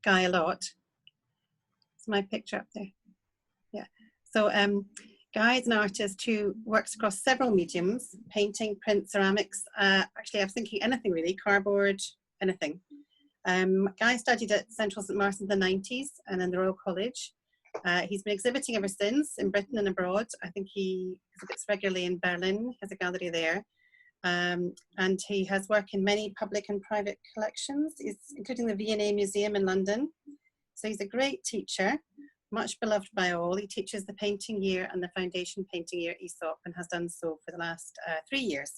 Guy Allot. It's my picture up there. Yeah. So Guy is an artist who works across several mediums: painting, print, ceramics. Actually, I was thinking anything really, cardboard, anything. Guy studied at Central St Martin's in the 90s and in the Royal College. He's been exhibiting ever since in Britain and abroad. I think he exhibits regularly in Berlin, has a gallery there. And he has work in many public and private collections, including the V&A Museum in London. So he's a great teacher, much beloved by all. He teaches the painting year and the foundation painting year ESOP and has done so for the last 3 years.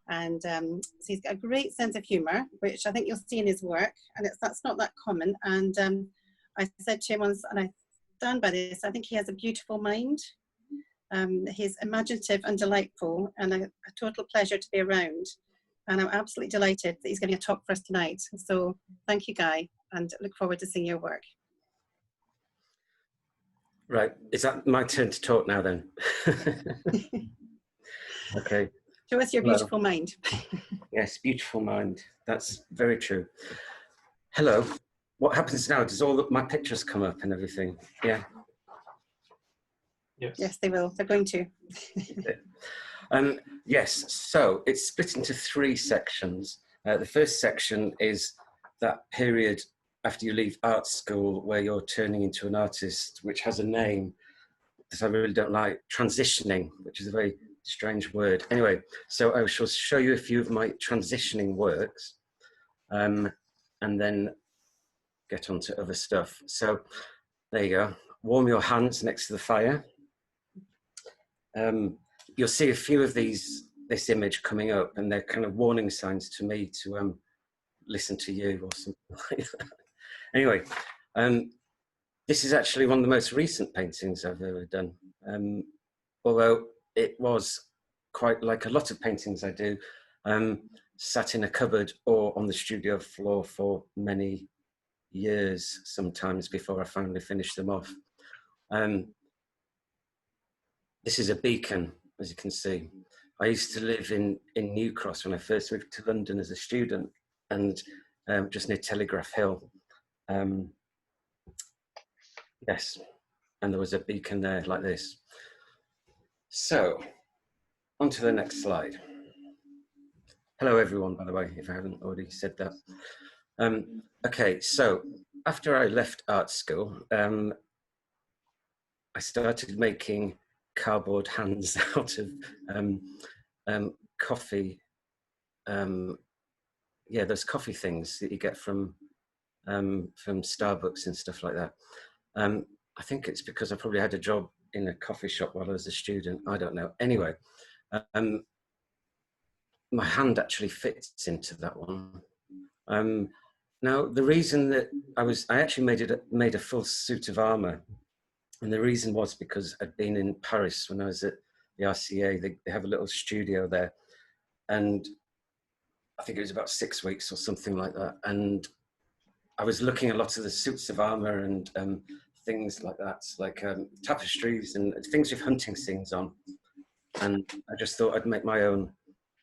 And so he's got a great sense of humour, which I think you'll see in his work, and that's not that common. And I said to him once, and I stand by this, I think he has a beautiful mind. He's imaginative and delightful, and a total pleasure to be around. And I'm absolutely delighted that he's giving a talk for us tonight. So thank you, Guy, and look forward to seeing your work. Right, is that my turn to talk now then? Okay. Show us your beautiful mind. Yes, beautiful mind. That's very true. Hello. What happens now? Does all my pictures come up and everything? Yeah. Yes. Yes, they will. They're going to. Yes, so it's split into 3 sections. The first section is that period after you leave art school where you're turning into an artist, which has a name that I really don't like, transitioning, which is a very strange word. Anyway, so I shall show you a few of my transitioning works and then get on to other stuff. So there you go. Warm your hands next to the fire. You'll see a few of this image coming up, and they're kind of warning signs to me to listen to you or something like that. Anyway, this is actually one of the most recent paintings I've ever done. Although it was quite like a lot of paintings I do, sat in a cupboard or on the studio floor for many years sometimes before I finally finished them off. This is a beacon, as you can see. I used to live in New Cross when I first moved to London as a student, and just near Telegraph Hill. Yes, and there was a beacon there like this. So, on to the next slide. Hello everyone, by the way, if I haven't already said that. Okay, so after I left art school, I started making cardboard hands out of coffee. Yeah, those coffee things that you get from Starbucks and stuff like that. I think it's because I probably had a job in a coffee shop while I was a student. I don't know. Anyway, my hand actually fits into that one. Now, the reason that I actually made a full suit of armor, and the reason was because I'd been in Paris when I was at the RCA. They have a little studio there, and I think it was about 6 weeks or something like that. And I was looking at a lot of the suits of armor and things like that, like tapestries and things with hunting scenes on. And I just thought I'd make my own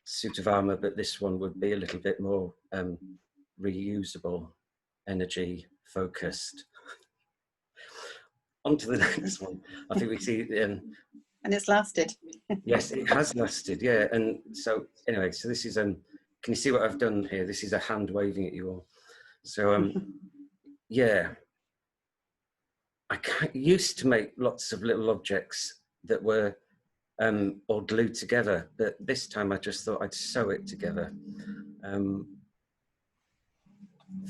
suit of armor, but this one would be a little bit more reusable, energy focused. On to the next one. I think we see. And it's lasted. Yes, it has lasted. Yeah, and so anyway, so this is can you see what I've done here? This is a hand waving at you all. So yeah, I used to make lots of little objects that were all glued together, but this time I just thought I'd sew it together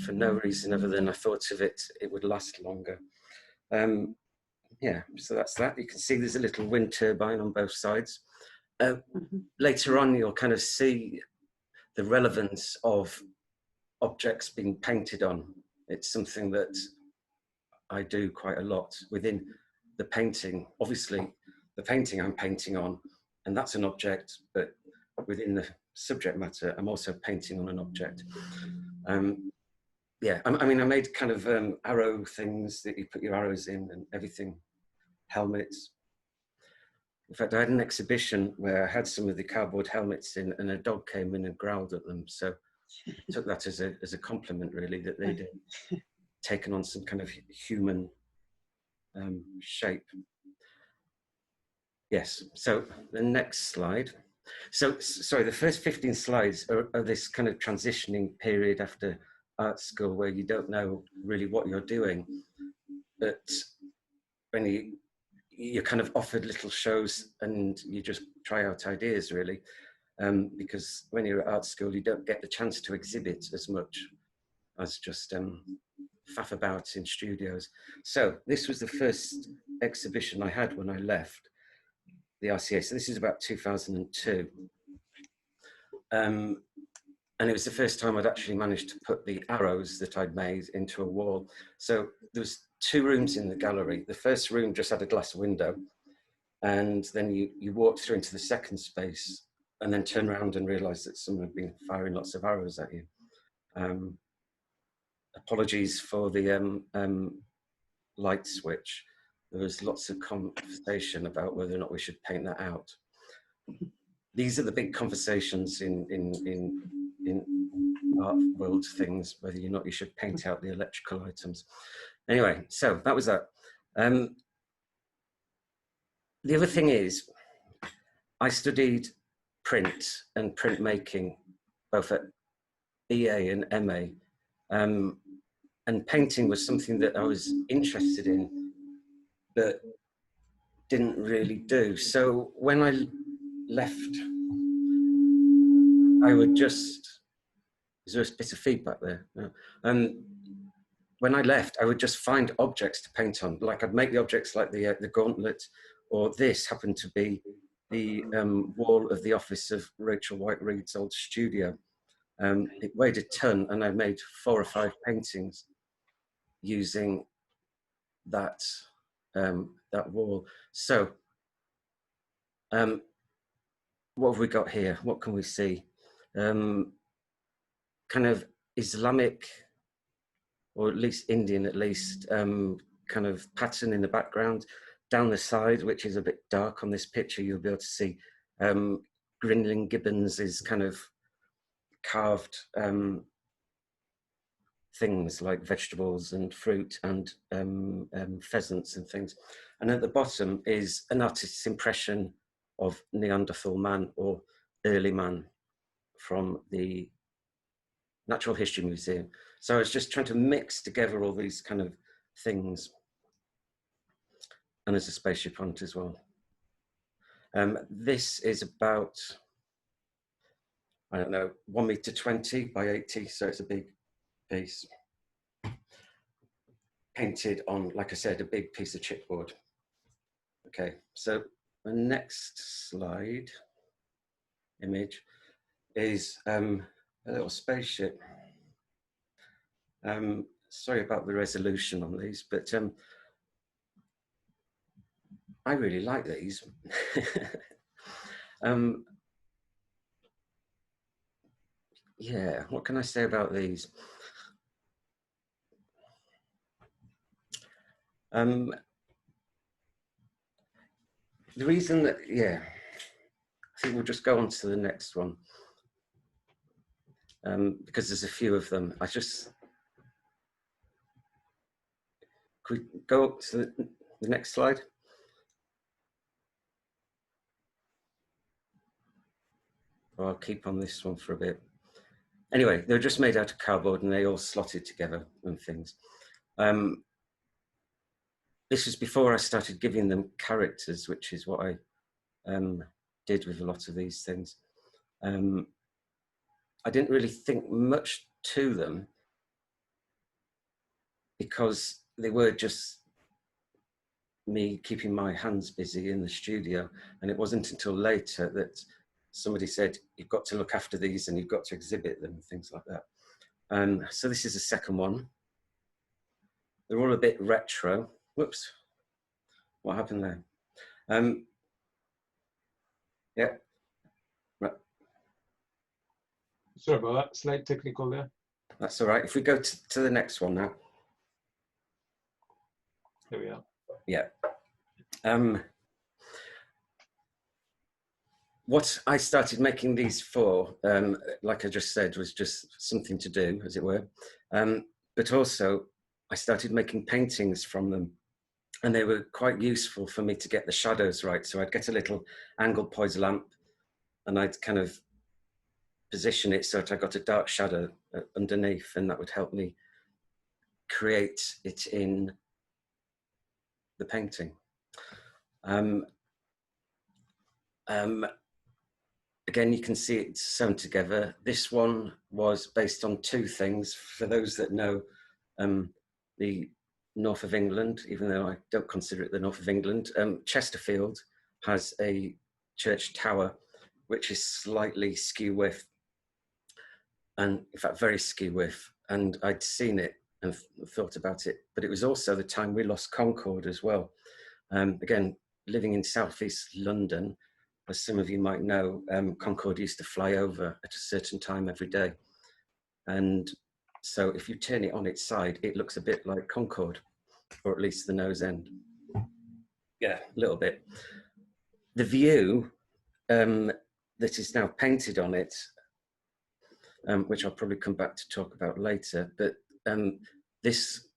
for no reason other than I thought of it would last longer. Yeah, so that's that. You can see there's a little wind turbine on both sides. Later on, you'll kind of see the relevance of objects being painted on. It's something that I do quite a lot within the painting. Obviously, the painting I'm painting on, and that's an object, but within the subject matter, I'm also painting on an object. Yeah, I mean, I made kind of arrow things that you put your arrows in and everything, helmets. In fact, I had an exhibition where I had some of the cardboard helmets in, and a dog came in and growled at them. So I took that as a compliment, really, that they did. taken on some kind of human shape. Yes, so the next slide. So, sorry, the first 15 slides are this kind of transitioning period after art school where you don't know really what you're doing. But when you're kind of offered little shows and you just try out ideas, really. Because when you're at art school, you don't get the chance to exhibit as much as just faff about in studios. So this was the first exhibition I had when I left the RCA. So this is about 2002. And it was the first time I'd actually managed to put the arrows that I'd made into a wall. So there was 2 rooms in the gallery. The first room just had a glass window, and then you walked through into the second space and then turned around and realized that someone had been firing lots of arrows at you. Apologies for the light switch. There was lots of conversation about whether or not we should paint that out. These are the big conversations in art world things, whether or not you should paint out the electrical items. Anyway, so that was that. The other thing is, I studied print and printmaking, both at BA and MA. And painting was something that I was interested in, but didn't really do. So when I left, I would just, is there a bit of feedback there? No. When I left, I would just find objects to paint on. Like I'd make the objects like the gauntlet, or this happened to be the wall of the office of Rachel White-Read's old studio. It weighed a ton, and I made 4 or 5 paintings using that that wall. So, what have we got here? What can we see? Kind of Islamic, or at least Indian, at least kind of pattern in the background. Down the side, which is a bit dark on this picture, you'll be able to see Grinling Gibbons is kind of carved things like vegetables and fruit and pheasants and things. And at the bottom is an artist's impression of Neanderthal man or early man from the Natural History Museum. So I was just trying to mix together all these kind of things. And there's a spaceship on it as well. This is about, I don't know, 1.20 meters by 80, so it's a big piece. Painted on, like I said, a big piece of chipboard. Okay, so the next slide image is a little spaceship. Sorry about the resolution on these, but I really like these. Yeah, what can I say about these? The reason that, yeah, I think we'll just go on to the next one because there's a few of them. Could we go up to the next slide? Or I'll keep on this one for a bit. Anyway, they were just made out of cardboard and they all slotted together and things. This was before I started giving them characters, which is what I did with a lot of these things. I didn't really think much to them because they were just me keeping my hands busy in the studio. And it wasn't until later that somebody said, you've got to look after these and you've got to exhibit them and things like that. So this is the second one. They're all a bit retro. Whoops, what happened there? Yeah. Right. Sorry about that, slight technical there. That's all right. If we go to the next one now. There we are. Yeah. What I started making these for, like I just said, was just something to do, as it were. But also, I started making paintings from them, and they were quite useful for me to get the shadows right. So I'd get a little angle poise lamp, and I'd kind of position it so that I got a dark shadow underneath, and that would help me create it in the painting. Again, you can see it sewn together. This one was based on two things. For those that know the north of England, even though I don't consider it the north of England, Chesterfield has a church tower which is slightly skew with, and in fact very skew with, and I'd seen it and thought about it, but it was also the time we lost Concorde as well. Again, living in southeast London, as some of you might know, Concorde used to fly over at a certain time every day. And so if you turn it on its side, it looks a bit like Concorde, or at least the nose end. Yeah, a little bit. The view that is now painted on it, which I'll probably come back to talk about later, but this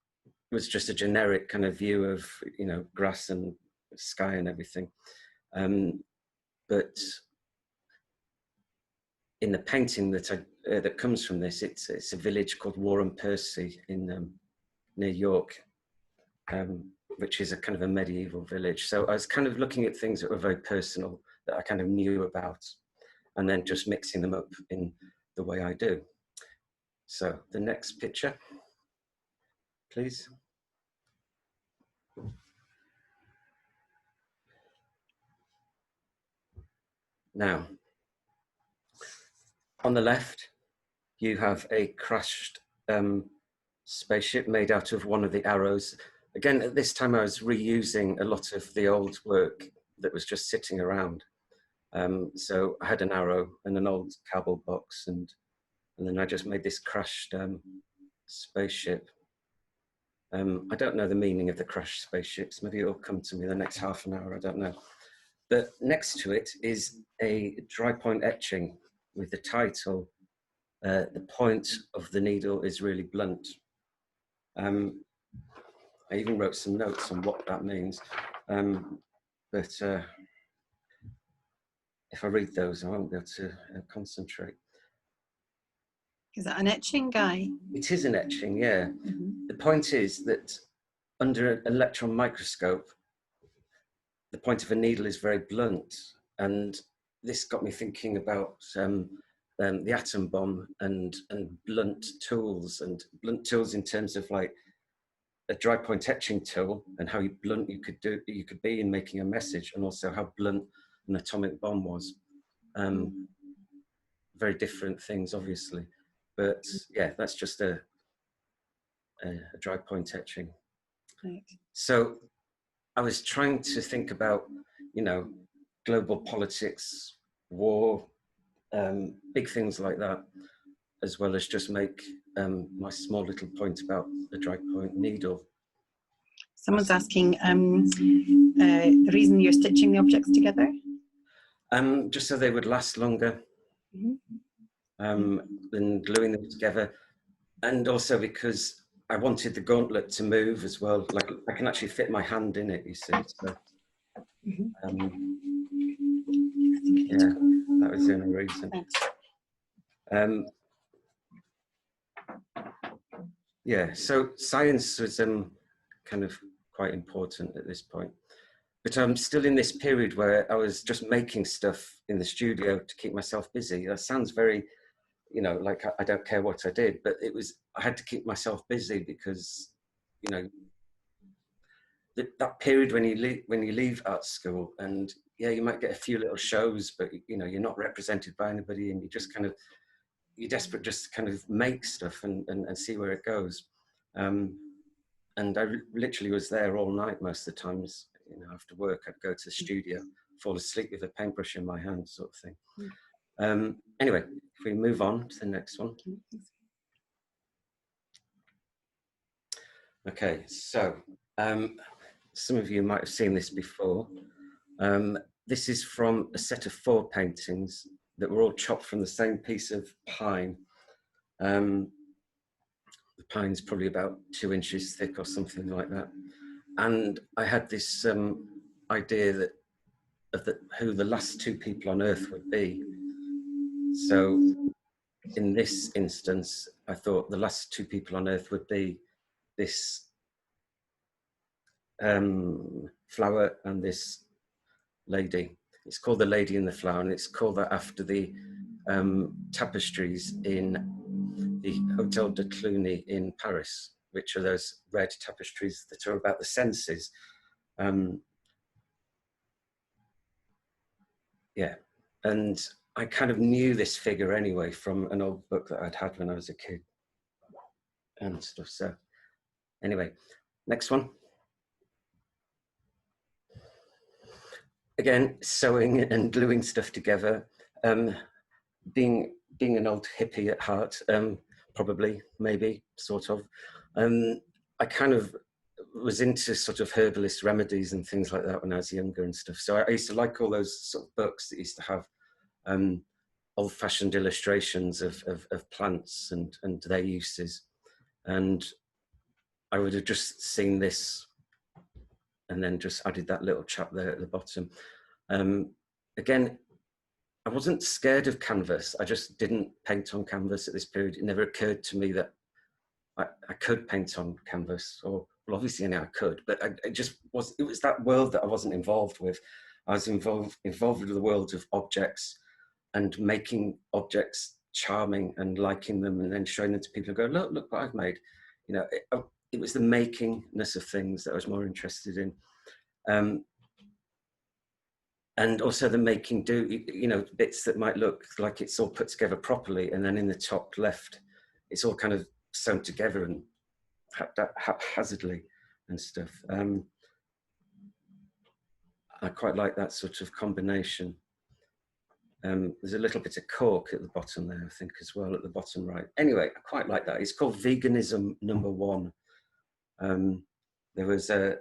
was just a generic kind of view of, you know, grass and sky and everything. But in the painting that comes from this, it's a village called Warren Percy in near York, which is a kind of a medieval village. So I was kind of looking at things that were very personal, that I kind of knew about, and then just mixing them up in the way I do. So the next picture, please. Now, on the left, you have a crashed spaceship made out of one of the arrows. Again, at this time, I was reusing a lot of the old work that was just sitting around. So I had an arrow and an old cowbell box, and then I just made this crashed spaceship. I don't know the meaning of the crashed spaceships. Maybe it'll come to me in the next half an hour, I don't know. But next to it is a dry point etching with the title, "The point of the needle is really blunt." I even wrote some notes on what that means. But if I read those, I won't be able to concentrate. Is that an etching, Guy? It is an etching, yeah. Mm-hmm. The point is that under an electron microscope, the point of a needle is very blunt. And this got me thinking about the atom bomb and blunt tools in terms of like a dry point etching tool, and how blunt you could be in making a message, and also how blunt an atomic bomb was. Very different things, obviously, but yeah, that's just a dry point etching. Right. So I was trying to think about, you know, global politics, war, big things like that, as well as just make my small little point about the dry point needle. Someone's asking the reason you're stitching the objects together? Just so they would last longer, than gluing them together. And also because I wanted the gauntlet to move as well. Like I can actually fit my hand in it, you see. So, yeah, that was the only reason. Yeah, so science was kind of quite important at this point. But I'm still in this period where I was just making stuff in the studio to keep myself busy. That sounds very, you know, like I don't care what I did, but I had to keep myself busy because, you know, that period when you leave art school, and yeah, you might get a few little shows, but you know, you're not represented by anybody, and you're desperate just to kind of make stuff and see where it goes. And I literally was there all night most of the times. You know, after work, I'd go to the studio, fall asleep with a paintbrush in my hand, sort of thing. Anyway, if we move on to the next one. Okay, so some of you might have seen this before. This is from a set of 4 paintings that were all chopped from the same piece of pine. The pines, probably about 2 inches thick or something like that. And I had this idea that of who the last 2 people on Earth would be. So in this instance, I thought the last 2 people on Earth would be this flower and this lady. It's called The Lady in the Flower, and it's called that after the tapestries in the Hotel de Cluny in Paris, which are those red tapestries that are about the senses. Yeah, and I kind of knew this figure anyway from an old book that I'd had when I was a kid and stuff. So anyway, next one. Again, sewing and gluing stuff together. Being an old hippie at heart, probably, maybe, sort of. I kind of was into sort of herbalist remedies and things like that when I was younger and stuff. So I used to like all those sort of books that used to have old-fashioned illustrations of plants and their uses. And I would have just seen this and then just added that little chap there at the bottom. Again, I wasn't scared of canvas. I just didn't paint on canvas at this period. It never occurred to me that I could paint on canvas, or well, obviously now I could, but it was that world that I wasn't involved with. I was involved with the world of objects and making objects charming and liking them and then showing them to people and go, look what I've made. You know, it was the makingness of things that I was more interested in. And also the making do, you know, bits that might look like it's all put together properly, and then in the top left, it's all kind of sewn together and haphazardly and stuff. I quite like that sort of combination. There's a little bit of cork at the bottom there, I think, as well, at the bottom right. Anyway, I quite like that. It's called Veganism #1. There was a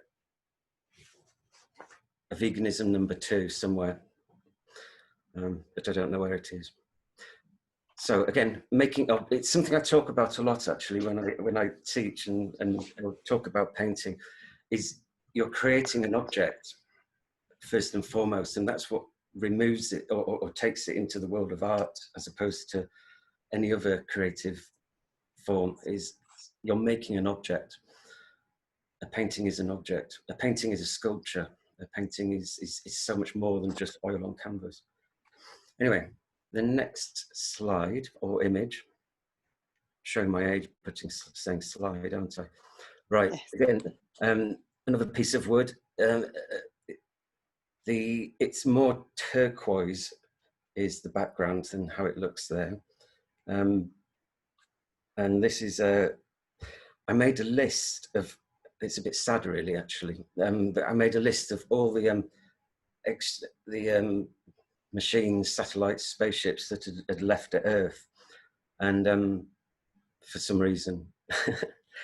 Veganism #2 somewhere, but I don't know where it is. So again, it's something I talk about a lot actually when I teach and talk about painting, is you're creating an object first and foremost, and that's what removes it or takes it into the world of art as opposed to any other creative form. Is you're making an object. A painting is an object. A painting is a sculpture. A painting is so much more than just oil on canvas. Anyway, the next slide or image, showing my age, saying slide, aren't I? Right, yes. Again, another piece of wood. It's more turquoise is the background than how it looks there. And this is I made a list of, it's a bit sad really actually, but I made a list of all the machines, satellites, spaceships that had left at Earth. And for some reason,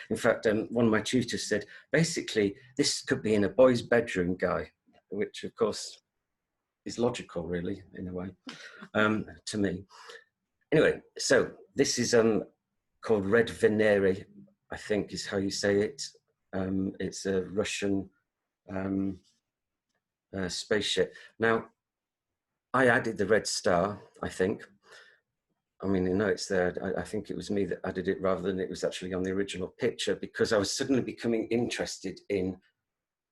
in fact, one of my tutors said, basically, this could be in a boy's bedroom, Guy, which of course is logical really, in a way, to me. Anyway, so this is called Red Venere, I think is how you say it. It's a Russian spaceship. Now, I added the red star, I think. I mean, you know, it's there. I think it was me that added it rather than it was actually on the original picture, because I was suddenly becoming interested in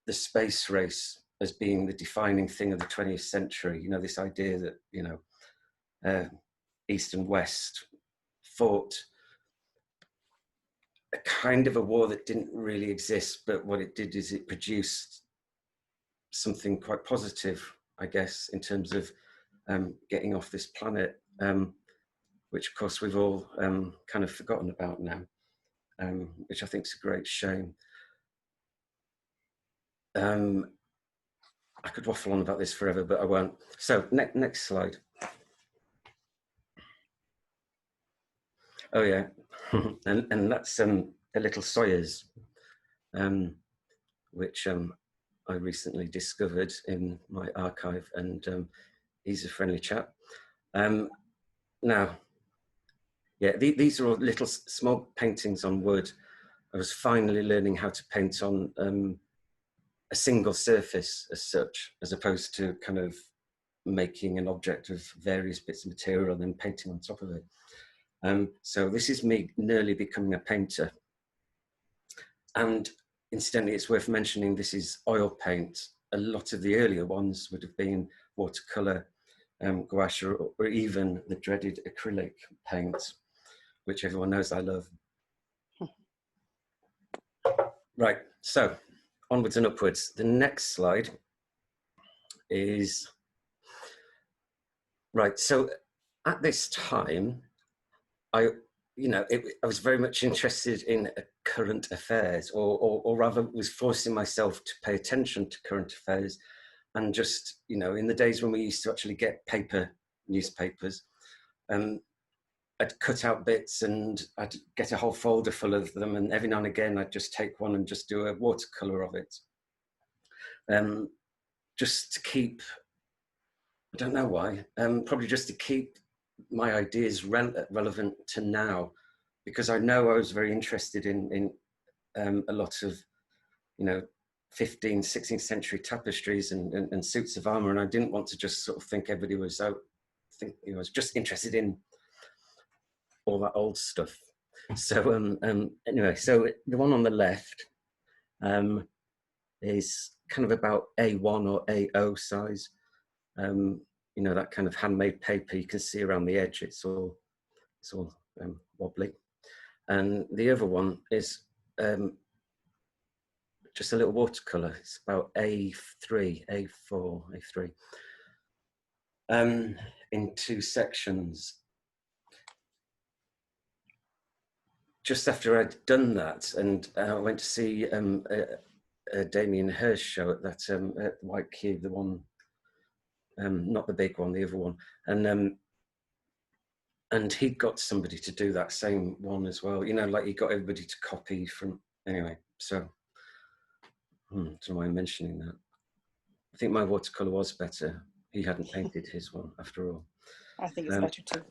the space race as being the defining thing of the 20th century. You know, this idea that, you know, East and West fought a kind of a war that didn't really exist, but what it did is it produced something quite positive, I guess, in terms of getting off this planet, which of course we've all kind of forgotten about now, which I think is a great shame. I could waffle on about this forever, but I won't. So next slide. Oh yeah, and that's a little Sawyers, which I recently discovered in my archive, and he's a friendly chap. Now, yeah, these are all little small paintings on wood, I was finally learning how to paint on a single surface as such, as opposed to kind of making an object of various bits of material and then painting on top of it. So this is me nearly becoming a painter. And incidentally, it's worth mentioning this is oil paint. A lot of the earlier ones would have been watercolor, gouache, or even the dreaded acrylic paint, which everyone knows I love. Right, so onwards and upwards. The next slide is, right, so at this time, I was very much interested in current affairs, or rather was forcing myself to pay attention to current affairs. And just, in the days when we used to actually get paper newspapers, I'd cut out bits and I'd get a whole folder full of them. And every now and again, I'd just take one and just do a watercolor of it. Just to keep, I don't know why, probably just to keep my ideas relevant to now, because I know I was very interested in a lot of, 15th, 16th century tapestries and suits of armor, and I didn't want to just sort of think everybody was out. I was just interested in all that old stuff. So anyway, so the one on the left is kind of about A1 or A0 size. That kind of handmade paper you can see around the edge. It's all wobbly. And the other one is just a little watercolor. It's about A3, A4, A3, in two sections. Just after I'd done that, and I went to see a Damien Hirst show at that at White Cube, the one, not the big one, the other one, and he got somebody to do that same one as well. Like he got everybody to copy from. Anyway, so I don't know why I'm mentioning that. I think my watercolor was better. He hadn't painted his one after all. I think it's better too.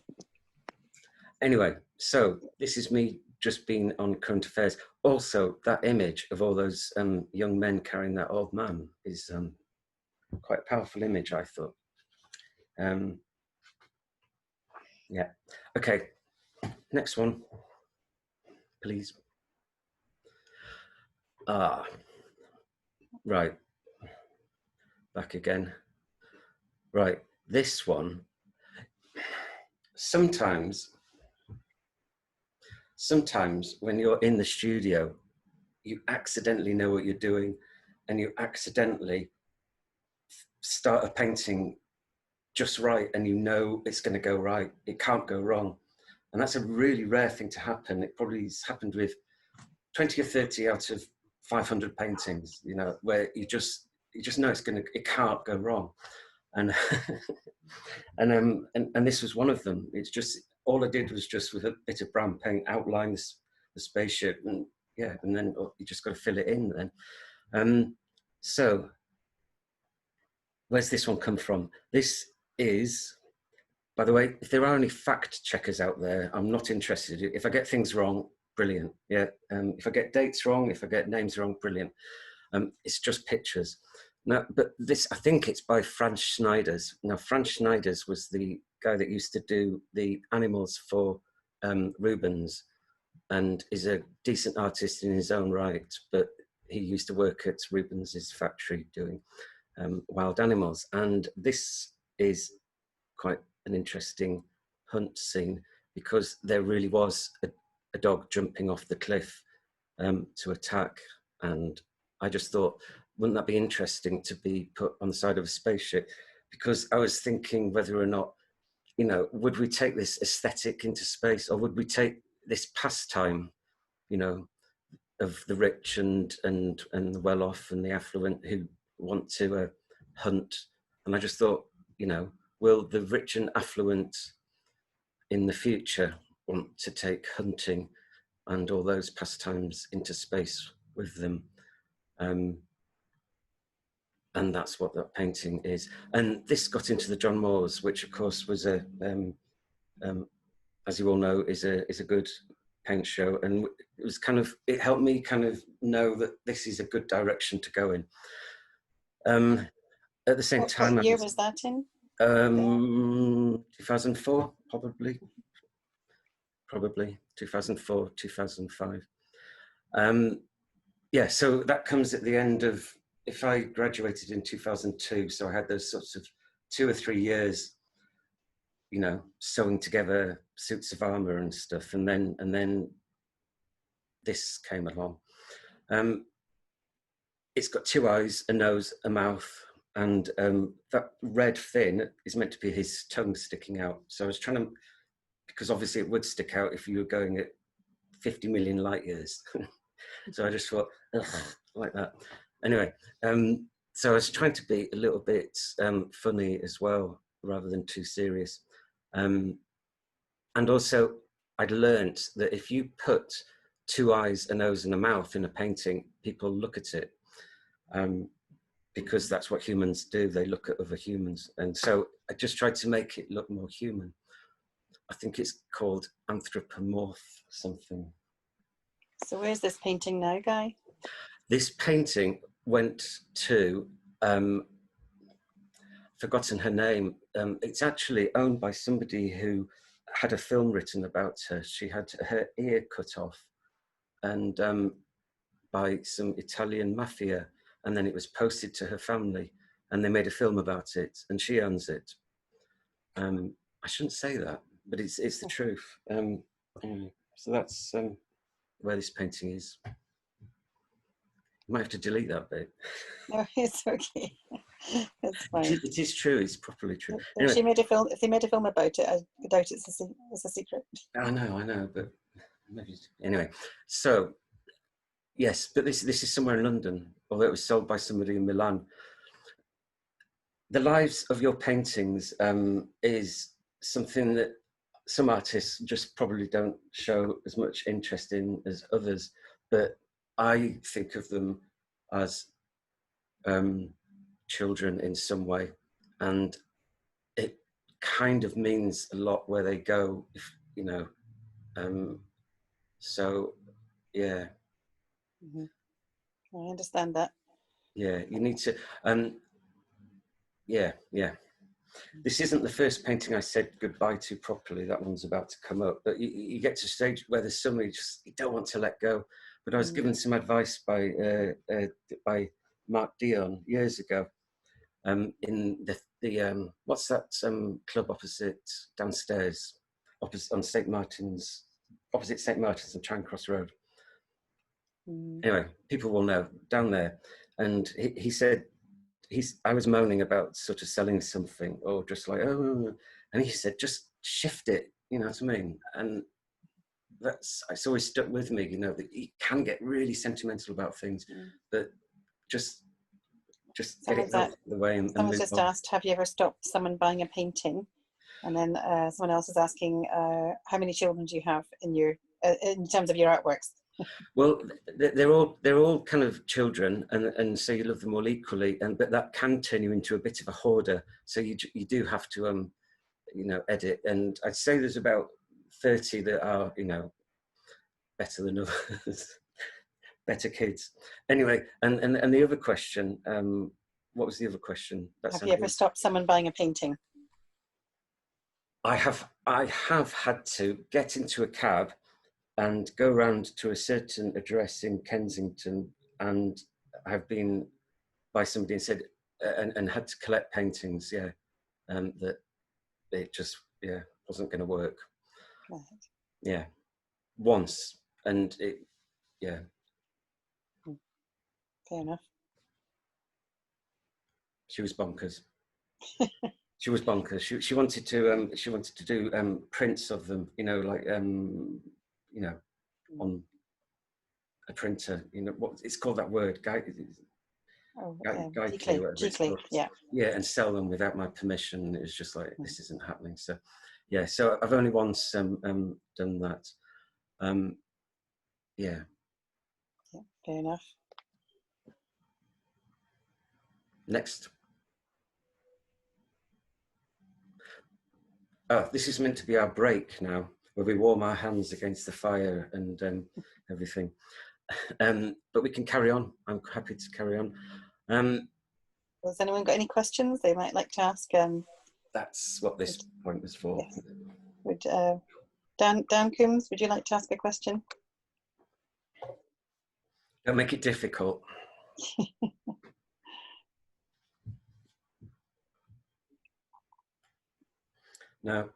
Anyway, so this is me just being on current affairs. Also, that image of all those young men carrying that old man is quite a powerful image, I thought. Yeah. Okay. Next one, please. Right. Back again. Right. This one. Sometimes when you're in the studio, you accidentally know what you're doing, and you accidentally start a painting just right, and it's going to go right. It can't go wrong. And that's a really rare thing to happen. It probably has happened with 20 or 30 out of 500 paintings, where you just know it can't go wrong. And and this was one of them. It's just, all I did was just with a bit of brown paint outline the spaceship, and then you just got to fill it in then. So where's this one come from? This is, by the way, if there are any fact checkers out there, I'm not interested. If I get things wrong, brilliant. Yeah. If I get dates wrong, if I get names wrong, brilliant. It's just pictures. Now, but this, I think it's by Franz Schneiders. Now, Franz Schneiders was the guy that used to do the animals for Rubens, and is a decent artist in his own right, but he used to work at Rubens's factory doing wild animals. And this is quite an interesting hunt scene, because there really was a dog jumping off the cliff to attack. And I just thought, wouldn't that be interesting to be put on the side of a spaceship? Because I was thinking whether or not, would we take this aesthetic into space, or would we take this pastime, of the rich and the well-off and the affluent who want to hunt? And I just thought, will the rich and affluent in the future want to take hunting and all those pastimes into space with them? And that's what that painting is. And this got into the John Moores, which of course was as you all know, is a good paint show, and it was kind of, it helped me kind of know that this is a good direction to go in. At the same time, what year was that in? 2004, probably 2004, 2005. Yeah, so that comes at the end of, if I graduated in 2002, so I had those sorts of 2 or 3 years, you know, sewing together suits of armor and stuff, and then this came along. It's got 2 eyes, a nose, a mouth, and that red fin is meant to be his tongue sticking out. So I was trying to, because obviously it would stick out if you were going at 50 million light years. So I just thought, ugh, like that. Anyway, so I was trying to be a little bit funny as well, rather than too serious. And also, I'd learnt that if you put 2 eyes, a nose, and a mouth in a painting, people look at it, because that's what humans do. They look at other humans. And so I just tried to make it look more human. I think it's called anthropomorph something. So where's this painting now, Guy? This painting went to, forgotten her name. It's actually owned by somebody who had a film written about her. She had her ear cut off, and by some Italian mafia, and then it was posted to her family, and they made a film about it, and she owns it. I shouldn't say that, but it's the truth. So that's where this painting is. You might have to delete that bit. No, it's okay. It's fine. It is true. It's properly true. If Anyway, she made a film, if they made a film about it, I doubt it's a secret. I know, but maybe anyway. So yes, but this is somewhere in London, although it was sold by somebody in Milan. The lives of your paintings is something that some artists just probably don't show as much interest in as others, but I think of them as children in some way, and it kind of means a lot where they go, if, you know. So yeah. Mm-hmm. I understand that. Yeah, you need to. Yeah. This isn't the first painting I said goodbye to properly. That one's about to come up. But you get to a stage where there's somebody just, you don't want to let go. But I was given some advice by Mark Dion years ago, in the what's that club opposite downstairs, opposite on St Martin's, opposite St Martin's and Charing Cross Road. Anyway, people will know, down there. And he said, I was moaning about sort of selling something, or just like, oh, and he said, just shift it, you know what I mean? And it's always stuck with me, you know, that you can get really sentimental about things, but just get it out of the way and someone move just on. asked, have you ever stopped someone buying a painting? And then someone else is asking, how many children do you have in your in terms of your artworks? Well, they're all kind of children, and so you love them all equally, but that can turn you into a bit of a hoarder. So you do have to you know, edit. And I'd say there's about 30 that are, you know, better than others, better kids. Anyway, and the other question, what was the other question? Have you ever stopped someone buying a painting? I have had to get into a cab and go round to a certain address in Kensington, and have been by somebody and said, and had to collect paintings, that it just, wasn't going to work. Right. Yeah, once, and it, Fair enough. She was bonkers. She was bonkers. She wanted to do prints of them, you know, like you know, on a printer, you know, what it's called, that word, Guy yeah. Yeah, and sell them without my permission. It was just like, this isn't happening. So yeah, so I've only once done that. Yeah, fair enough. next. Oh, this is meant to be our break now. where we warm our hands against the fire and everything. But we can carry on. I'm happy to carry on. Has anyone got any questions they might like to ask? That's what this point was for. Yes. Would Dan Coombs, would you like to ask a question? Don't make it difficult. No.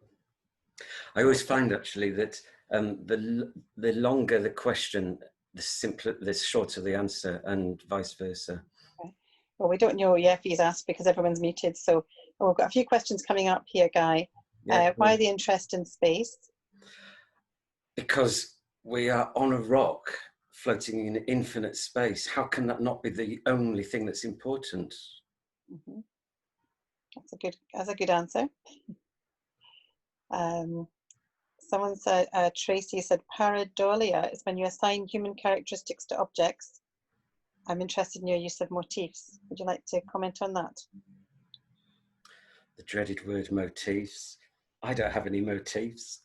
I always find actually that the longer the question, the shorter the answer, and vice versa. Okay. Well, we don't know yet if he's asked because everyone's muted. So we've got a few questions coming up here, Guy. Yeah, why the interest in space? Because we are on a rock floating in infinite space. How can that not be the only thing that's important? Mm-hmm. That's a good answer. Someone said, Tracy said, pareidolia is when you assign human characteristics to objects. I'm interested in your use of motifs. Would you like to comment on that? The dreaded word motifs. I don't have any motifs.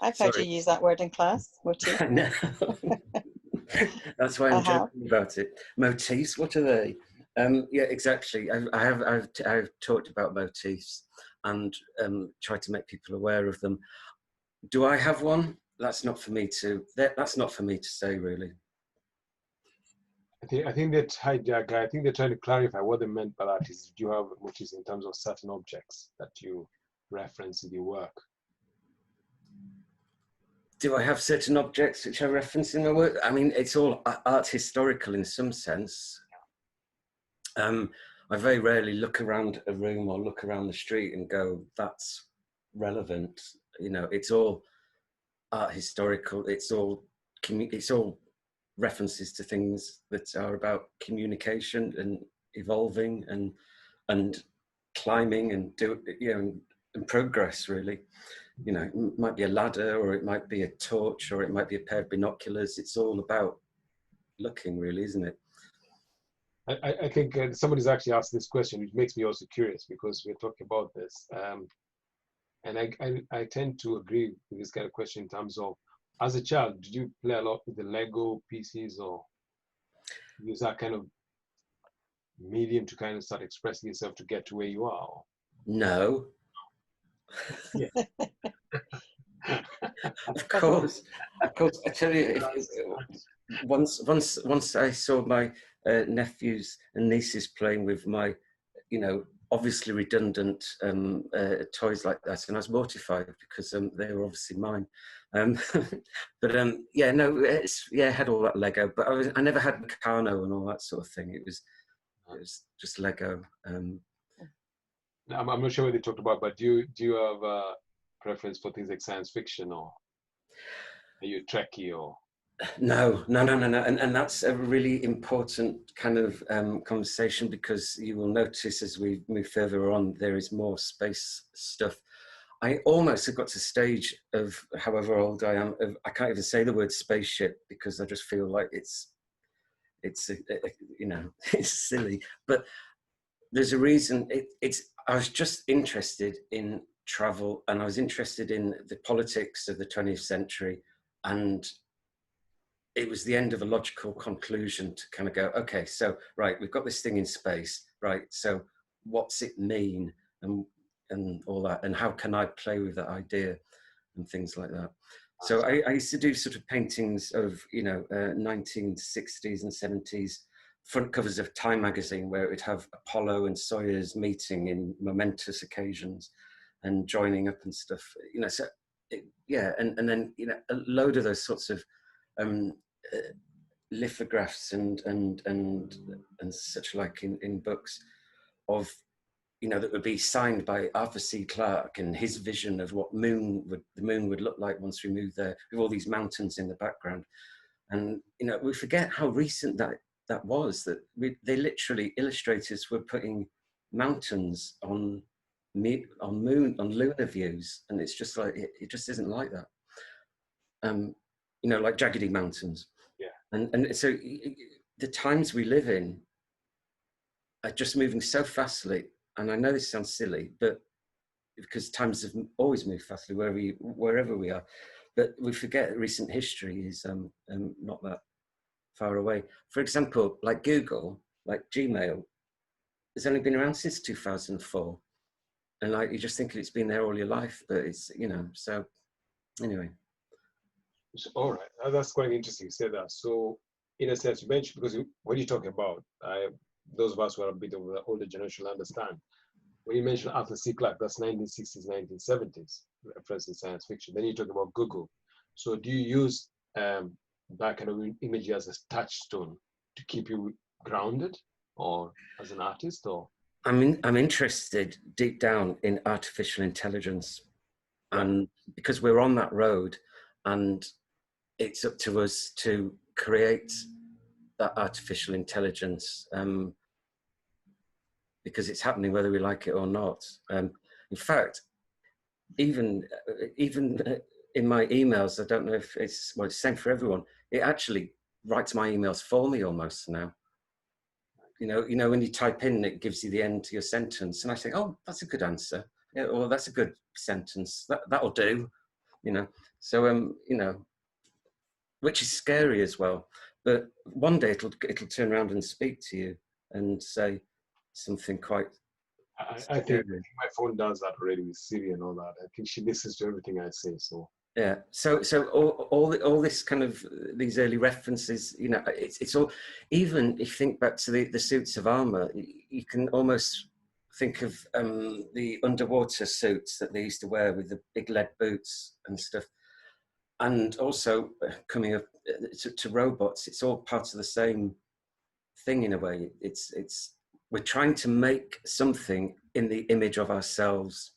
I've heard you use that word in class, motif. I know. That's why I'm joking about it. Motifs, what are they? Yeah, exactly. I've talked about motifs and tried to make people aware of them. Do I have one? That's not for me to. That's not for me to say, really. I think that, hi, Guy, I think they're trying to clarify what they meant by that is, do you have motifs in terms of certain objects that you reference in your work? Do I have certain objects which I reference in my work? I mean, it's all art historical in some sense. I very rarely look around a room or look around the street and go, that's relevant. You know, it's all art historical. It's all references to things that are about communication and evolving and climbing and and progress, really. You know, it might be a ladder, or it might be a torch, or it might be a pair of binoculars. It's all about looking, really, isn't it? I think somebody's actually asked this question, which makes me also curious because we're talking about this. And I tend to agree with this kind of question in terms of, as a child, did you play a lot with the Lego pieces or use that kind of medium to kind of start expressing yourself to get to where you are? No. Yeah. Of course. I tell you, once I saw my nephews and nieces playing with my, obviously redundant toys like that, and I was mortified because they were obviously mine. But yeah, no, I had all that Lego, but I never had Meccano and all that sort of thing. It was just Lego. I'm not sure what they talked about, but do you have a preference for things like science fiction, or are you a Trekkie, or? No. And that's a really important kind of conversation, because you will notice as we move further on, there is more space stuff. I almost have got to the stage of, however old I am, I can't even say the word spaceship because I just feel like it's it's silly. But there's a reason. I was just interested in travel, and I was interested in the politics of the 20th century, and it was the end of a logical conclusion to kind of go, okay, so right, we've got this thing in space, right? So what's it mean, and all that, and how can I play with that idea and things like that. So I used to do sort of paintings of 1960s and 70s front covers of Time magazine, where it would have Apollo and Soyuz meeting in momentous occasions and joining up and stuff. So and then a load of those sorts of lithographs and such like in books of that would be signed by Arthur C. Clarke, and his vision of what the moon would look like once we moved there, with all these mountains in the background. And we forget how recent that was. That they literally, illustrators were putting mountains on lunar views, and it's just like it just isn't like that. Like jaggedy mountains. Yeah. And so the times we live in are just moving so fastly. And I know this sounds silly, but because times have always moved fastly wherever we are. But we forget recent history is not that far away. For example, like Google, like Gmail, has only been around since 2004. And like, you just think it's been there all your life, but it's, you know, so anyway. All right, that's quite interesting you said that. So in a sense, you mentioned, because what are you talking about? Those of us who are a bit of the older generation will understand. When you mentioned Arthur C. Clarke, that's 1960s, 1970s, reference in science fiction. Then you talk about Google. So do you use that kind of imagery as a touchstone to keep you grounded, or as an artist, or? I'm interested deep down in artificial intelligence, and because we're on that road, and it's up to us to create that artificial intelligence, because it's happening whether we like it or not. In fact, even in my emails, I don't know if it's, well, it's the same for everyone. It actually writes my emails for me almost now. You know, when you type in, it gives you the end to your sentence, and I think, oh, that's a good answer. Yeah, or that's a good sentence. That'll do. You know, so you know, which is scary as well. But one day it'll turn around and speak to you and say something quite. I think my phone does that already with Siri and all that. I think she listens to everything I say. So yeah. So all this kind of these early references, you know, it's all. Even if you think back to the suits of armor, you can almost think of the underwater suits that they used to wear with the big lead boots and stuff. And also coming up to robots, it's all part of the same thing in a way. It's we're trying to make something in the image of ourselves,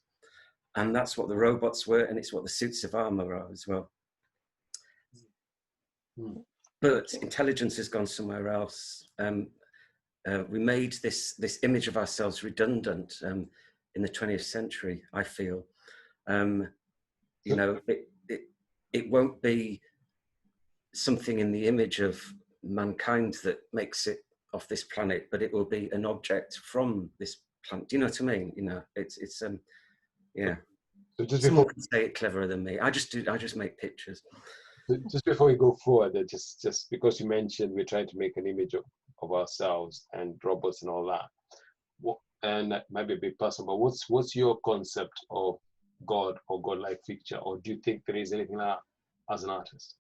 and that's what the robots were, and it's what the suits of armor are as well. But intelligence has gone somewhere else. We made this image of ourselves redundant in the 20th century, I feel. You know, it won't be something in the image of mankind that makes it off this planet, but it will be an object from this planet. Do you know what I mean? You know, it's yeah. So just Someone before, can say it cleverer than me. I just make pictures. just before we go forward, just because you mentioned we're trying to make an image of ourselves and robots and all that, and that might be a bit personal, but what's your concept of God or godlike figure, or do you think there is anything like that as an artist?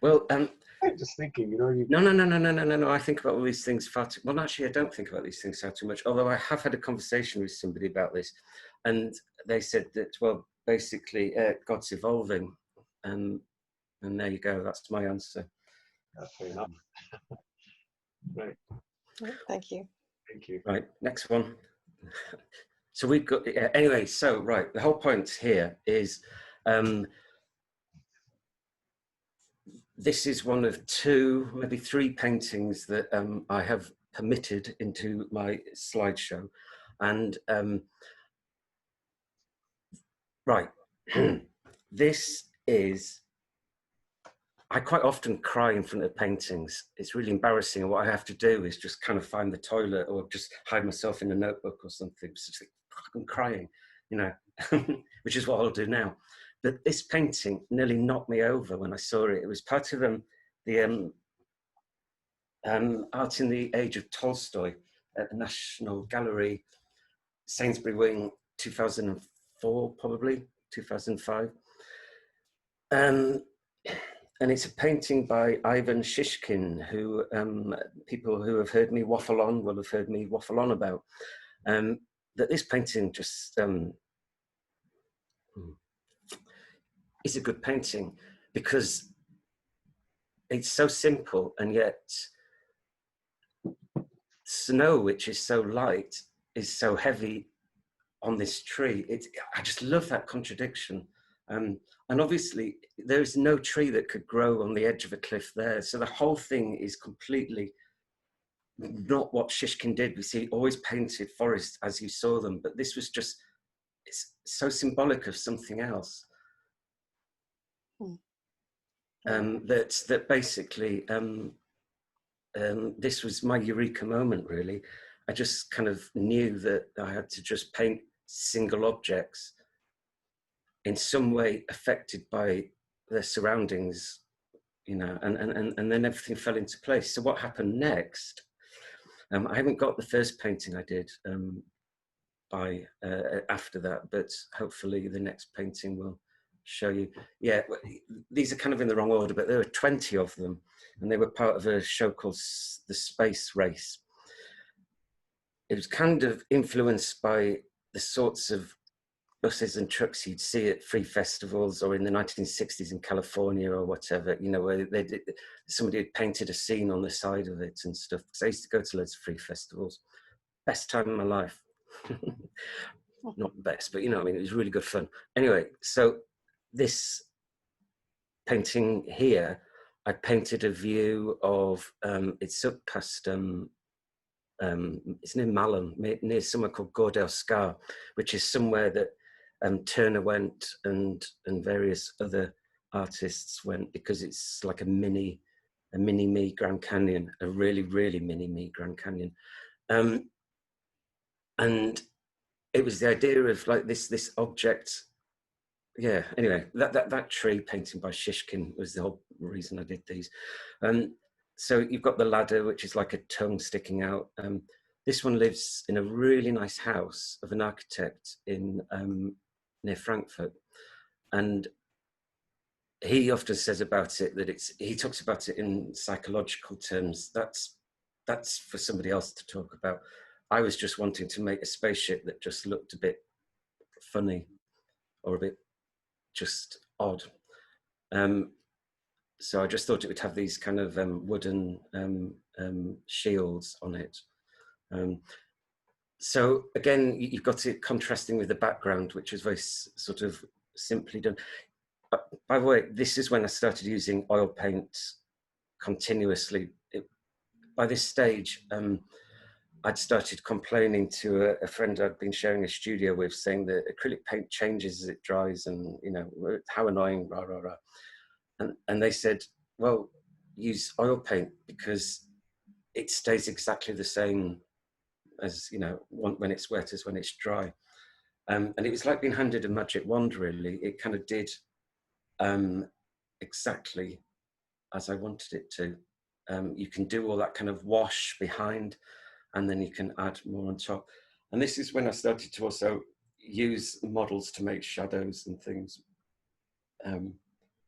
Well, I'm just thinking, you know, no. I think about all these things far too. Well, actually, I don't think about these things far too much. Although I have had a conversation with somebody about this, and they said that, well, basically, God's evolving, and there you go. That's my answer. Fair enough. Right. Thank you. Thank you. Right. Next one. So we've got anyway. So right, the whole point here is. This is one of two, maybe three paintings that I have permitted into my slideshow. And right, this is, I quite often cry in front of paintings. It's really embarrassing. And what I have to do is just kind of find the toilet or just hide myself in a notebook or something. It's just like, I'm crying, you know, which is what I'll do now. But this painting nearly knocked me over when I saw it. It was part of the Art in the Age of Tolstoy at the National Gallery, Sainsbury Wing, 2004, probably, 2005. And it's a painting by Ivan Shishkin, who people who have heard me waffle on will have heard me waffle on about. That this painting just is a good painting because it's so simple, and yet snow, which is so light, is so heavy on this tree. I just love that contradiction. And obviously there's no tree that could grow on the edge of a cliff there. So the whole thing is completely not what Shishkin did. We see he always painted forests as you saw them, but this was just, it's so symbolic of something else. That basically, this was my eureka moment, really. I just kind of knew that I had to just paint single objects in some way affected by their surroundings, you know, and then everything fell into place. So what happened next? I haven't got the first painting I did after that, but hopefully the next painting will show you. Yeah, these are kind of in the wrong order, but there were 20 of them, and they were part of a show called The Space Race. It was kind of influenced by the sorts of buses and trucks you'd see at free festivals or in the 1960s in California or whatever, you know, where somebody had painted a scene on the side of it and stuff. Because I used to go to loads of free festivals. Best time of my life. Not the best, but you know, I mean, it was really good fun. Anyway, so this painting here, I painted a view of, it's up past, it's near Malham, near somewhere called Gordell Scar, which is somewhere that Turner went and various other artists went, because it's like a mini me Grand Canyon, a really mini me Grand Canyon. And it was the idea of like this object. Yeah, anyway, that tree painting by Shishkin was the whole reason I did these. So you've got the ladder, which is like a tongue sticking out. This one lives in a really nice house of an architect in near Frankfurt, and he often says about it that he talks about it in psychological terms. That's for somebody else to talk about. I was just wanting to make a spaceship that just looked a bit funny or a bit just odd. So I just thought it would have these kind of wooden shields on it. So again, you've got it contrasting with the background, which is very sort of simply done. By the way, this is when I started using oil paint continuously. By this stage, I'd started complaining to a friend I'd been sharing a studio with, saying that acrylic paint changes as it dries, and you know, how annoying, rah, rah, rah. And they said, well, use oil paint because it stays exactly the same as, you know, when it's wet as when it's dry. And it was like being handed a magic wand, really. It kind of did exactly as I wanted it to. You can do all that kind of wash behind, and then you can add more on top. And this is when I started to also use models to make shadows and things.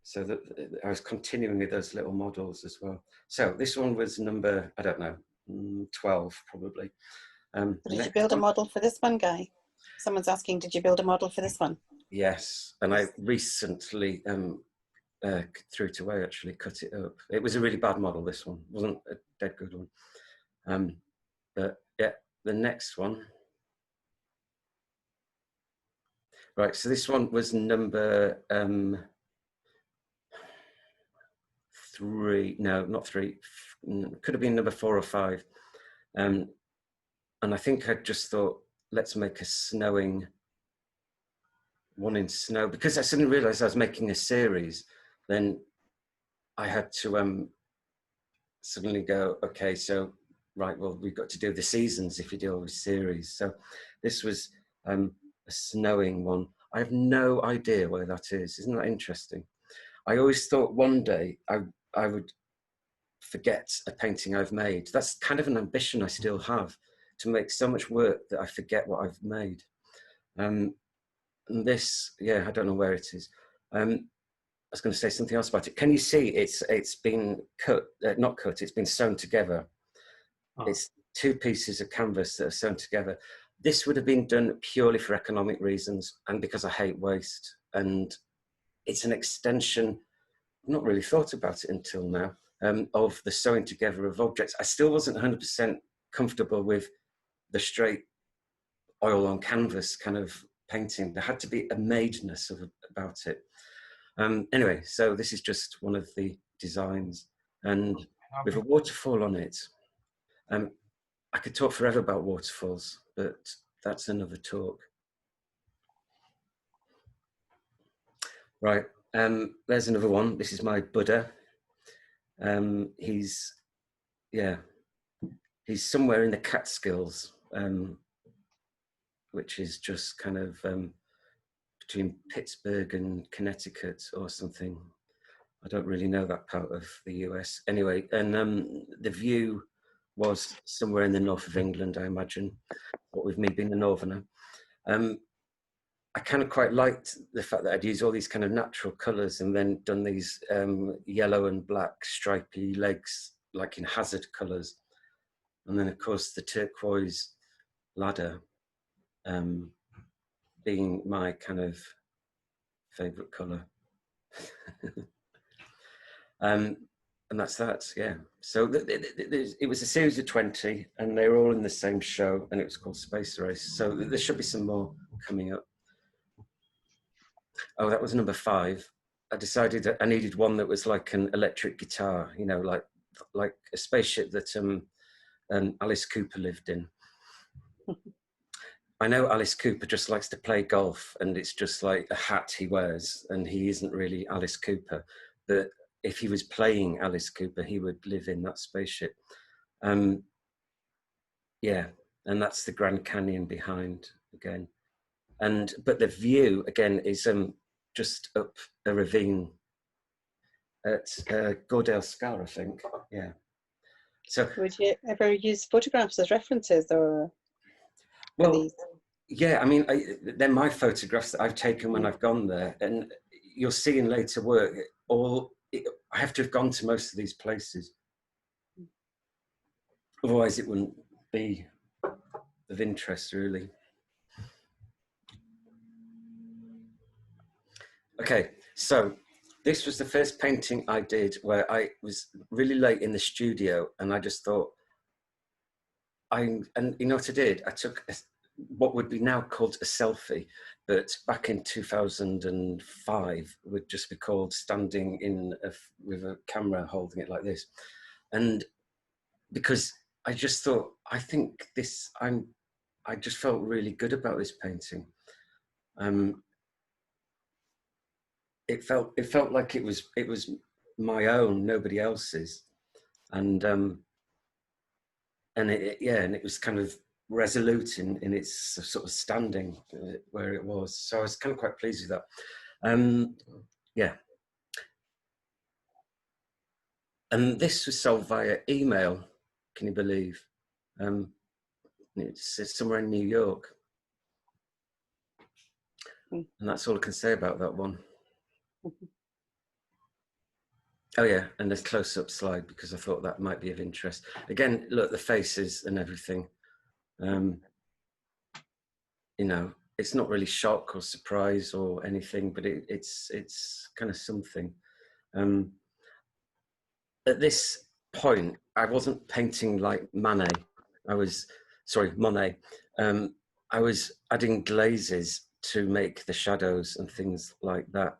So that I was continuing with those little models as well. So this one was number, I don't know, 12 probably. Did you build a model for this one, Guy? Someone's asking, did you build a model for this one? Yes, and I recently threw it away, actually, cut it up. It was a really bad model, this one. It wasn't a dead good one. But yeah, the next one. Right, so this one was number 3, no, not 3, could have been number 4 or 5. And I think I just thought, let's make a snowing one in snow, because I suddenly realized I was making a series. Then I had to suddenly go, okay, so, right, well, we've got to do the seasons if you deal with series. So this was a snowing one. I have no idea where that is. Isn't that interesting? I always thought one day I would forget a painting I've made. That's kind of an ambition I still have, to make so much work that I forget what I've made. And this, yeah, I don't know where it is. I was going to say something else about it. Can you see it's been cut, not cut, it's been sewn together. Oh. It's 2 pieces of canvas that are sewn together. This would have been done purely for economic reasons and because I hate waste. And it's an extension, I've not really thought about it until now, of the sewing together of objects. I still wasn't 100% comfortable with the straight oil on canvas kind of painting. There had to be a madeness about it. Anyway, so this is just one of the designs, and with a waterfall on it. I could talk forever about waterfalls, but that's another talk. Right, there's another one. This is my Buddha. He's somewhere in the Catskills. which is just kind of between Pittsburgh and Connecticut or something. I don't really know that part of the US. Anyway, and the view was somewhere in the north of England, I imagine, what with me being a northerner. I kind of quite liked the fact that I'd used all these kind of natural colours and then done these yellow and black stripy legs, like in hazard colours. And then, of course, the turquoise ladder being my kind of favourite colour. And that's that, yeah. So it was a series of 20 and they were all in the same show and it was called Space Race. So there should be some more coming up. Oh, that was number 5. I decided that I needed one that was like an electric guitar, you know, like a spaceship that Alice Cooper lived in. I know Alice Cooper just likes to play golf and it's just like a hat he wears and he isn't really Alice Cooper. But if he was playing Alice Cooper, he would live in that spaceship. Yeah, and that's the Grand Canyon behind again. But the view again is just up a ravine at Gordale Scar, I think. Yeah. So would you ever use photographs as references or for these? Yeah, I mean, they're my photographs that I've taken when I've gone there, and you'll see in later work. I have to have gone to most of these places, otherwise it wouldn't be of interest, really. Okay, so this was the first painting I did where I was really late in the studio and I just thought, and you know what I did? I took what would be now called a selfie, but back in 2005 would just be called standing with a camera holding it like this. And because I just thought, I think I just felt really good about this painting. It felt like it was my own, nobody else's, and it was kind of resolute in its sort of standing where it was. So I was kind of quite pleased with that. Yeah, and this was sold via email. Can you believe? It's somewhere in New York, and that's all I can say about that one. Oh yeah, and there's close-up slide because I thought that might be of interest. Again, look, the faces and everything. You know, it's not really shock or surprise or anything, but it's kind of something. At this point, I wasn't painting like Monet. I was adding glazes to make the shadows and things like that.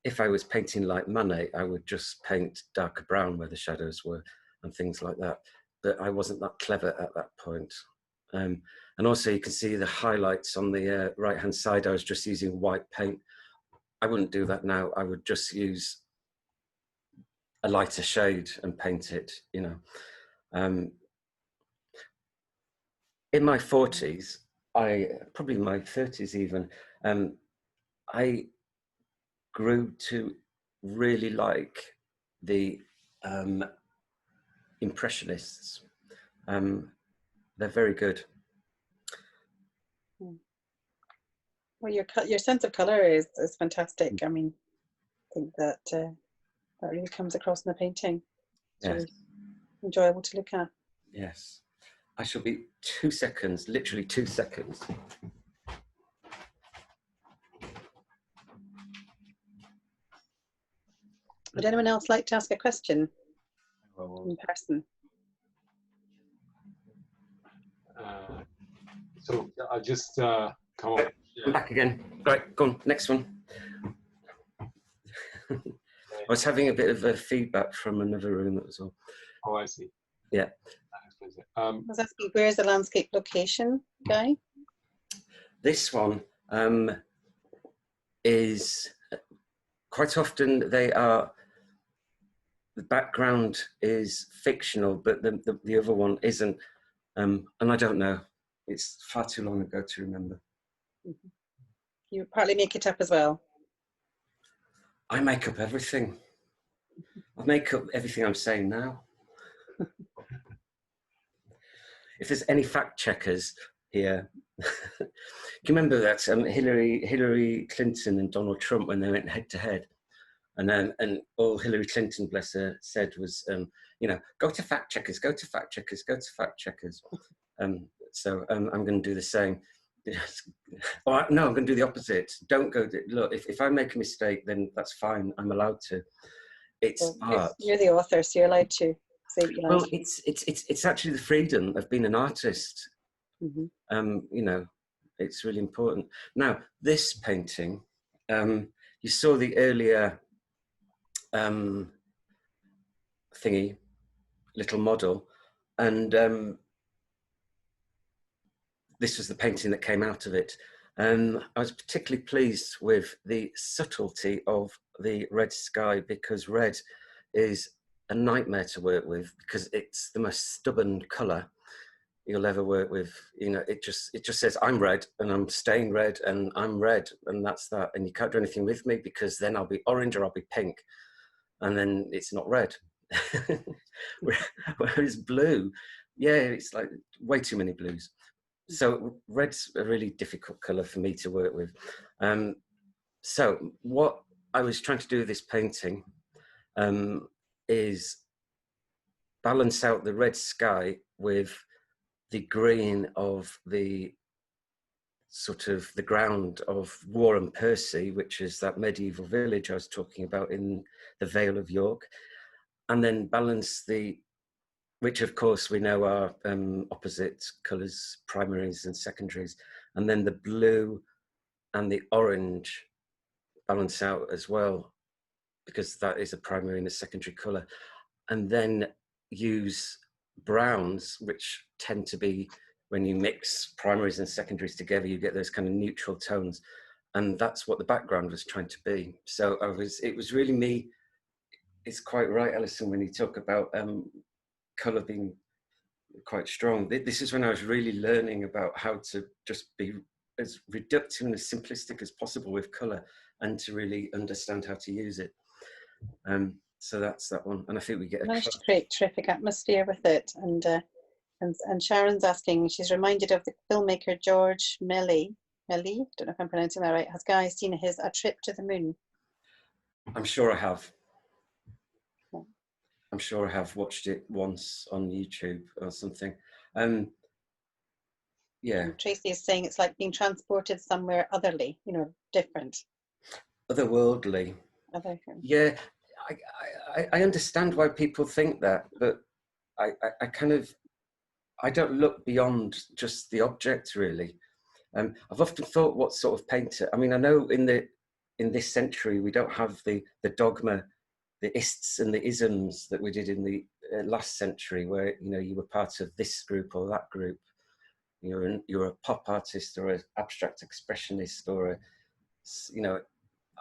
If I was painting like Monet, I would just paint darker brown where the shadows were and things like that. But I wasn't that clever at that point. And also you can see the highlights on the right-hand side. I was just using white paint. I wouldn't do that now. I would just use a lighter shade and paint it, you know. In my 40s, probably my 30s even, I grew to really like the Impressionists. They're very good. Well, your sense of color is fantastic. I mean, I think that that really comes across in the painting. It's Yes. really enjoyable to look at. Yes. I shall be 2 seconds, literally 2 seconds. Would anyone else like to ask a question in person? So I'll just come up. I'm back again. Right, go on, next one. I was having a bit of a feedback from another room, that was all. Oh, I see. Yeah. I was asking, where's the landscape location, Guy? This one is quite often the background is fictional, but the other one isn't. And I don't know it's far too long ago to remember. You partly make it up as well. I make up everything. I make up everything I'm saying now. If there's any fact checkers here, do you remember that Hillary Clinton and Donald Trump, when they went head to head, and all Hillary Clinton, bless her, said was, go to fact checkers, go to fact checkers, go to fact checkers. So I'm going to do the same. No, I'm going to do the opposite. Don't go. Look, if I make a mistake, then that's fine. I'm allowed to. It's art. You're the author, so you're allowed to say what you like. Well, it's actually the freedom of being an artist. It's really important. Now, this painting, you saw the earlier thingy, little model, and this was the painting that came out of it. I was particularly pleased with the subtlety of the red sky, because red is a nightmare to work with, because it's the most stubborn colour you'll ever work with. It just says, I'm red and I'm staying red and I'm red, and that's that. And you can't do anything with me, because then I'll be orange or I'll be pink, and then it's not red. Whereas blue, yeah, it's like way too many blues. So red's a really difficult colour for me to work with. So what I was trying to do with this painting is balance out the red sky with the green of the sort of the ground of Warren Percy, which is that medieval village I was talking about in the Vale of York, and then balance which of course we know are opposite colours, primaries and secondaries, and then the blue and the orange balance out as well, because that is a primary and a secondary colour. And then use browns, which tend to be, when you mix primaries and secondaries together, you get those kind of neutral tones. And that's what the background was trying to be. So it was really me. It's quite right, Alison, when you talk about colour being quite strong. This is when I was really learning about how to just be as reductive and as simplistic as possible with colour, and to really understand how to use it. So that's that one, and I think we get managed to create terrific atmosphere with it. And Sharon's asking, she's reminded of the filmmaker George Melly, don't know if I'm pronouncing that right. Has Guy seen his A Trip to the Moon? I'm sure I have. I'm sure I have watched it once on YouTube or something. Yeah. And Tracy is saying it's like being transported somewhere otherly, different. Otherworldly. Yeah, I understand why people think that, but I don't look beyond just the object, really. I've often thought, what sort of painter? I mean, I know in this century we don't have the dogma, the ists and the isms that we did in the last century, where you were part of this group or that group. You're a pop artist or an abstract expressionist or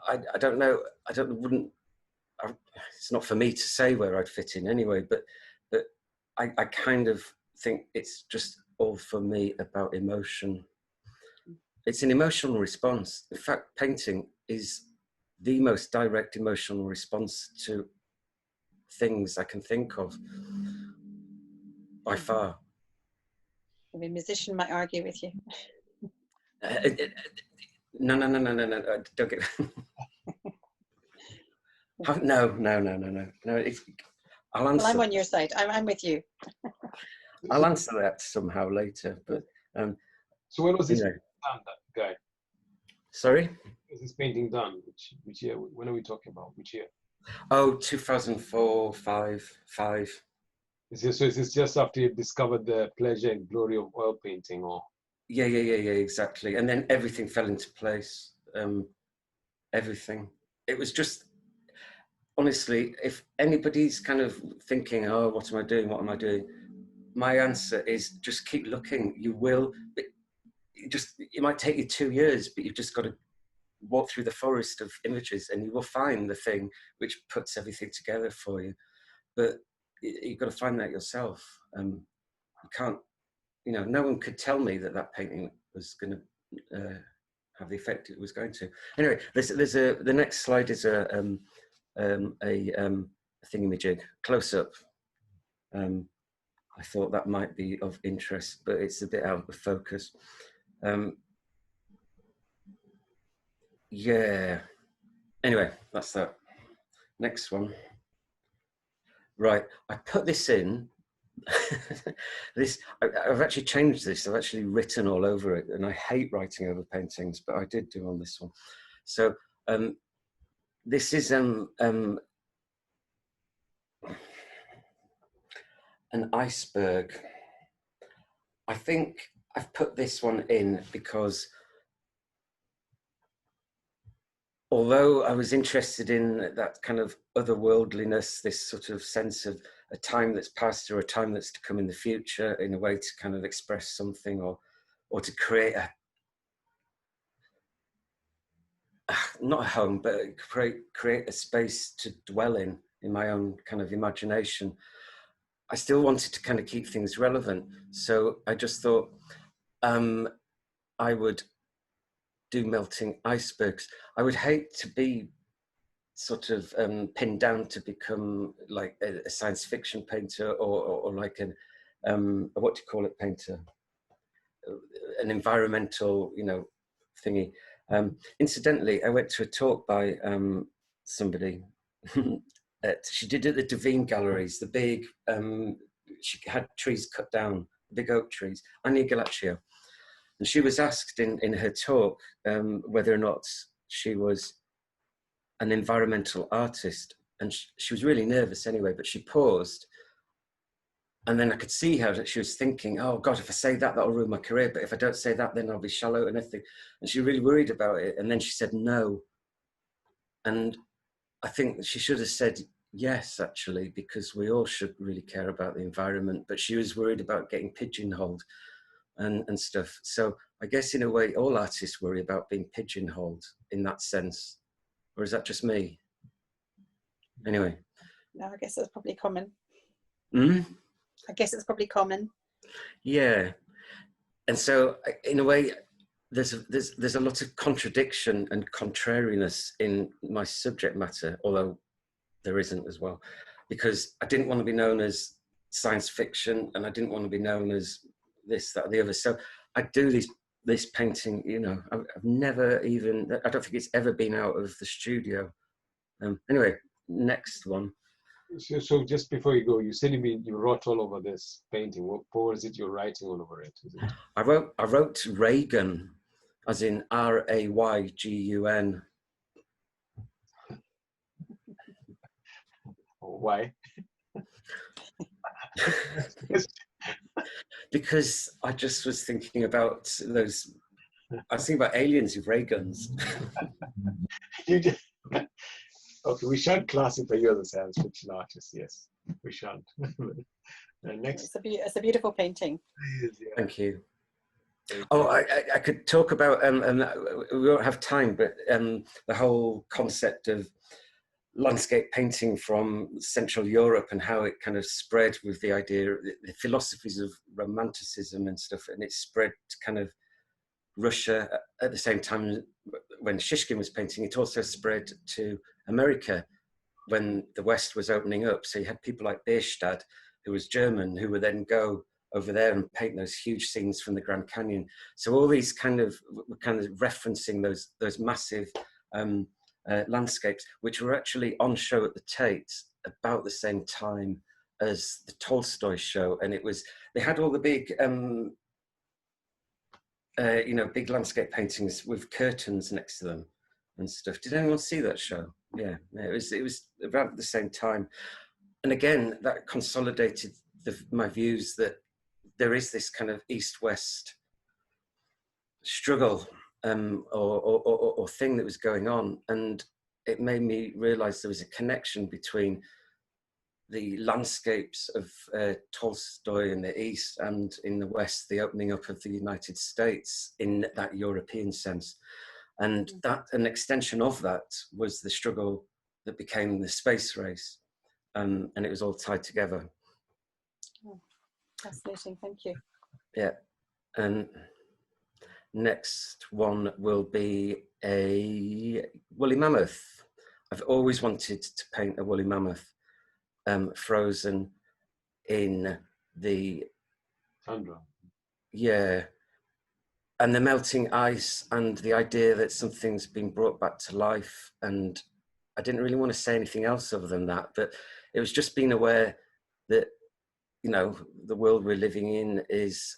I don't know. It's not for me to say where I'd fit in anyway, but I kind of think it's just all for me about emotion. It's an emotional response. In fact, painting is the most direct emotional response to things I can think of, by far. A musician might argue with you. No, don't get. No. I'll answer. Well, I'm on your side. I'm with you. I'll answer that somehow later. But so when was this done, Guy? Sorry? Was this painting done? Which year? When are we talking about? Which year? Oh, 2004, 5. Is this just after you discovered the pleasure and glory of oil painting, or? Yeah, exactly. And then everything fell into place. Everything. It was just, honestly, if anybody's kind of thinking, oh, what am I doing? What am I doing? My answer is just keep looking. You will. It might take you 2 years, but you've just got to walk through the forest of images, and you will find the thing which puts everything together for you. But you've got to find that yourself. You can't, you know, no one could tell me that that painting was going to have the effect it was going to. Anyway, the next slide is a thingamajig close up. I thought that might be of interest, but it's a bit out of focus. Yeah. Anyway, that's that. Next one. Right, I put this in. I've actually changed this. I've actually written all over it, and I hate writing over paintings, but I did do on this one. So this is an iceberg. I think I've put this one in because although I was interested in that kind of otherworldliness, this sort of sense of a time that's past or a time that's to come in the future, in a way to kind of express something or to create not a home, but create a space to dwell in my own kind of imagination. I still wanted to kind of keep things relevant. So I just thought I would do melting icebergs. I would hate to be sort of pinned down to become like a science fiction painter or like an what do you call it, painter, an environmental, you know, thingy. Incidentally, I went to a talk by somebody. She did at the Devine Galleries, the big. She had trees cut down, big oak trees. Anya Galaccio. And she was asked in her talk whether or not she was an environmental artist. And she was really nervous anyway, but she paused. And then I could see how she was thinking, oh God, if I say that, that'll ruin my career. But if I don't say that, then I'll be shallow and everything. And she really worried about it. And then she said no. And I think she should have said yes, actually, because we all should really care about the environment. But she was worried about getting pigeonholed and stuff. So I guess in a way, all artists worry about being pigeonholed in that sense. Or is that just me? Anyway. No, I guess that's probably common. Mm? I guess it's probably common. Yeah. And so in a way, there's a lot of contradiction and contrariness in my subject matter, although there isn't as well, because I didn't want to be known as science fiction and I didn't want to be known as this, that, or the other. So I do this painting, you know, I've never even, I don't think it's ever been out of the studio. Anyway, next one. So just before you go, you said you wrote all over this painting. What was it you're writing all over it? I wrote Reagan, as in Raygun. Why? Because I just was thinking about those. I was thinking about aliens with ray guns. Okay, we shan't classify you as a science fiction artist. Yes, we shan't. Next. It's a beautiful painting. Thank you. Oh, I could talk about, we won't have time, but the whole concept of landscape painting from Central Europe and how it kind of spread with the idea, the philosophies of romanticism and stuff, and it spread to kind of Russia at the same time. When Shishkin was painting, it also spread to America when the West was opening up. So you had people like Bierstadt, who was German, who would then go over there and paint those huge scenes from the Grand Canyon. So all these kind of referencing those massive landscapes, which were actually on show at the Tate about the same time as the Tolstoy show. And they had all the big, big landscape paintings with curtains next to them and stuff. Did anyone see that show? Yeah, it was about the same time. And again, that consolidated my views that there is this kind of East-West struggle or thing that was going on. And it made me realize there was a connection between the landscapes of Tolstoy in the East and in the West, the opening up of the United States in that European sense. And that an extension of that was the struggle that became the space race. And it was all tied together. Oh, fascinating, thank you. Yeah, and next one will be a woolly mammoth. I've always wanted to paint a woolly mammoth, frozen in the Sandra. yeah, and the melting ice, and the idea that something's been brought back to life. And I didn't really want to say anything else other than that, but it was just being aware that, you know, the world we're living in is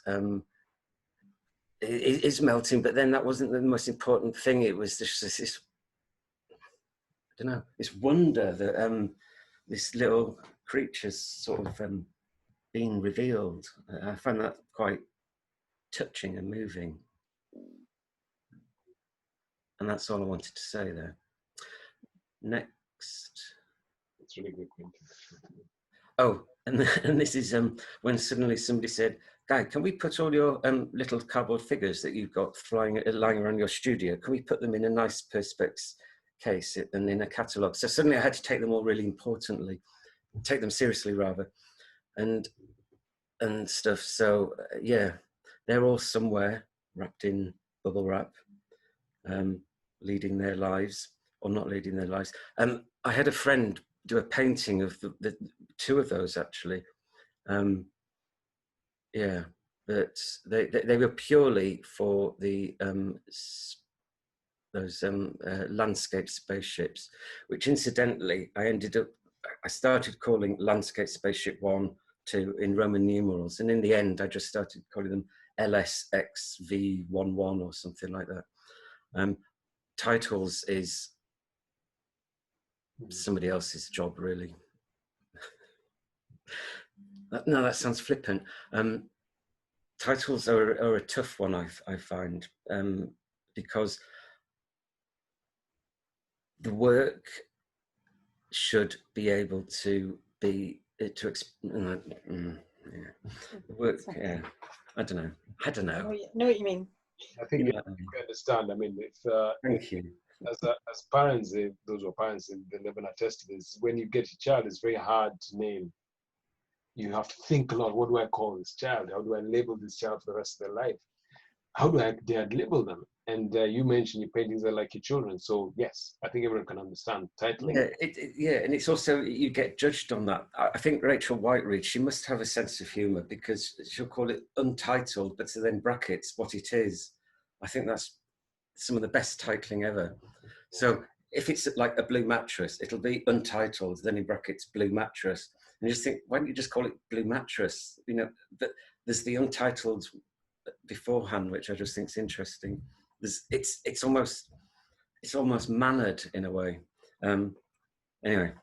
melting, but then that wasn't the most important thing. It was just this I don't know, this wonder that this little creature's sort of being revealed. I find that quite touching and moving. And that's all I wanted to say there. Next. It's really good, Quentin. Oh, and this is when suddenly somebody said, Guy, can we put all your little cardboard figures that you've got lying around your studio, can we put them in a nice Perspex case and in a catalogue? So suddenly I had to take them all really importantly, take them seriously rather, and stuff. So yeah, they're all somewhere wrapped in bubble wrap, leading their lives or not leading their lives. I had a friend do a painting of the two of those actually. Yeah, but they were purely for the those landscape spaceships, which incidentally I started calling landscape spaceship 1, 2 in Roman numerals, and in the end I just started calling them LSXV11 or something like that. Titles is somebody else's job, really. No, that sounds flippant. Titles are a tough one, I find, because the work should be able to be yeah. Work. Yeah, I don't know. I know what you mean. I think You know, we understand. I mean, thank you. as parents, those who are parents, they live and attest to this. When you get a child, it's very hard to name. You have to think a lot. What do I call this child? How do I label this child for the rest of their life? How do I dare label them? And you mentioned your paintings are like your children. So yes, I think everyone can understand titling. Yeah, yeah, and it's also, you get judged on that. I think Rachel Whiteread, she must have a sense of humour, because she'll call it untitled, but then brackets what it is. I think that's some of the best titling ever. So if it's like a blue mattress, it'll be untitled, then in brackets blue mattress. And you just think, why don't you just call it blue mattress? You know, but there's the untitled beforehand, which I just think is interesting. It's almost mannered in a way. Anyway,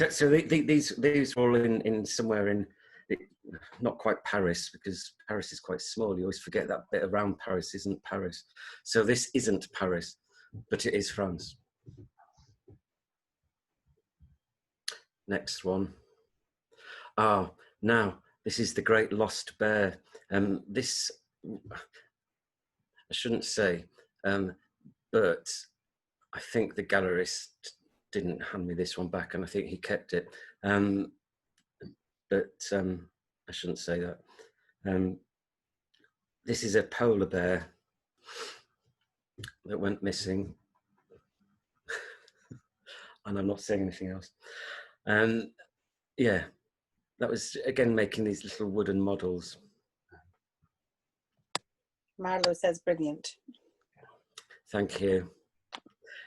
so these are all in somewhere in, not quite Paris, because Paris is quite small. You always forget that bit around Paris isn't Paris. So this isn't Paris, but it is France. Next one. Ah, now this is the Great Lost Bear. This I shouldn't say, but I think the gallerist didn't hand me this one back, and I think he kept it. But I shouldn't say that. This is a polar bear that went missing. And I'm not saying anything else. Yeah, that was, again, making these little wooden models. Marlo says brilliant. Thank you.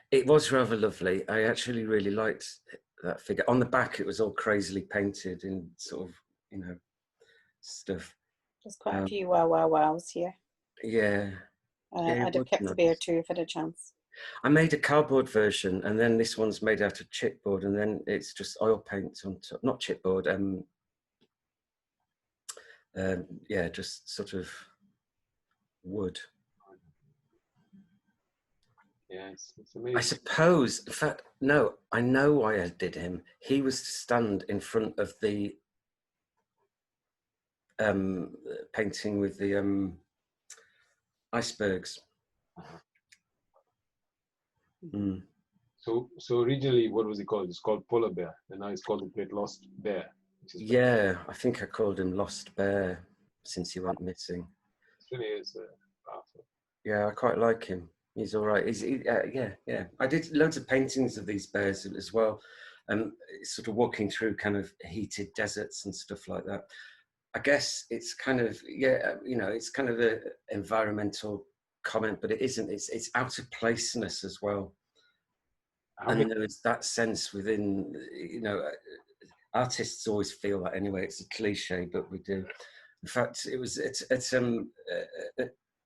It was rather lovely. I actually really liked that figure. On the back, it was all crazily painted in sort of, you know, stuff. There's quite a few wows here. Yeah. I'd have kept the bear too if I had a chance. I made a cardboard version, and then this one's made out of chipboard, and then it's just oil paint on top. Not chipboard. Yeah, just sort of wood. Yeah, it's amazing. I suppose, in fact, no, I know why I did him. He was to stand in front of the painting with the icebergs. Mm. So originally, what was it called? It's called Polar Bear, and now it's called the Great Lost Bear. Yeah, I think I called him Lost Bear. since he went missing. It really is powerful. Yeah, I quite like him. He's all right. Yeah. I did loads of paintings of these bears as well, sort of walking through kind of heated deserts and stuff like that. I guess it's kind of, it's kind of an environmental comment, but it isn't. It's out of placeness as well. And there is that sense within, artists always feel that anyway. It's a cliche, but we do. In fact, it's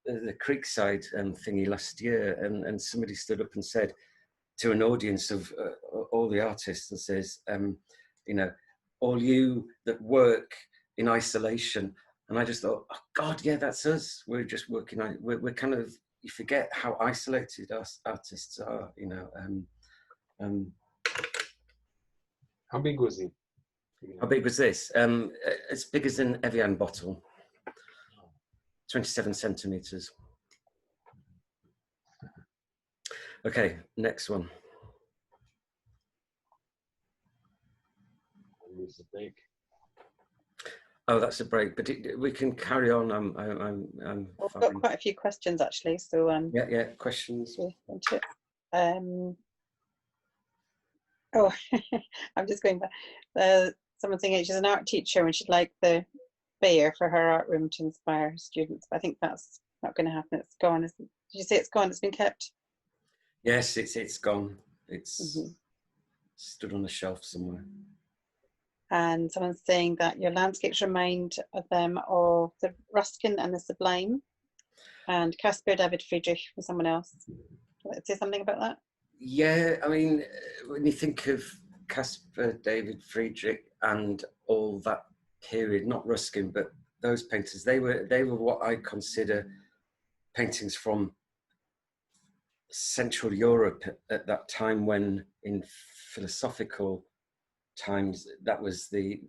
the Creekside thingy last year, and somebody stood up and said to an audience of all the artists, and says, all you that work in isolation. And I just thought, oh God, yeah, that's us. We're just working. We're kind of, you forget how isolated us artists are, How big was he? How big was this? As big as an Evian bottle, 27 centimeters. Okay, next one. It's a break. Oh, that's a break, but we can carry on. I'm We've fine. got quite a few questions actually, so Yeah, questions. Oh, I'm just going back. Someone's saying she's an art teacher and she'd like the bear for her art room to inspire her students. But I think that's not going to happen. It's gone. Did you say it's gone? It's been kept? Yes, it's gone. It's stood on a shelf somewhere. And someone's saying that your landscapes remind them of the Ruskin and the Sublime. And Caspar David Friedrich for someone else. Let's say something about that. Yeah, I mean, when you think of Caspar David Friedrich and all that period, not Ruskin, but those painters, they were what I consider paintings from Central Europe at that time, when in philosophical times that was the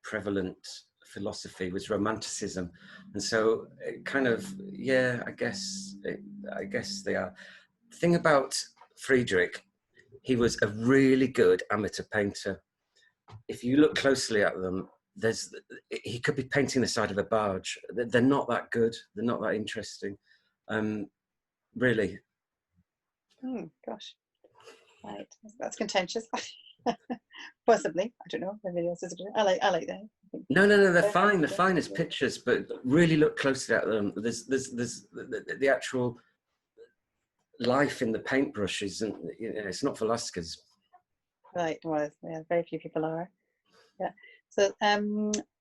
prevalent philosophy, was Romanticism. And so it kind of, I guess they are. The thing about Friedrich, he was a really good amateur painter. If you look closely at them, he could be painting the side of a barge. They're not that good. They're not that interesting, really. Gosh, right, that's contentious. Possibly, I don't know. Everybody else is. I like that. No, they're fine. They're fine as pictures, but really look closely at them. There's the actual life in the paintbrushes, and it's not Velasquez. Right. Well, yeah, very few people are. Yeah. So,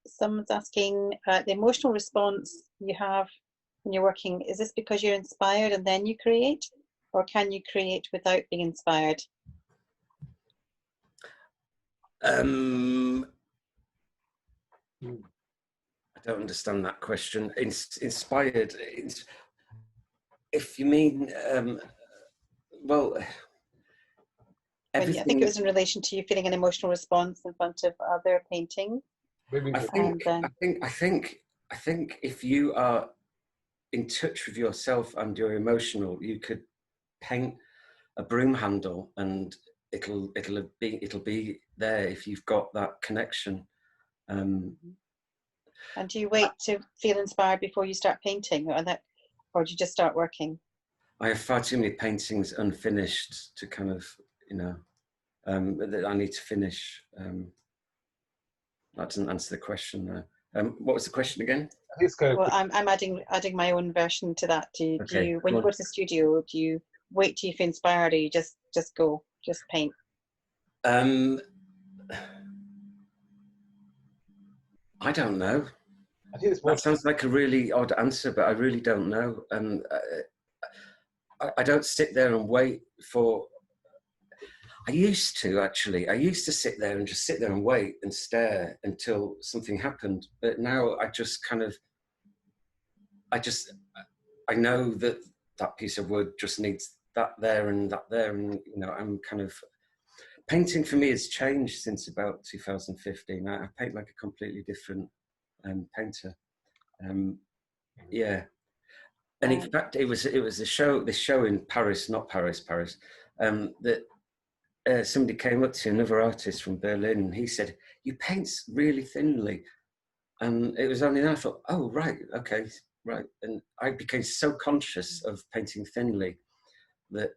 someone's asking the emotional response you have when you're working. Is this because you're inspired and then you create, or can you create without being inspired? I don't understand that question. Inspired. If you mean, well, everything. I think it was in relation to you feeling an emotional response in front of other painting. I think if you are in touch with yourself and you're emotional, you could paint a broom handle and it'll be there if you've got that connection. And do you wait to feel inspired before you start painting, or do you just start working? I have far too many paintings unfinished to kind of, that I need to finish. That doesn't answer the question there. What was the question again? Well, I'm adding my own version to that. Do you when you go to the studio, do you wait till you feel inspired, or you just go, just paint? I don't know. That sounds like a really odd answer, but I really don't know. I don't sit there and wait for. I used to sit there and just sit there and wait and stare until something happened. But now I just kind of, I know that piece of wood just needs that there and that there. And, I'm kind of, painting for me has changed since about 2015. I paint like a completely different painter. Yeah. And in fact, it was this show in Paris, that somebody came up to another artist from Berlin, and he said, "You paint really thinly." And it was only then I thought, oh, right, okay, right. And I became so conscious of painting thinly that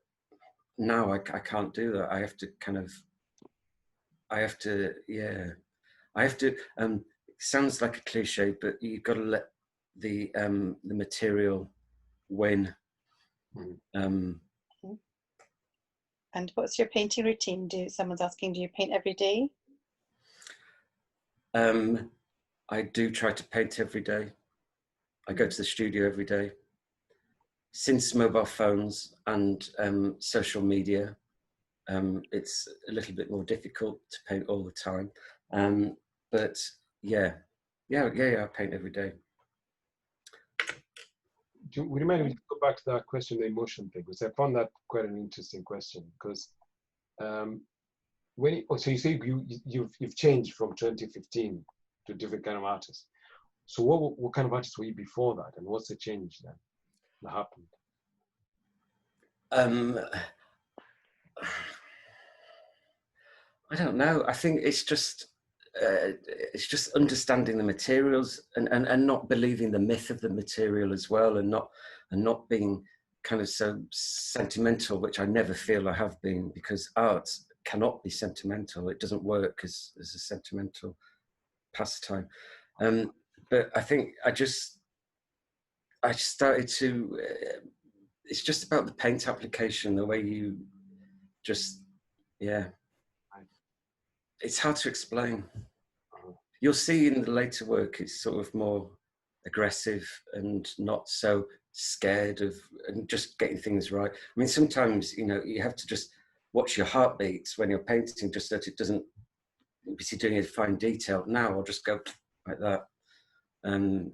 now I can't do that. I have to kind of, I have to, yeah, I have to, it sounds like a cliche, but you've got to let the material win. And what's your painting routine? Someone's asking, do you paint every day? I do try to paint every day. I go to the studio every day. Since mobile phones and social media, it's a little bit more difficult to paint all the time. But yeah, I paint every day. Would you mind if we go back to that question, the emotion thing? Because I found that quite an interesting question. Because so you say you've changed from 2015 to a different kind of artist. So what kind of artist were you before that, and what's the change then that happened? I don't know. I think it's just understanding the materials and not believing the myth of the material as well, and not being kind of so sentimental, which I never feel I have been, because art cannot be sentimental. It doesn't work as a sentimental pastime. But I think I started to. It's just about the paint application, the way you just, yeah. It's hard to explain. You'll see in the later work, it's sort of more aggressive and not so scared of and just getting things right. I mean, sometimes, you have to just watch your heartbeats when you're painting, just so that it doesn't, because you're doing a fine detail. Now I'll just go like that. And,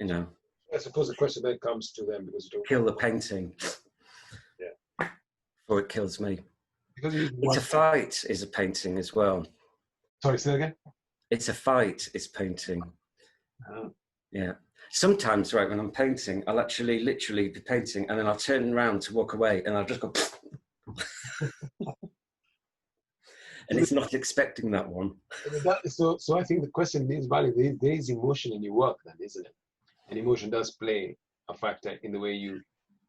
I suppose the question then comes to them, because you don't kill the painting. Yeah. Or it kills me. Because It's a fight is a painting as well. Sorry, say that again? It's a fight is painting. Oh. Yeah. Sometimes, right, when I'm painting, I'll actually literally be painting and then I'll turn around to walk away and I'll just go and it's not expecting that one. So I think the question is valid. There is emotion in your work then, isn't it? And emotion does play a factor in the way you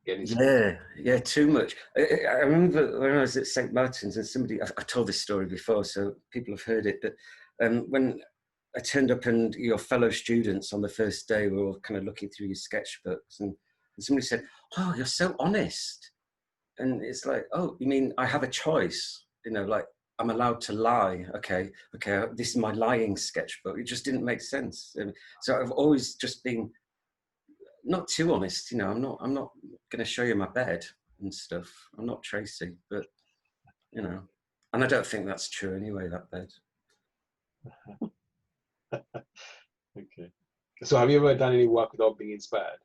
get into Yeah, too much. I remember when I was at St. Martin's and I told this story before, so people have heard it, but when I turned up and your fellow students on the first day were all kind of looking through your sketchbooks, and somebody said, "Oh, you're so honest." And it's like, "Oh, you mean I have a choice? Like I'm allowed to lie? Okay, this is my lying sketchbook." It just didn't make sense. So I've always just been not too honest. I'm not going to show you my bed and stuff. I'm not Tracy, but and I don't think that's true anyway, that bed. Okay. So have you ever done any work without being inspired?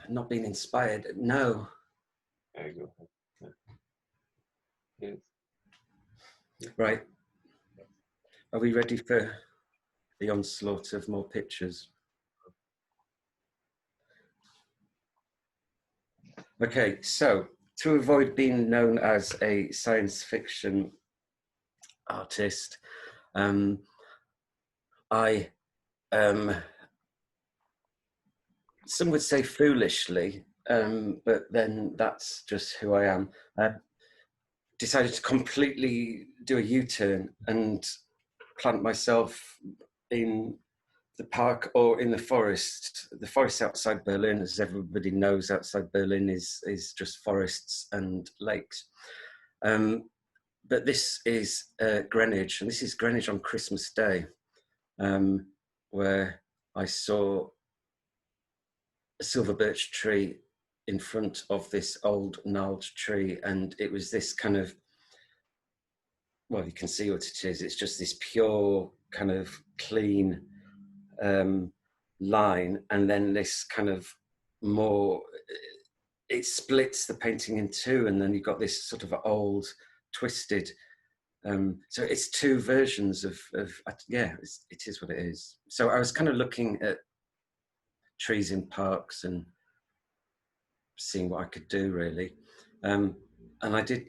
Not being inspired, no. There you go. Yeah. Yes. Right. Are we ready for the onslaught of more pictures? Okay, so to avoid being known as a science fiction artist, I some would say foolishly, but then that's just who I am. Decided to completely do a U-turn and plant myself in the park or in the forest. The forest outside Berlin, as everybody knows, outside Berlin is just forests and lakes. But this is Greenwich, and this is Greenwich on Christmas Day, where I saw a silver birch tree in front of this old gnarled tree, and it was this kind of, well, you can see what it is. It's just this pure kind of clean line, and then this kind of more, it splits the painting in two, and then you've got this sort of old twisted, so it's two versions of yeah, it is what it is. So I was kind of looking at trees in parks and seeing what I could do, really, and I did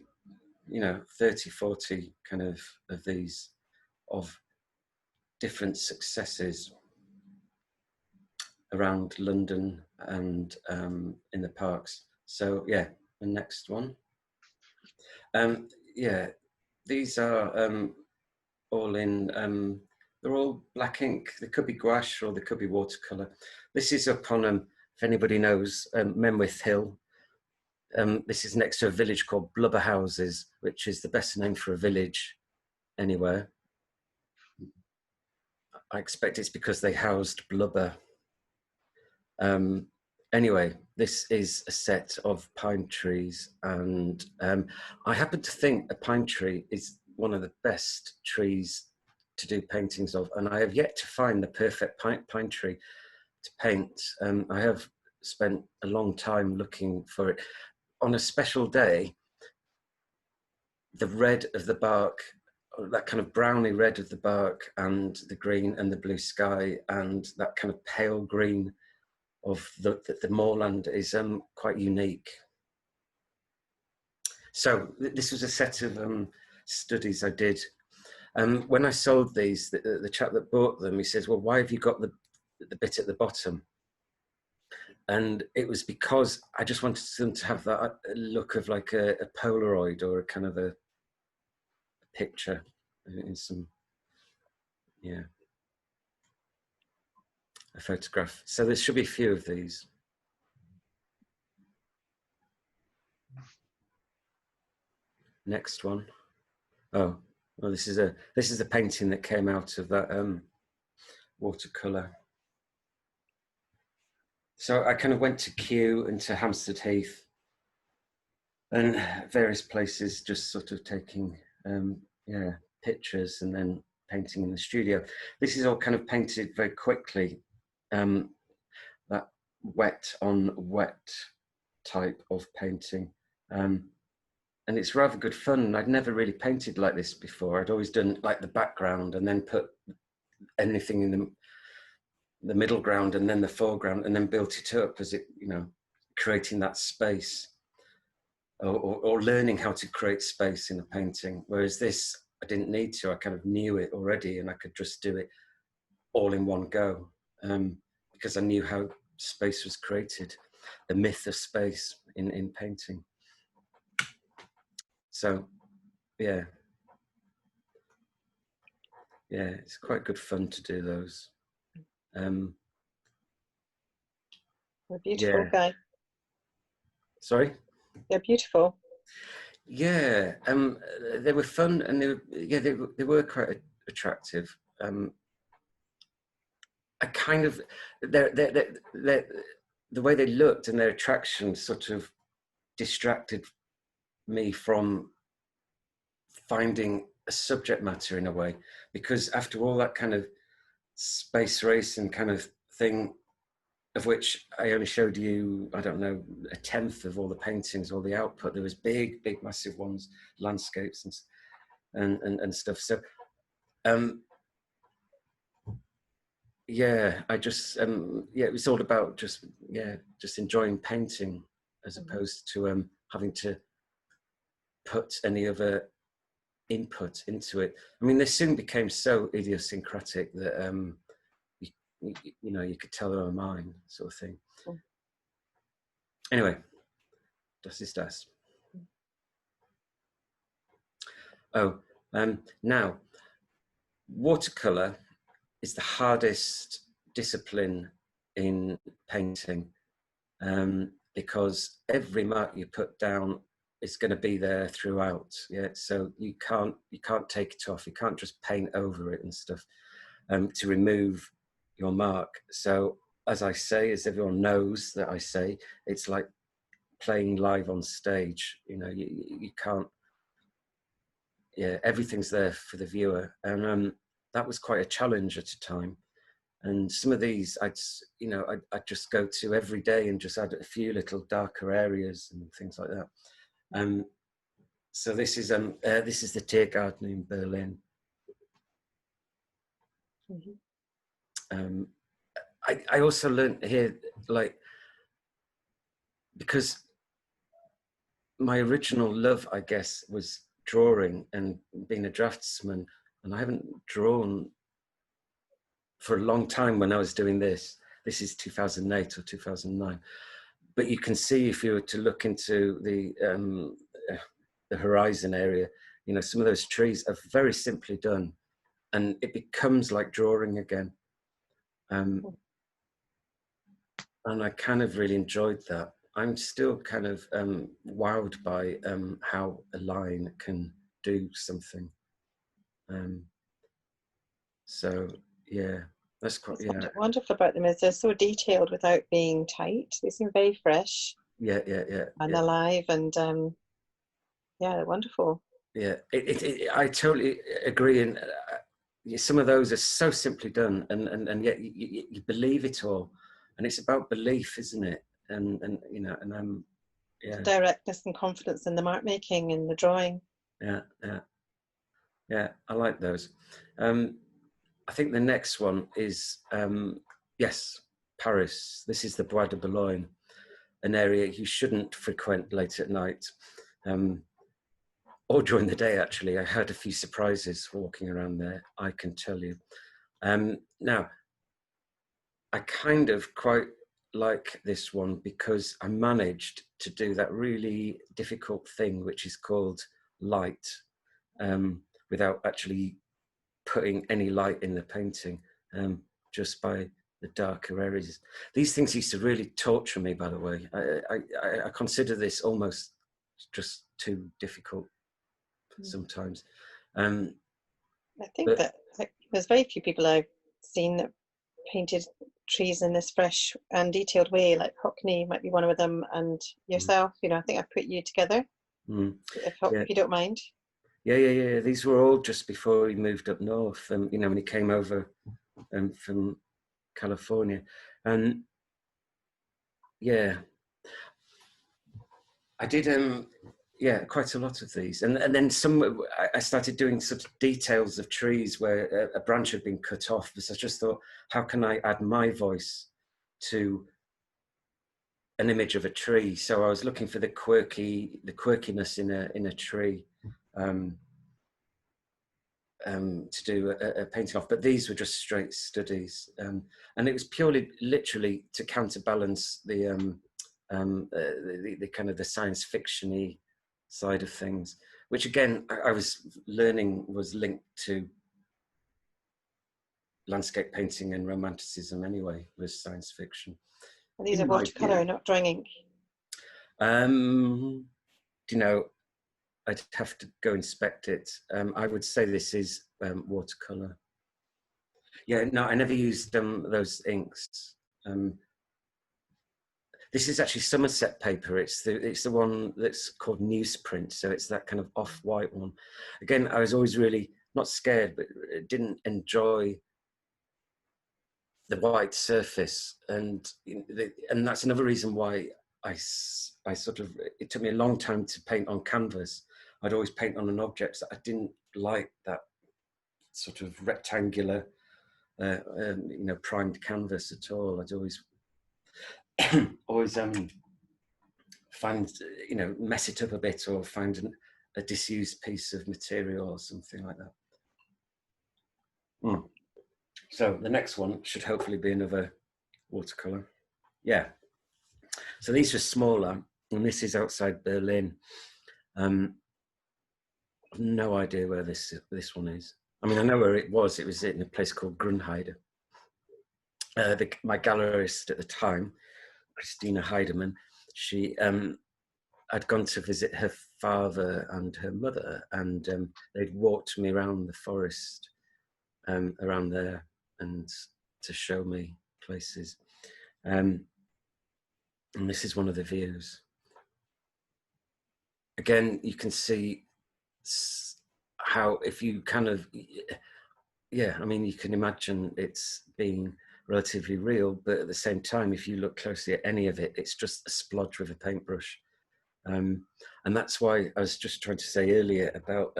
you know, 30, 40 kind of these, of different successes around London and in the parks. So yeah, the next one. Yeah, these are all in, they're all black ink. They could be gouache or they could be watercolor. This is up on, if anybody knows, Menwith Hill. This is next to a village called Blubberhouses, which is the best name for a village anywhere. I expect it's because they housed blubber. Anyway, this is a set of pine trees, and I happen to think a pine tree is one of the best trees to do paintings of, and I have yet to find the perfect pine tree to paint. I have spent a long time looking for it. On a special day, the red of the bark, that kind of browny red of the bark, and the green and the blue sky, and that kind of pale green of the moorland is quite unique. So this was a set of studies I did. When I sold these, the chap that bought them, he says, well, why have you got the bit at the bottom? And it was because I just wanted them to have that look of like a Polaroid or a kind of a picture in some, yeah, a photograph. So there should be a few of these. Next one. Oh, well, this is a painting that came out of that watercolor. So I kind of went to Kew and to Hampstead Heath and various places, just sort of taking yeah, pictures and then painting in the studio. This is all kind of painted very quickly, that wet on wet type of painting. And it's rather good fun. I'd never really painted like this before. I'd always done like the background and then put anything in the middle ground and then the foreground and then built it up as it, you know, creating that space or learning how to create space in a painting. Whereas this, I didn't need to. I kind of knew it already and I could just do it all in one go because I knew how space was created, the myth of space in painting. So, yeah. Yeah, it's quite good fun to do those. They're beautiful, Yeah. Guy. Sorry? They're beautiful. Yeah, they were fun and they were quite attractive. I kind of, the way they looked and their attraction sort of distracted me from finding a subject matter in a way, because after all that kind of space race and kind of thing, of which I only showed you, I don't know, a tenth of all the paintings, all the output. There was big, massive ones, landscapes and stuff. So, yeah, I just, yeah, it was all about just enjoying painting as opposed to having to put any other input into it. I mean, they soon became so idiosyncratic that you know, you could tell they were mine, sort of thing. Anyway, das ist das. Oh, now, watercolor is the hardest discipline in painting because every mark you put down is going to be there throughout. Yeah, so you can't take it off. You can't just paint over it and stuff to remove your mark. So as I say, as everyone knows that I say, it's like playing live on stage. You know, you can't. Yeah, everything's there for the viewer, and that was quite a challenge at a time. And some of these, I'd just go to every day and just add a few little darker areas and things like that. So this is the Tiergarten in Berlin. Mm-hmm. I also learned here, like, because my original love, I guess, was drawing and being a draftsman, and I haven't drawn for a long time when I was doing this. This is 2008 or 2009. But you can see, if you were to look into the horizon area, you know, some of those trees are very simply done, and it becomes like drawing again. And I kind of really enjoyed that. I'm still kind of wowed by how a line can do something. So yeah, that's quite, What's wonderful about them is they're so detailed without being tight. They seem very fresh. Yeah. And alive, and yeah, they're wonderful. Yeah, I totally agree. And some of those are so simply done, and yet you believe it all. And it's about belief, isn't it? And you know, and yeah. Directness and confidence in the mark making and the drawing. Yeah, I like those. I think the next one is, yes, Paris. This is the Bois de Boulogne, an area you shouldn't frequent late at night. Or during the day, actually. I had a few surprises walking around there, I can tell you. Now, I kind of quite like this one because I managed to do that really difficult thing, which is called light, without actually putting any light in the painting, just by the darker areas. These things used to really torture me, by the way. I consider this almost just too difficult sometimes. I think that there's very few people I've seen that painted trees in this fresh and detailed way. Like Hockney might be one of them, and yourself. You know, I think I put you together. If you don't mind. Yeah. These were all just before he moved up north, you know, when he came over from California, and yeah, I did quite a lot of these, and then some. I started doing such details of trees where a branch had been cut off, because I just thought, how can I add my voice to an image of a tree? So I was looking for the quirkiness in a tree. To do a painting off, but these were just straight studies, and it was purely, literally, to counterbalance the kind of the science fiction-y side of things, which again I was learning was linked to landscape painting and romanticism anyway, was science fiction. And these are watercolor, not drawing ink. Do you know? I'd have to go inspect it. I would say this is watercolor. Yeah, no, I never used those inks. This is actually Somerset paper. It's the one that's called newsprint. So it's that kind of off-white one. Again, I was always really not scared, but didn't enjoy the white surface, and that's another reason why I sort of, it took me a long time to paint on canvas. I'd always paint on an object that I didn't like, that sort of rectangular, you know, primed canvas at all. I'd always, find, you know, mess it up a bit, or find a disused piece of material or something like that. So the next one should hopefully be another watercolor. Yeah. So these are smaller, and this is outside Berlin. I've no idea where this one is. I mean, I know where it was. It was in a place called Grunheide. My gallerist at the time, Christina Heidemann, she I'd gone to visit her father and her mother, and they'd walked me around the forest around there, and to show me places. And this is one of the views. Again, you can see how, if you kind of, I mean, you can imagine it's being relatively real, but at the same time, if you look closely at any of it, it's just a splodge with a paintbrush. And that's why I was just trying to say earlier about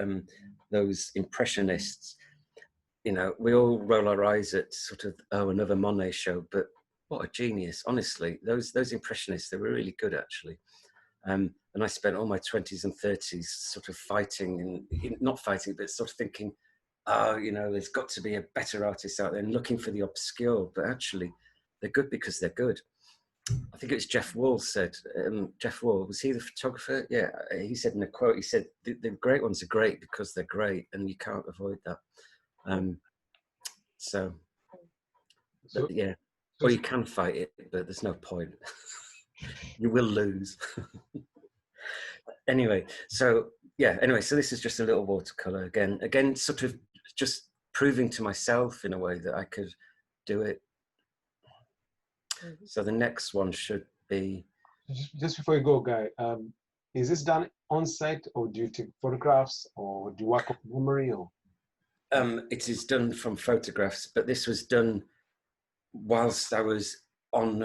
those impressionists. You know, we all roll our eyes at sort of, oh, another Monet show, but what a genius, honestly. Those impressionists, they were really good, actually. And I spent all my 20s and 30s sort of fighting, and not fighting, but sort of thinking, oh, you know, there's got to be a better artist out there, and looking for the obscure. But actually, they're good because they're good. I think it was Jeff Wall said, Jeff Wall, was he the photographer? Yeah, he said in a quote, he said, the great ones are great because they're great, and you can't avoid that. So yeah, or you can fight it, but there's no point. You will lose. Anyway, so yeah, anyway, so this is just a little watercolor again, sort of just proving to myself in a way that I could do it. So the next one should be. Just before you go, Guy, is this done on site, or do you take photographs, or do you work off memory, or? It is done from photographs, but this was done whilst I was on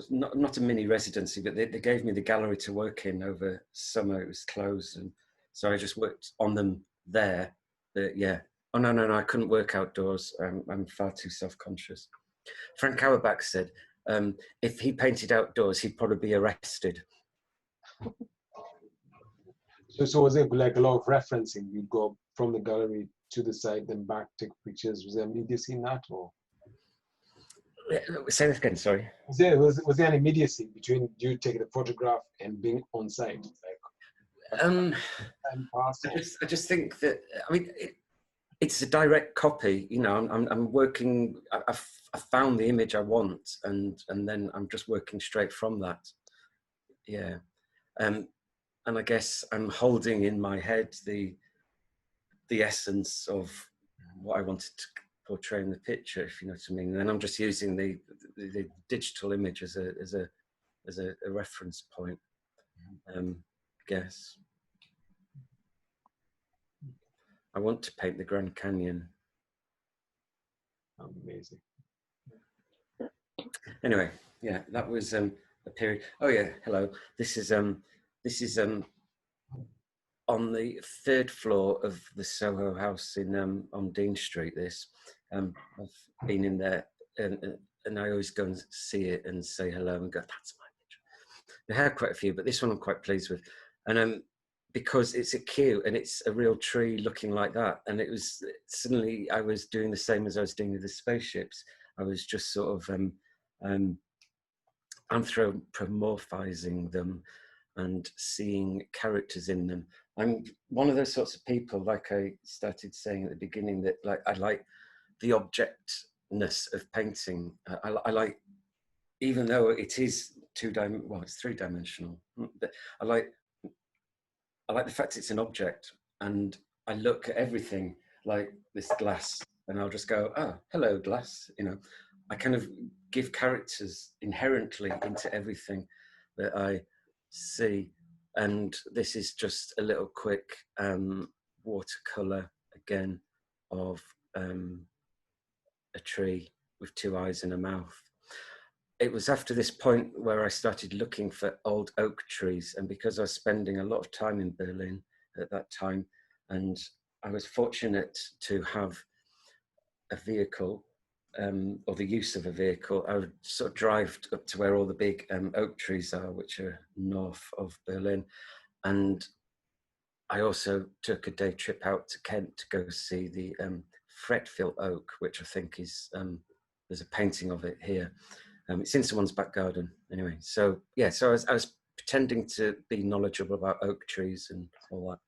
not a mini residency, but they gave me the gallery to work in over summer. It was closed, and so I just worked on them there. But yeah, oh no, I couldn't work outdoors. I'm far too self-conscious. Frank Auerbach said, if he painted outdoors, he'd probably be arrested. So was it like a lot of referencing? You'd go from the gallery to the site, then back, take pictures. Was there immediacy in that, or? Say that again, sorry. Was there an immediacy between you taking a photograph and being on site? Like, I just think that, I mean, it's a direct copy. You know, I'm working. I've found the image I want, and then I'm just working straight from that. Yeah, and I guess I'm holding in my head the essence of what I wanted to portray in the picture, if you know what I mean. And then I'm just using the digital image as a reference point. I guess I want to paint the Grand Canyon. Amazing. Anyway, yeah, that was a period. Oh yeah, hello. This is on the third floor of the Soho House in on Dean Street. This I've been in there, and I always go and see it and say hello and go, that's my picture. They had quite a few, but this one I'm quite pleased with, and because it's a queue and it's a real tree looking like that, and it was suddenly I was doing the same as I was doing with the spaceships. I was just sort of anthropomorphizing them and seeing characters in them. I'm one of those sorts of people, like I started saying at the beginning, that like I like the objectness of painting. I like, even though it is it's three-dimensional, but I like the fact it's an object, and I look at everything like this glass, and I'll just go, oh, hello, glass. You know, I kind of give characters inherently into everything that I see. And this is just a little quick watercolor again of a tree with two eyes and a mouth. It was after this point where I started looking for old oak trees, and because I was spending a lot of time in Berlin at that time, and I was fortunate to have a vehicle, or the use of a vehicle, I would sort of drive up to where all the big oak trees are, which are north of Berlin. And I also took a day trip out to Kent to go see the Fretfield oak, which I think is, there's a painting of it here. It's in someone's back garden. Anyway, so yeah, so I was pretending to be knowledgeable about oak trees and all that.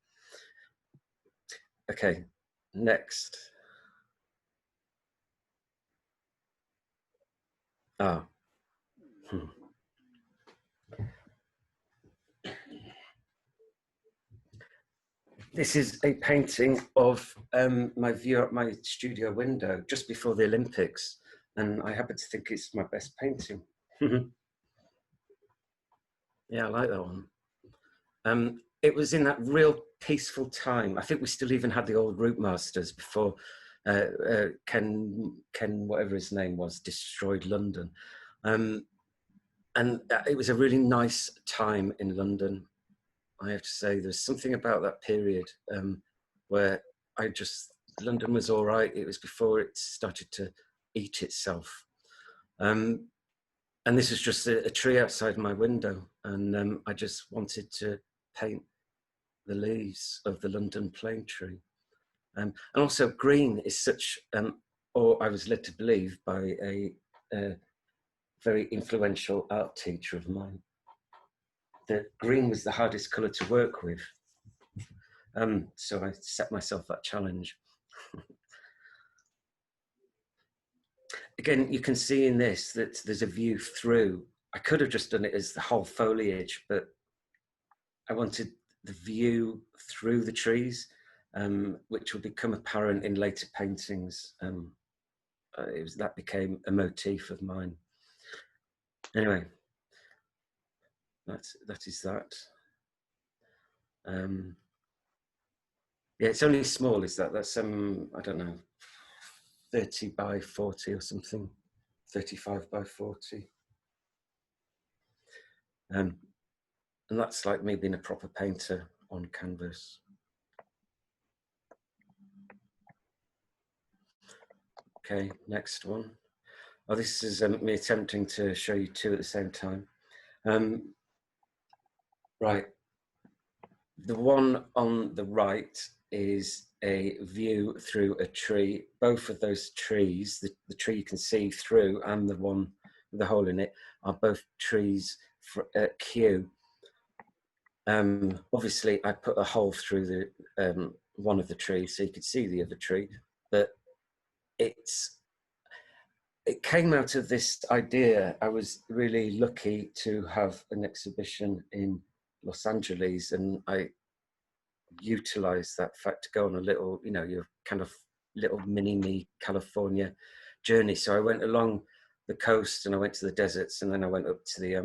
Okay, next. Ah. This is a painting of my view out my studio window just before the Olympics, and I happen to think it's my best painting. Yeah, I like that one. It was in that real peaceful time. I think we still even had the old route masters before Ken, whatever his name was, destroyed London. And it was a really nice time in London. I have to say, there's something about that period where London was all right. It was before it started to eat itself. And this is just a tree outside my window, and I just wanted to paint the leaves of the London plane tree. And also green is such, or I was led to believe by a very influential art teacher of mine, that green was the hardest colour to work with. So I set myself that challenge. Again, you can see in this that there's a view through. I could have just done it as the whole foliage, but I wanted the view through the trees, which will become apparent in later paintings. That became a motif of mine. Anyway, that is that. Yeah, it's only small, is that? That's, I don't know, 30 by 40 or something, 35 by 40. And that's like me being a proper painter on canvas. Okay, next one. Oh, this is me attempting to show you two at the same time. Right, the one on the right is a view through a tree. Both of those trees, the tree you can see through and the one with the hole in it, are both trees for Kew. Obviously, I put a hole through the one of the trees so you could see the other tree, but it came out of this idea. I was really lucky to have an exhibition in Los Angeles, and I utilized that fact to go on a little, you know, your kind of little mini me California journey. So I went along the coast and I went to the deserts, and then I went up to the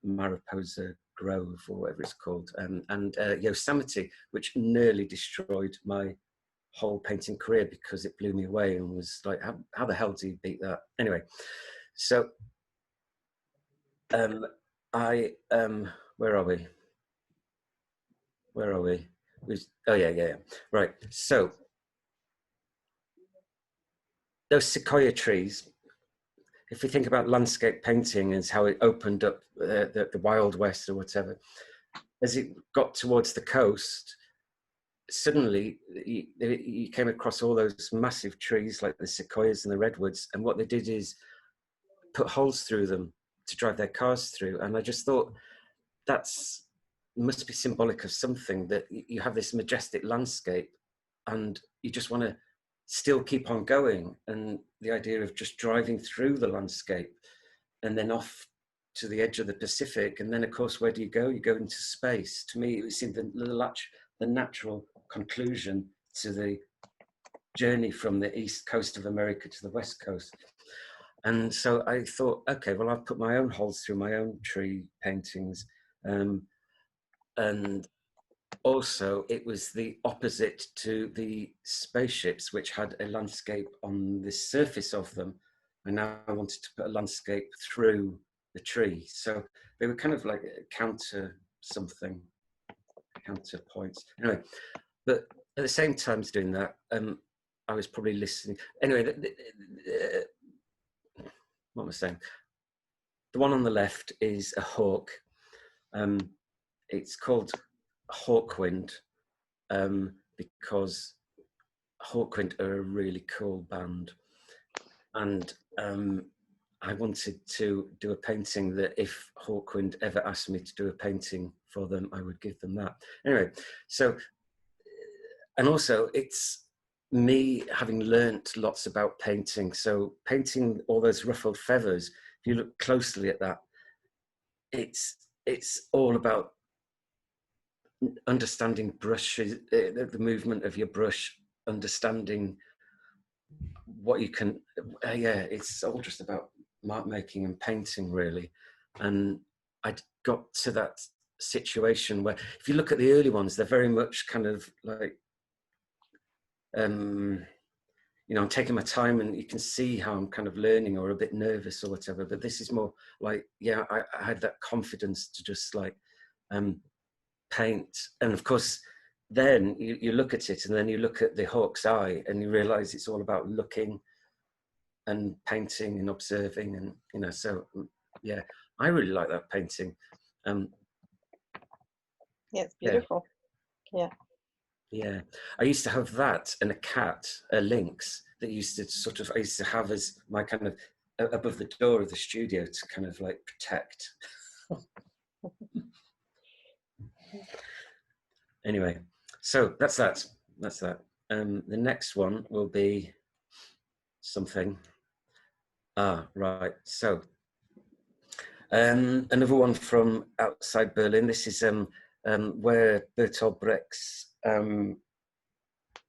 Mariposa Grove or whatever it's called, and Yosemite, which nearly destroyed my whole painting career because it blew me away and was like, how the hell do you beat that? Anyway, so where are we? Oh yeah. Right. So those sequoia trees, if we think about landscape painting and how it opened up the Wild West or whatever, as it got towards the coast, suddenly you came across all those massive trees like the sequoias and the redwoods, and what they did is put holes through them to drive their cars through. And I just thought that's must be symbolic of something, that you have this majestic landscape and you just want to still keep on going, and the idea of just driving through the landscape and then off to the edge of the Pacific, and then of course where do you go? You go into space. To me it seemed the natural conclusion to the journey from the east coast of America to the west coast. And so I thought, okay, well, I've put my own holes through my own tree paintings. And also it was the opposite to the spaceships, which had a landscape on the surface of them. And now I wanted to put a landscape through the tree. So they were kind of like counter points. Anyway, but at the same time as doing that, I was probably listening. Anyway, what am I saying? The one on the left is a hawk. It's called Hawkwind because Hawkwind are a really cool band, and I wanted to do a painting that if Hawkwind ever asked me to do a painting for them, I would give them that. Anyway, so, and also it's me having learnt lots about painting. So painting all those ruffled feathers, if you look closely at that, it's all about understanding brushes, the movement of your brush, understanding what you can, it's all just about mark making and painting really. And I got to that situation where if you look at the early ones, they're very much kind of like, you know, I'm taking my time and you can see how I'm kind of learning or a bit nervous or whatever, but this is more like, yeah, I had that confidence to just like paint. And of course, then you look at it and then you look at the hawk's eye and you realize it's all about looking and painting and observing. And, you know, so Yeah, I really like that painting. Yeah, it's beautiful. Yeah. Yeah, I used to have that and a cat, a lynx, that used to sort of, I used to have as my kind of above the door of the studio to kind of like protect. Anyway, so that's that. That's that. The next one will be something. Ah, right. So another one from outside Berlin. This is where Bertolt Brecht's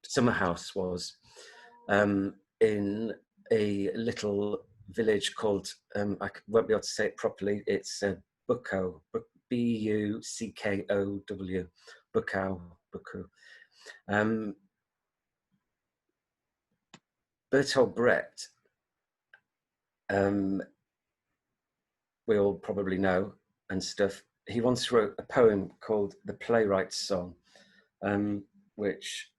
summer house was, in a little village called, I won't be able to say it properly, it's Bukow, B-U-C-K-O-W, Bukow. Bertolt Brecht, we all probably know and stuff. He once wrote a poem called The Playwright's Song, which,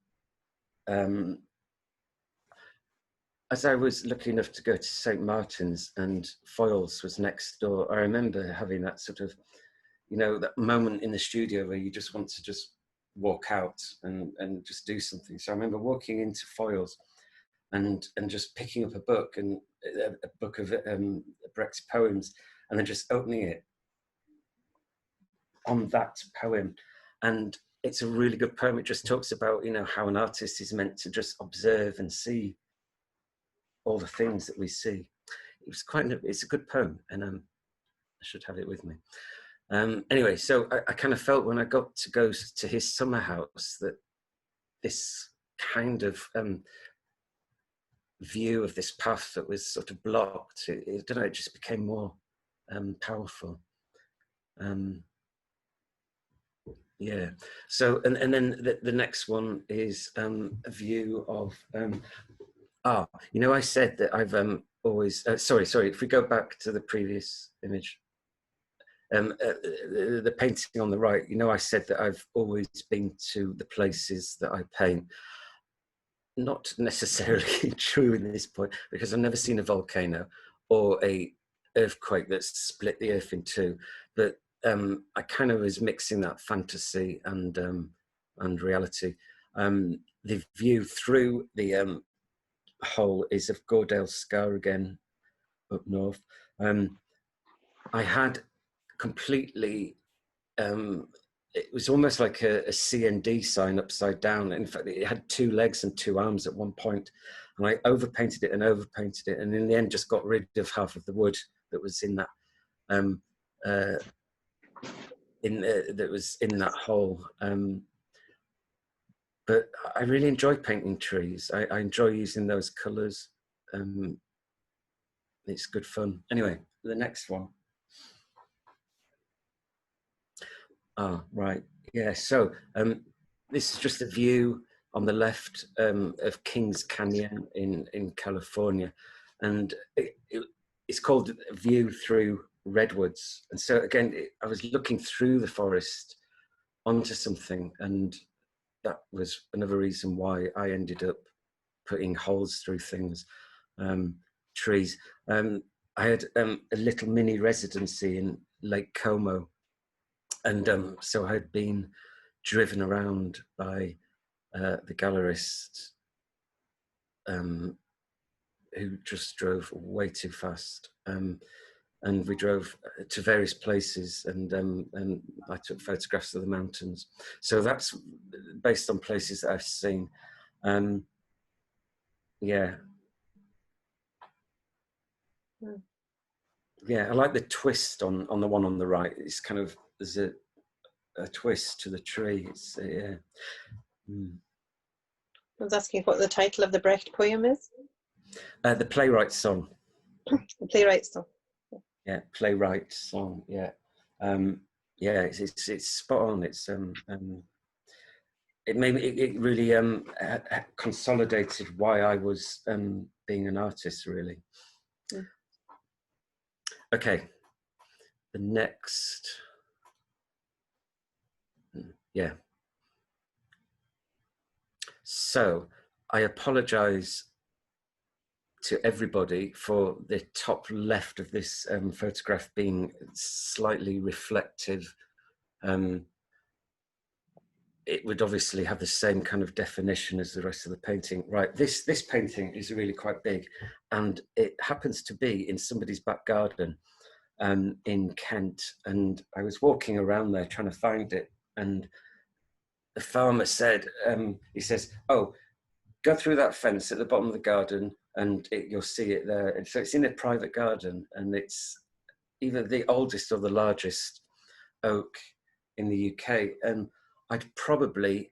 as I was lucky enough to go to St. Martin's and Foyles was next door, I remember having that sort of, you know, that moment in the studio where you just want to just walk out and just do something. So I remember walking into Foyles and just picking up a book, and a book of Brecht's poems, and then just opening it on that poem. And it's a really good poem. It just talks about, you know, how an artist is meant to just observe and see all the things that we see. It was it's a good poem, and I should have it with me. Anyway, so I kind of felt when I got to go to his summer house that this kind of view of this path that was sort of blocked, I don't know, it just became more powerful. Yeah. So, and then the next one is a view of, you know, I said that I've always, sorry, if we go back to the previous image, the painting on the right, you know, I said that I've always been to the places that I paint. Not necessarily true in this point, because I've never seen a volcano or a earthquake that's split the earth in two, but I kind of was mixing that fantasy and reality. The view through the hole is of Gordale Scar again, up north. I had completely, it was almost like a C and D sign upside down. In fact, it had two legs and two arms at one point, and I overpainted it, and in the end just got rid of half of the wood that was in that that was in that hole. But I really enjoy painting trees. I enjoy using those colours. It's good fun. Anyway, the next one. Ah, right. Yeah. So this is just a view on the left of Kings Canyon in California, and it's called a view through redwoods. And so again, I was looking through the forest onto something, and that was another reason why I ended up putting holes through things, trees. I had a little mini residency in Lake Como, and so I had been driven around by the gallerist, who just drove way too fast. And we drove to various places, and I took photographs of the mountains. So that's based on places that I've seen. Yeah. Yeah, I like the twist on the one on the right. It's kind of, there's a twist to the tree. It's yeah. I was asking what the title of the Brecht poem is. The Playwright's Song. The Playwright's Song. Yeah, Playwright's Song. Yeah, yeah. It's spot on. It's it made me, it really consolidated why I was being an artist, really. Okay, the next. Yeah. So I apologize to everybody for the top left of this photograph being slightly reflective. It would obviously have the same kind of definition as the rest of the painting. Right, this painting is really quite big, and it happens to be in somebody's back garden in Kent. And I was walking around there trying to find it, and the farmer said, he says, "Oh, go through that fence at the bottom of the garden and you'll see it there." And so it's in a private garden, and it's either the oldest or the largest oak in the UK. And I'd probably,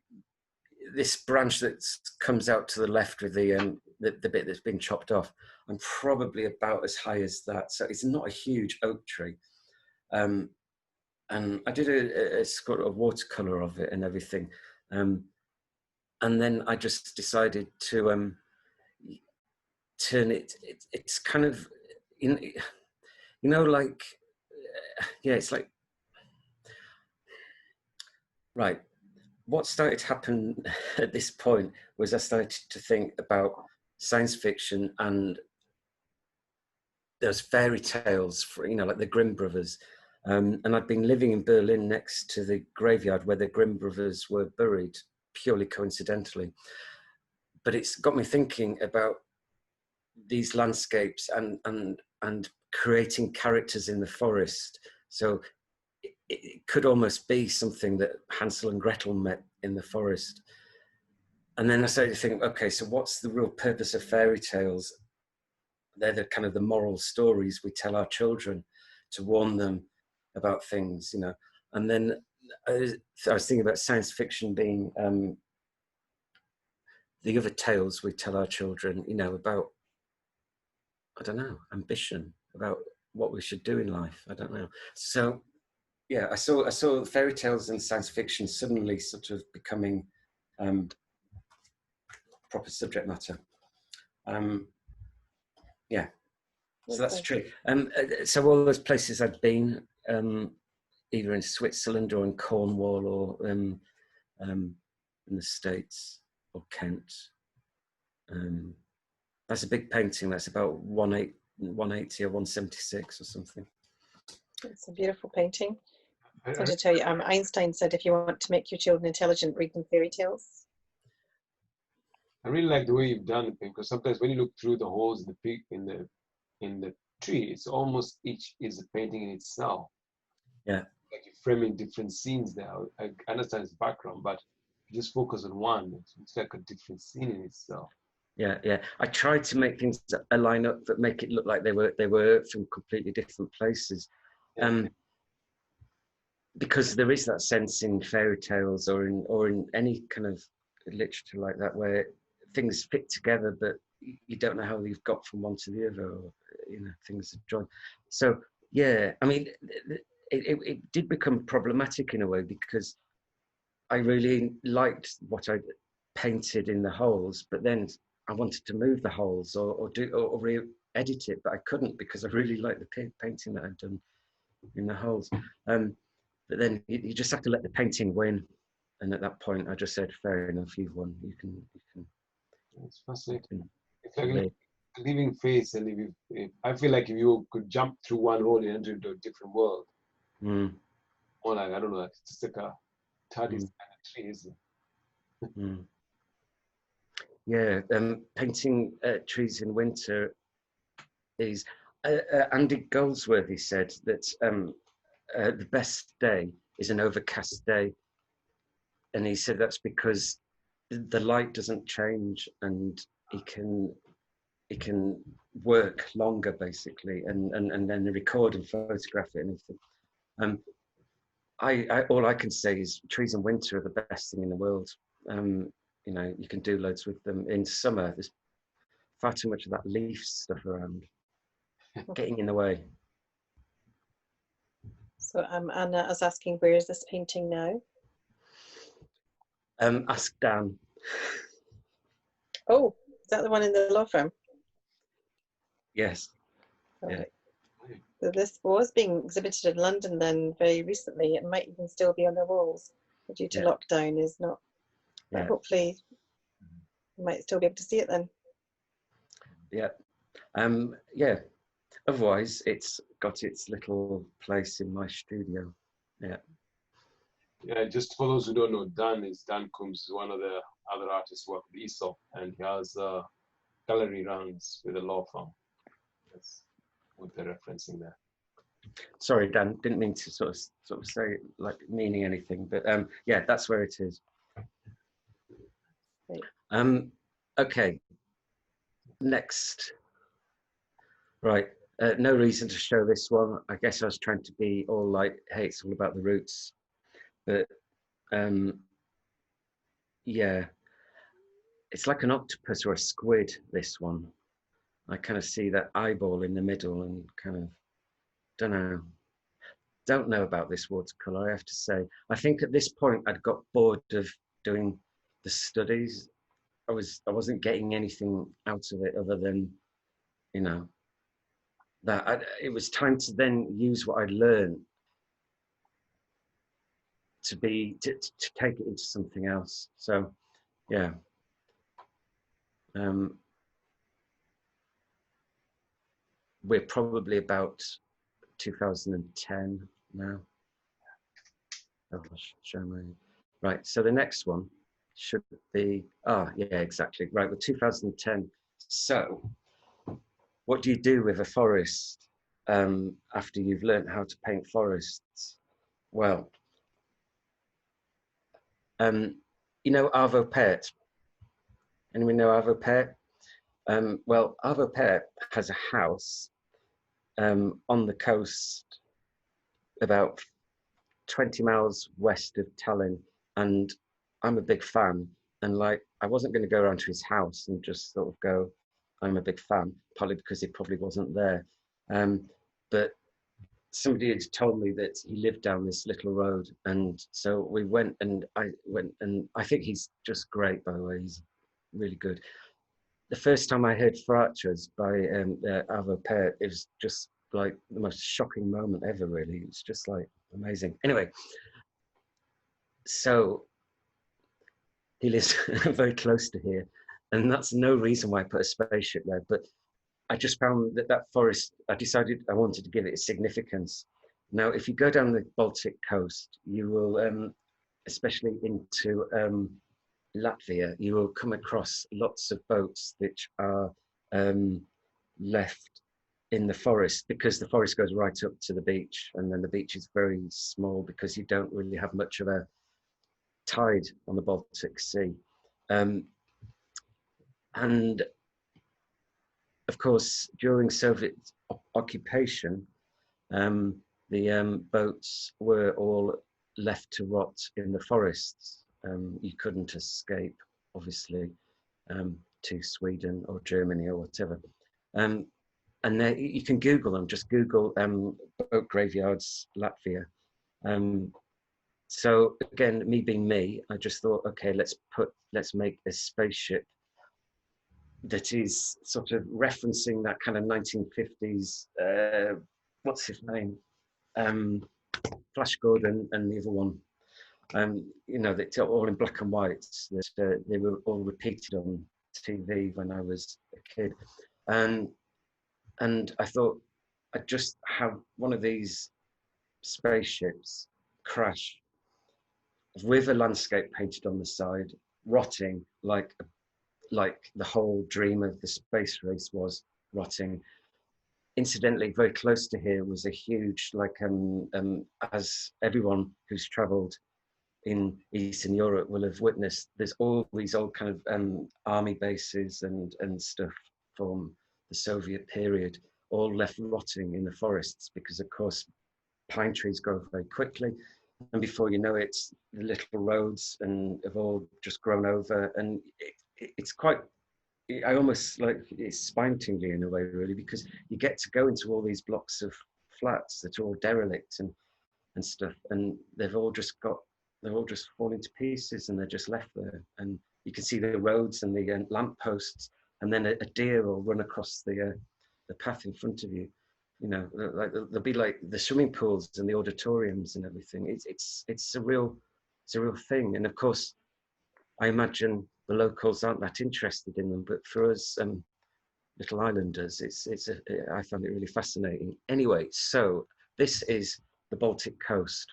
this branch that comes out to the left with the bit that's been chopped off, I'm probably about as high as that. So it's not a huge oak tree. And I did a sort of watercolor of it and everything. And then I just decided to turn it, it's kind of, you know, like, yeah, it's like, right. What started to happen at this point was I started to think about science fiction and those fairy tales, for, you know, like the Grimm brothers. And I'd been living in Berlin next to the graveyard where the Grimm brothers were buried, purely coincidentally. But it's got me thinking about these landscapes and creating characters in the forest. So it could almost be something that Hansel and Gretel met in the forest. And then I started to think, okay, so what's the real purpose of fairy tales? They're the kind of the moral stories we tell our children to warn them about things, you know. And then I was thinking about science fiction being the other tales we tell our children, you know, about, I don't know, ambition, about what we should do in life. I don't know. So yeah, I saw fairy tales and science fiction suddenly sort of becoming proper subject matter. Yeah, so that's true. So all those places I'd been, either in Switzerland or in Cornwall or in the States or Kent. That's a big painting. That's about 180 or 176 or something. It's a beautiful painting. So to tell you, Einstein said, if you want to make your children intelligent, read them fairy tales. I really like the way you've done it, because sometimes when you look through the holes in the tree, it's almost each is a painting in itself. Yeah. Like you're framing different scenes there. I understand its background, but if you just focus on one, it's like a different scene in itself. Yeah, yeah. I tried to make things align up that make it look like they were from completely different places. Yeah. Because there is that sense in fairy tales or in any kind of literature like that where things fit together, but you don't know how you've got from one to the other, or, you know, things are joined. So yeah, I mean, it did become problematic in a way, because I really liked what I painted in the holes, but then I wanted to move the holes or re-edit it, but I couldn't, because I really liked the painting that I'd done in the holes. But then you just have to let the painting win. And at that point, I just said, fair enough, you've won. You can. It's fascinating. It's like a living face. And if I feel like if you could jump through one hole and enter into a different world, or like, I don't know, like just like a TARDIS kind of tree, isn't it? Yeah, painting trees in winter is, Andy Goldsworthy said that the best day is an overcast day. And he said that's because the light doesn't change, and he can work longer, basically, and then record and photograph it and everything. All I can say is trees in winter are the best thing in the world. You know, you can do loads with them. In summer, there's far too much of that leaf stuff around, getting in the way. So Anna is asking, where is this painting now? Ask Dan. Oh, is that the one in the law firm? Yes. Okay. Yeah. So this was being exhibited in London then very recently. It might even still be on the walls, but due to lockdown is not. But hopefully you might still be able to see it then. Yeah. Yeah, otherwise it's got its little place in my studio. Yeah. Yeah, just for those who don't know, Dan Coombs, is one of the other artists who work with ESOP, and he has gallery runs with a law firm. That's what they're referencing there. Sorry, Dan, didn't mean to sort of say it like meaning anything, but yeah, that's where it is. Great. Okay, next. Right, no reason to show this one. I guess I was trying to be all like, hey, it's all about the roots, but yeah, it's like an octopus or a squid, this one. I kind of see that eyeball in the middle and kind of, don't know about this watercolor, I have to say. I think at this point I'd got bored of doing the studies. I wasn't getting anything out of it other than, you know, that it was time to then use what I'd learned to take it into something else. So yeah. We're probably about 2010 now. Oh, show my, right, so the next one should be, yeah, exactly, right, with 2010. So what do you do with a forest after you've learned how to paint forests? Well, you know Arvo Pärt? Anyone know Arvo Pärt? Well, Arvo Pärt has a house on the coast about 20 miles west of Tallinn, and I'm a big fan, and like I wasn't going to go around to his house and just sort of go, I'm a big fan, partly because he probably wasn't there, but somebody had told me that he lived down this little road, and so we went, and I think he's just great, by the way. He's really good. The first time I heard Fractures by Arvo Pärt, it was just like the most shocking moment ever, really. It's just like amazing. Anyway, so he lives very close to here, and that's no reason why I put a spaceship there, but I just found that forest, I decided I wanted to give it a significance. Now, if you go down the Baltic coast, you will, especially into Latvia, you will come across lots of boats which are left in the forest, because the forest goes right up to the beach, and then the beach is very small because you don't really have much of a tide on the Baltic Sea. And of course, during Soviet occupation, the boats were all left to rot in the forests. You couldn't escape, obviously, to Sweden or Germany or whatever. And there, you can Google them, just Google boat graveyards, Latvia. So again, me being me, I just thought, okay, let's make a spaceship that is sort of referencing that kind of 1950s, what's his name? Flash Gordon and the other one. You know, that's all in black and white. That they were all repeated on TV when I was a kid. And I thought I'd just have one of these spaceships crash with a landscape painted on the side, rotting like the whole dream of the space race was rotting. Incidentally, very close to here was a huge, like, as everyone who's traveled in Eastern Europe will have witnessed, there's all these old kind of army bases and stuff from the Soviet period, all left rotting in the forests, because of course pine trees grow very quickly, and before you know it, the little roads and have all just grown over, and it's quite, I almost like, it's spine tingling in a way, really, because you get to go into all these blocks of flats that are all derelict and stuff, and they're all just falling to pieces, and they're just left there, and you can see the roads and the lamp posts, and then a deer will run across the path in front of you. You know, like there'll be like the swimming pools and the auditoriums and everything. It's a real thing, and of course, I imagine the locals aren't that interested in them, but for us, little islanders. I found it really fascinating. Anyway, so this is the Baltic coast,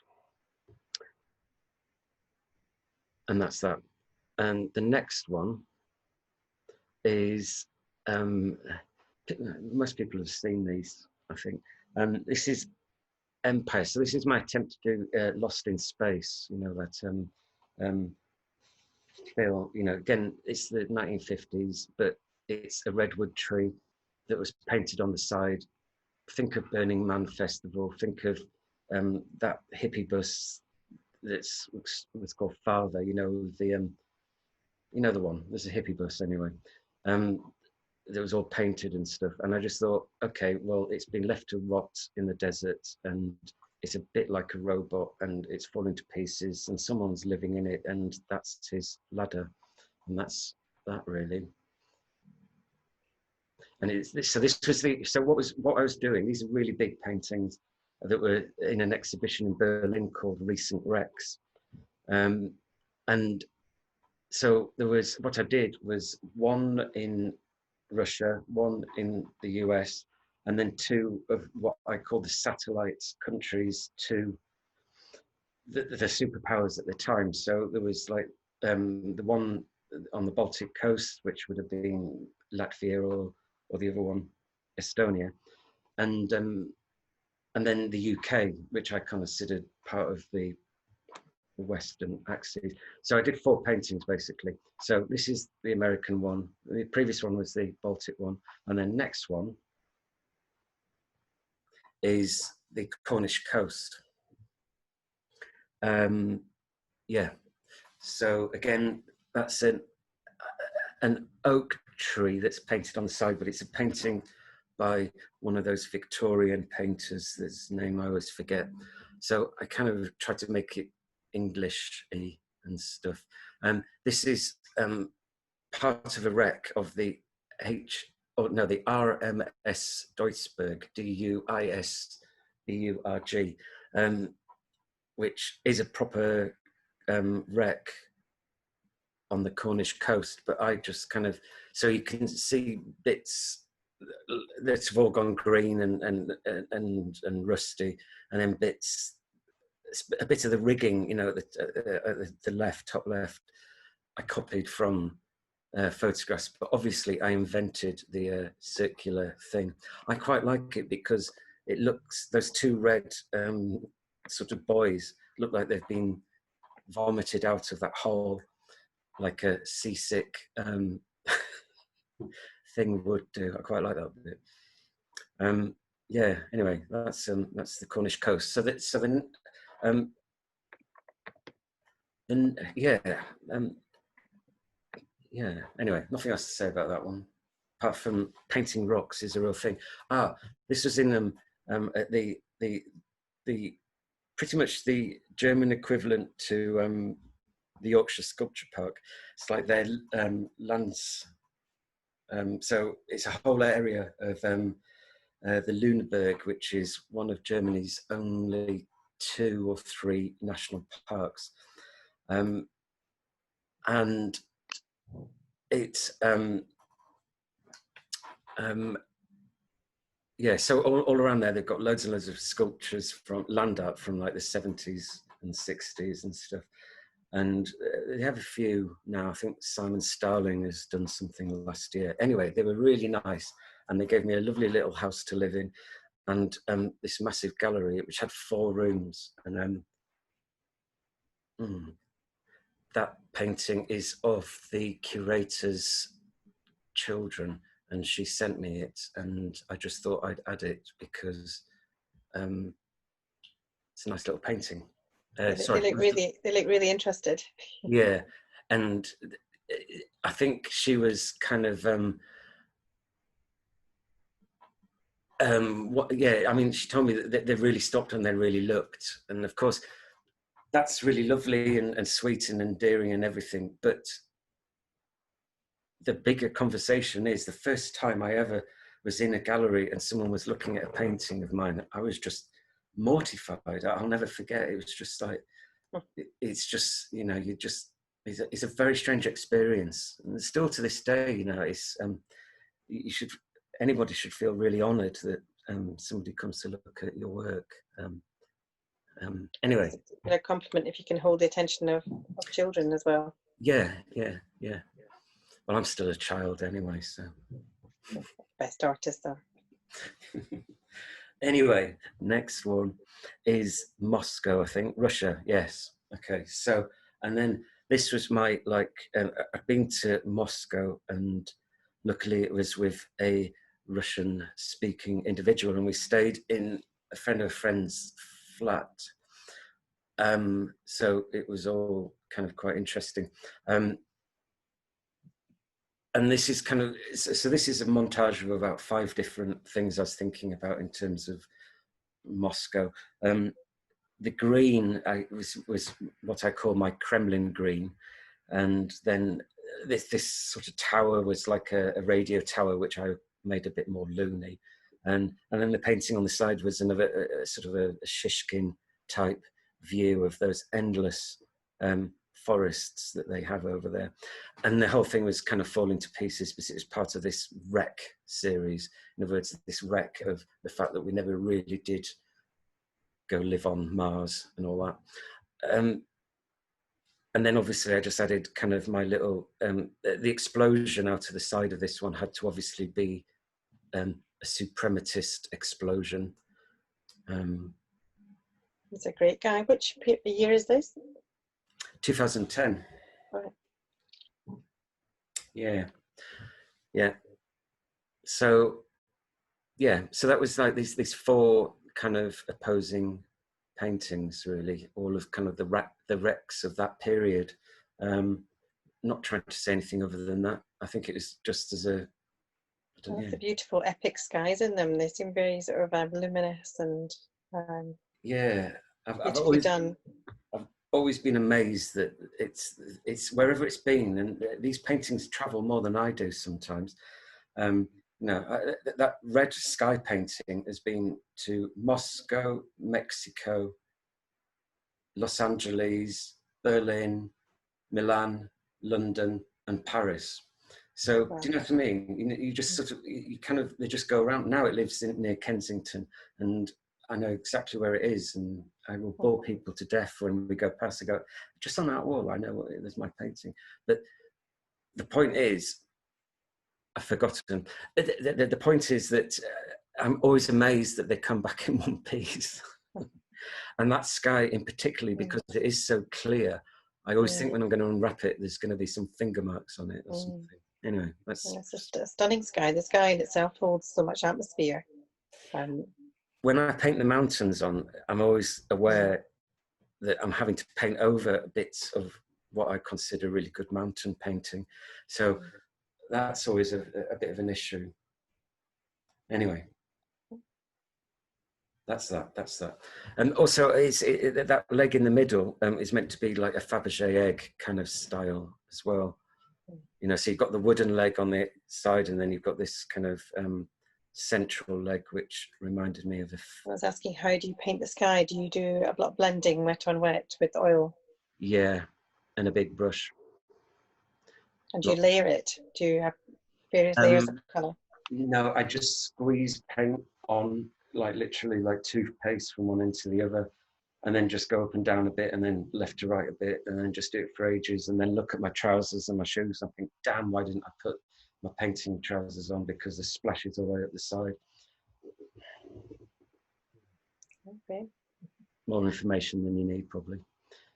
and that's that. And the next one is, most people have seen these, I think. This is Empire. So this is my attempt to do Lost in Space, you know, that film, you know, again, it's the 1950s, but it's a redwood tree that was painted on the side. Think of Burning Man Festival, think of that hippie bus that's was called Father, you know, you know the one, there's a hippie bus anyway. That was all painted and stuff. And I just thought, okay, well, it's been left to rot in the desert and it's a bit like a robot and it's falling to pieces and someone's living in it and that's his ladder. And that's that really. And what I was doing, these are really big paintings that were in an exhibition in Berlin called Recent Wrecks. And so there was, what I did was one in Russia, one in the US, and then two of what I call the satellite countries to the superpowers at the time. So there was like the one on the Baltic coast, which would have been Latvia or the other one, Estonia, and then the UK, which I considered part of the Western axis. So I did 4 paintings basically. So this is the American one. The previous one was the Baltic one, and then next one is the Cornish coast. Yeah. So again, that's an oak tree that's painted on the side, but it's a painting by one of those Victorian painters, whose name I always forget. So I kind of tried to make it English-y and stuff. This is part of a wreck of the RMS Duisburg, Duisburg, which is a proper wreck on the Cornish coast. But I just kind of, so you can see bits that's all gone green and rusty, and then a bit of the rigging, you know, at the left, top left, I copied from photographs, but obviously I invented the circular thing. I quite like it because it looks, those 2 red sort of buoys look like they've been vomited out of that hole, like a seasick thing would do. I quite like that bit. Yeah. Anyway, that's the Cornish coast. Yeah. Anyway, nothing else to say about that one, apart from painting rocks is a real thing. This was in at the pretty much the German equivalent to the Yorkshire Sculpture Park. It's like their lands. So it's a whole area of the Lüneburg, which is one of Germany's only 2 or 3 national parks. And it's, yeah, so all around there, they've got loads and loads of sculptures from land art from like the 70s and 60s and stuff. And they have a few now. I think Simon Starling has done something last year. Anyway, they were really nice. And they gave me a lovely little house to live in and this massive gallery, which had 4 rooms. And that painting is of the curator's children. And she sent me it, and I just thought I'd add it because it's a nice little painting. They look really interested. Yeah, and I think she was kind of yeah. I mean, she told me that they really stopped and they really looked, and of course, that's really lovely and sweet and endearing and everything, but the bigger conversation is the first time I ever was in a gallery and someone was looking at a painting of mine, I was just mortified. I'll never forget. It was just like, it's just, you know, it's a very strange experience. And still to this day, you know, it's, you should anybody should feel really honoured that somebody comes to look at your work. Anyway, It's a compliment if you can hold the attention of children as well. yeah. Well, I'm still a child anyway, so. Best artist though. Anyway, next one is Moscow, I think. Russia, yes. Okay, so, and then this was my, like, I've been to Moscow, and luckily it was with a Russian-speaking individual, and we stayed in a friend of a friend's flat. So it was all kind of quite interesting. And this is kind of, so this is a montage of about 5 different things I was thinking about in terms of Moscow. The green was what I call my Kremlin green. And then this sort of tower was like a radio tower, which I made a bit more loony. And then the painting on the side was another sort of a Shishkin type view of those endless forests that they have over there. And the whole thing was kind of falling to pieces because it was part of this wreck series. In other words, this wreck of the fact that we never really did go live on Mars and all that. And then obviously I just added kind of my little, the explosion out of the side of this one had to obviously be a suprematist explosion. It's a great guy. Which year is this? 2010. Right. Yeah. So, yeah, so that was like these 4 kind of opposing paintings, really, all of kind of the wrecks of that period. Not trying to say anything other than that. I think it was just as a... The beautiful epic skies in them. They seem very sort of luminous and yeah, beautifully done. I've always been amazed that it's wherever it's been, and these paintings travel more than I do sometimes. That red sky painting has been to Moscow, Mexico, Los Angeles, Berlin, Milan, London, and Paris. So, Wow. do you know what I mean? You just sort of, they just go around. Now it lives near Kensington, and I know exactly where it is, and I will bore people to death when we go past. I go, just on that wall, I know there's my painting. But the point is, I've forgotten. The point is that I'm always amazed that they come back in one piece. And that sky in particularly, because it is so clear, I always think when I'm going to unwrap it, there's going to be some finger marks on it or something. Anyway, it's just a stunning sky. The sky in itself holds so much atmosphere. When I paint the mountains on, I'm always aware that I'm having to paint over bits of what I consider really good mountain painting. So that's always a bit of an issue. Anyway, that's that. And also, that leg in the middle is meant to be like a Fabergé egg kind of style as well. So you've got the wooden leg on the side, and then you've got this kind of central leg, which reminded me of I was asking, how do you paint the sky? Do you do a lot of blending, wet on wet, with oil? Yeah, and a big brush. And do you layer it? Do you have various layers of colour? No, I just squeeze paint on, like literally like toothpaste from one end to the other, and then just go up and down a bit, and then left to right a bit, and then just do it for ages, and then look at my trousers and my shoes and think, damn, why didn't I put my painting trousers on, because the splash is all the way up the side. Okay. More information than you need, probably.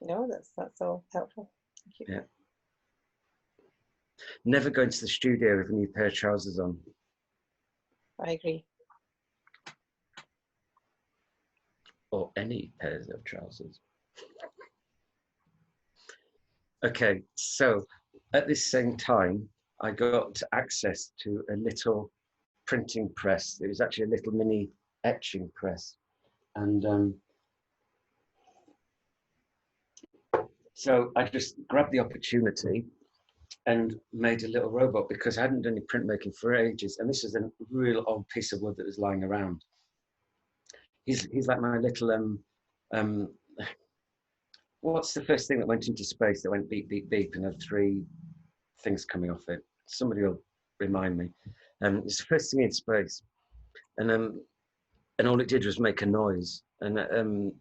No, that's all helpful. Thank you. Yeah. Never go into the studio with a new pair of trousers on. I agree. Or any pairs of trousers. Okay, so at this same time, I got access to a little printing press. It was actually a little mini etching press. And so I just grabbed the opportunity and made a little robot, because I hadn't done any printmaking for ages. And this is a real old piece of wood that was lying around. He's like my little, what's the first thing that went into space that went beep, beep, beep and had 3 things coming off it? Somebody will remind me. It's the first thing in space, and all it did was make a noise. And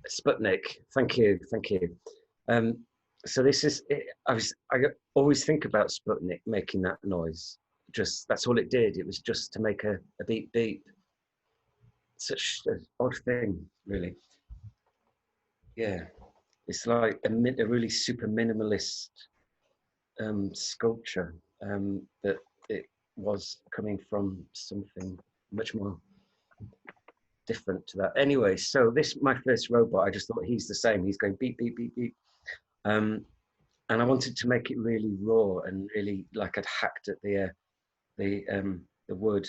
Sputnik, thank you. So this is, I always think about Sputnik making that noise. Just, that's all it did. It was just to make a beep beep. Such an odd thing, really. Yeah, it's like a really super minimalist sculpture, that it was coming from something much more different to that. Anyway, so this, my first robot, I just thought he's the same. He's going beep, beep, beep, beep. And I wanted to make it really raw and really like I'd hacked at the wood.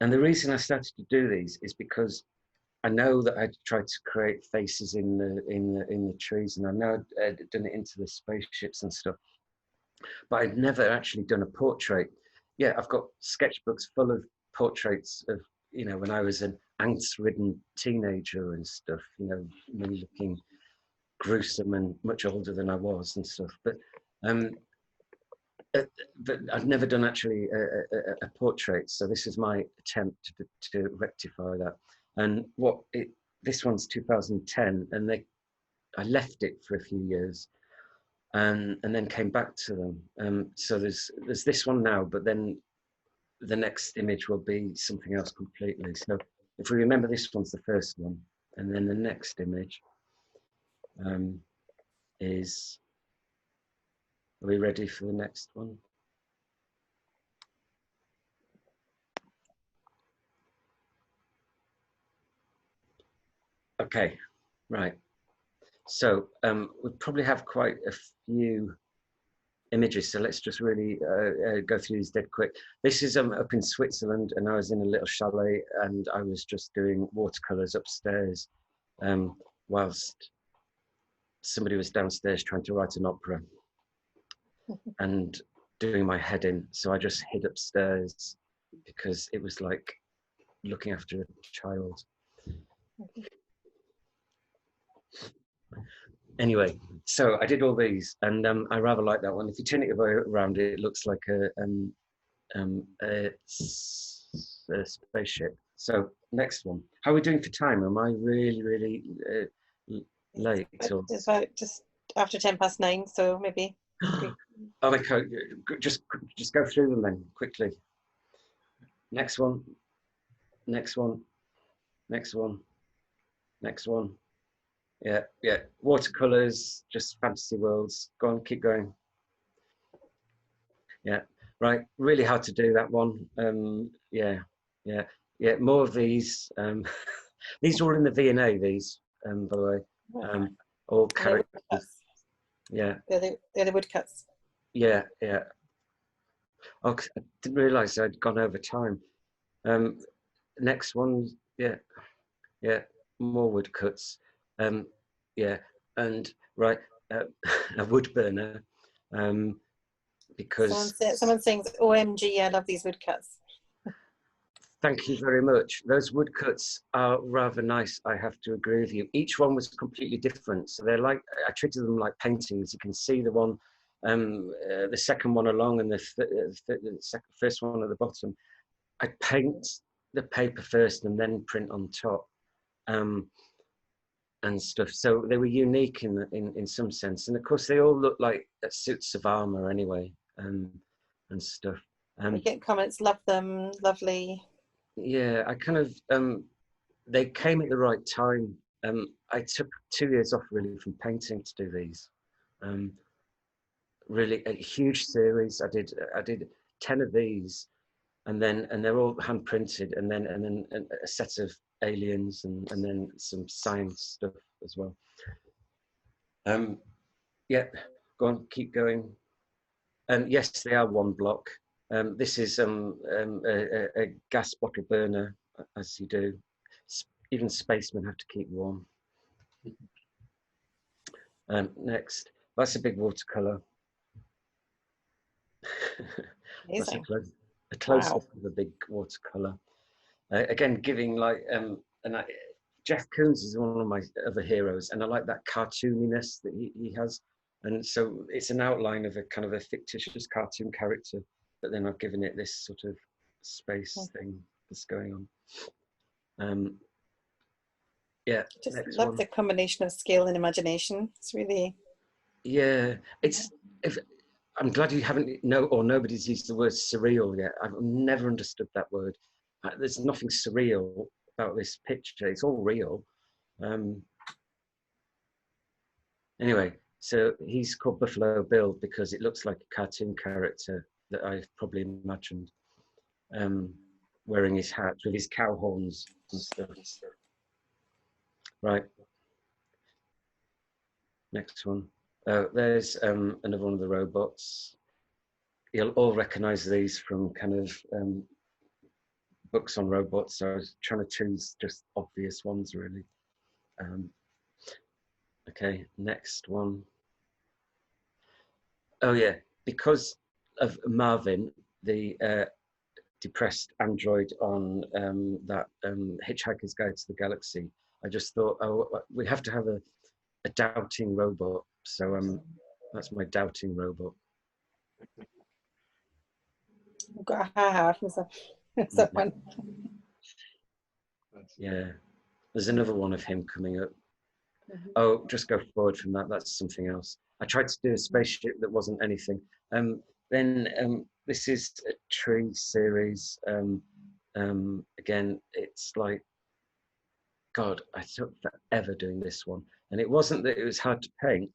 And the reason I started to do these is because I know that I'd tried to create faces in the trees, and I know I'd done it into the spaceships and stuff, but I'd never actually done a portrait. Yeah, I've got sketchbooks full of portraits of, you know, when I was an angst-ridden teenager and stuff, you know, me looking gruesome and much older than I was and stuff. But I've never done actually a portrait, so this is my attempt to rectify that. And this one's 2010, and I left it for a few years, and then came back to them. So there's this one now, but then the next image will be something else completely. So if we remember, this one's the first one, and then the next image is. Are we ready for the next one? Okay, right. So we probably have quite a few images, so let's just really go through these dead quick. This is up in Switzerland, and I was in a little chalet, and I was just doing watercolors upstairs whilst somebody was downstairs trying to write an opera and doing my head in. So I just hid upstairs because it was like looking after a child. Anyway, so I did all these, and I rather like that one. If you turn it around, it looks like a spaceship. So next one. How are we doing for time? Am I really, really late? Or? It's about just after 9:10, so maybe. Oh, okay. Just go through them then quickly. Next one. Next one. Next one. Next one. Yeah, yeah. Watercolors, just fantasy worlds. Go on, keep going. Yeah, right. Really hard to do that one. Yeah, yeah, yeah. More of these. These are all in the V&A. These, by the way, all characters. Yeah. They're the woodcuts. Yeah, yeah. Oh, I didn't realise I'd gone over time. Next one. Yeah, yeah. More woodcuts. Yeah, and right, a wood burner, because someone sings OMG, I love these woodcuts. Thank you very much. Those woodcuts are rather nice, I have to agree with you. Each one was completely different, so they're like, I treated them like paintings. You can see the one, the second one along, and the first one at the bottom. I paint the paper first and then print on top. And stuff, so they were unique in some sense, and of course they all look like suits of armor anyway, and stuff. We get comments, love them, lovely. Yeah, I kind of they came at the right time. I took 2 years off really from painting to do these. Really a huge series. I did 10 of these, and they're all hand printed, and then a set of aliens, and then some science stuff as well. Yeah, go on, keep going. Yes, they are one block. This is a gas bottle burner, as you do. Even spacemen have to keep warm. Next, that's a big watercolor. That's a close up of a big watercolor. Again, giving like, Jeff Koons is one of my other heroes, and I like that cartooniness that he has. And so it's an outline of a kind of a fictitious cartoon character but then I've given it this sort of space thing that's going on. Yeah, Just next love one. the combination of scale and imagination. It's really, Yeah, it's. I'm glad you haven't or nobody's used the word surreal yet. I've never understood that word. There's nothing surreal about this picture. It's all real. Anyway, so he's called Buffalo Bill because it looks like a cartoon character that I've probably imagined, wearing his hat with his cow horns and stuff. Right. Next one. There's another one of the robots. You'll all recognize these from kind of books on robots. So I was trying to choose just obvious ones, really. Okay, next one. Oh yeah, because of Marvin, the depressed android on that Hitchhiker's Guide to the Galaxy, I just thought, oh, we have to have a doubting robot. So that's my doubting robot. I've got a ha-ha from someone. Yeah, there's another one of him coming up. Mm-hmm. Oh, just go forward from that. That's something else. I tried to do a spaceship that wasn't anything. Then this is a tree series. Again, it's like, God, I took forever doing this one. And it wasn't that it was hard to paint.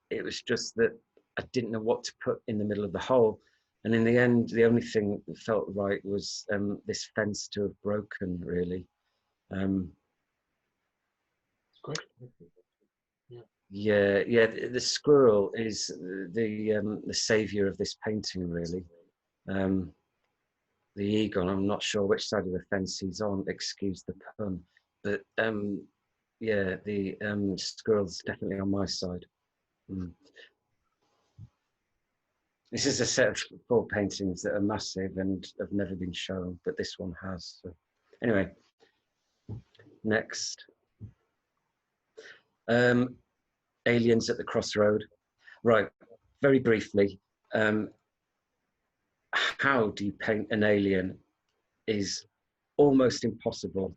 It was just that I didn't know what to put in the middle of the hole. And in the end, the only thing that felt right was this fence to have broken, really. Yeah, the squirrel is the savior of this painting, really. The eagle, I'm not sure which side of the fence he's on, excuse the pun, but yeah, the squirrel's definitely on my side. This is a set of 4 paintings that are massive and have never been shown, but this one has. So. Anyway, next. Aliens at the Crossroad. Right, very briefly, how do you paint an alien is almost impossible.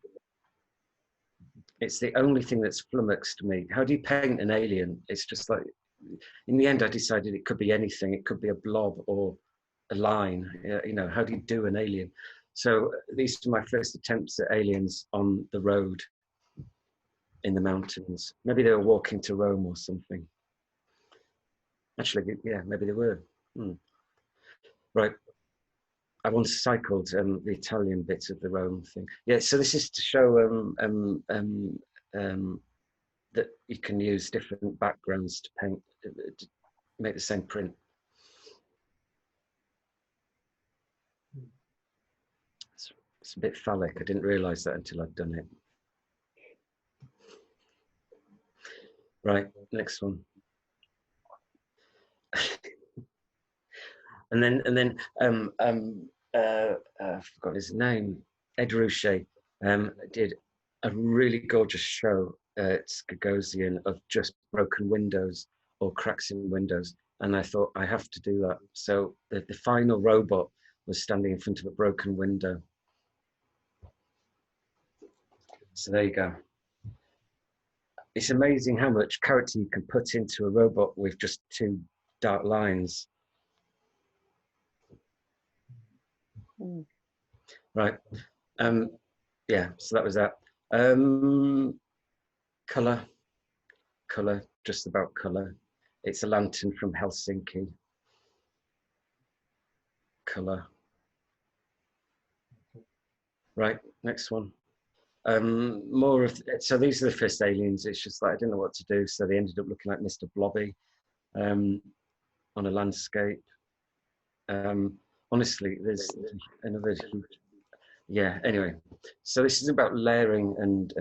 It's the only thing that's flummoxed me. How do you paint an alien? It's just like, in the end, I decided it could be anything. It could be a blob or a line. You know, how do you do an alien? So these are my first attempts at aliens on the road in the mountains. Maybe they were walking to Rome or something. Actually, yeah, maybe they were. Right. I once cycled the Italian bit of the Rome thing. Yeah, so this is to show that you can use different backgrounds to paint, to make the same print. It's a bit phallic. I didn't realise that until I'd done it. Right, next one. and then I forgot his name. Ed Ruscha did a really gorgeous show at Gagosian of just broken windows or cracks in windows, and I thought I have to do that. So the final robot was standing in front of a broken window. So there you go. It's amazing how much character you can put into a robot with just 2 dark lines. Right. Yeah, so that was that. Colour, just about colour. It's a lantern from Helsinki. Colour. Right, next one. More of, so these are the first aliens. It's just like, I didn't know what to do. So they ended up looking like Mr. Blobby on a landscape. Honestly, there's another huge, yeah, anyway. So this is about layering and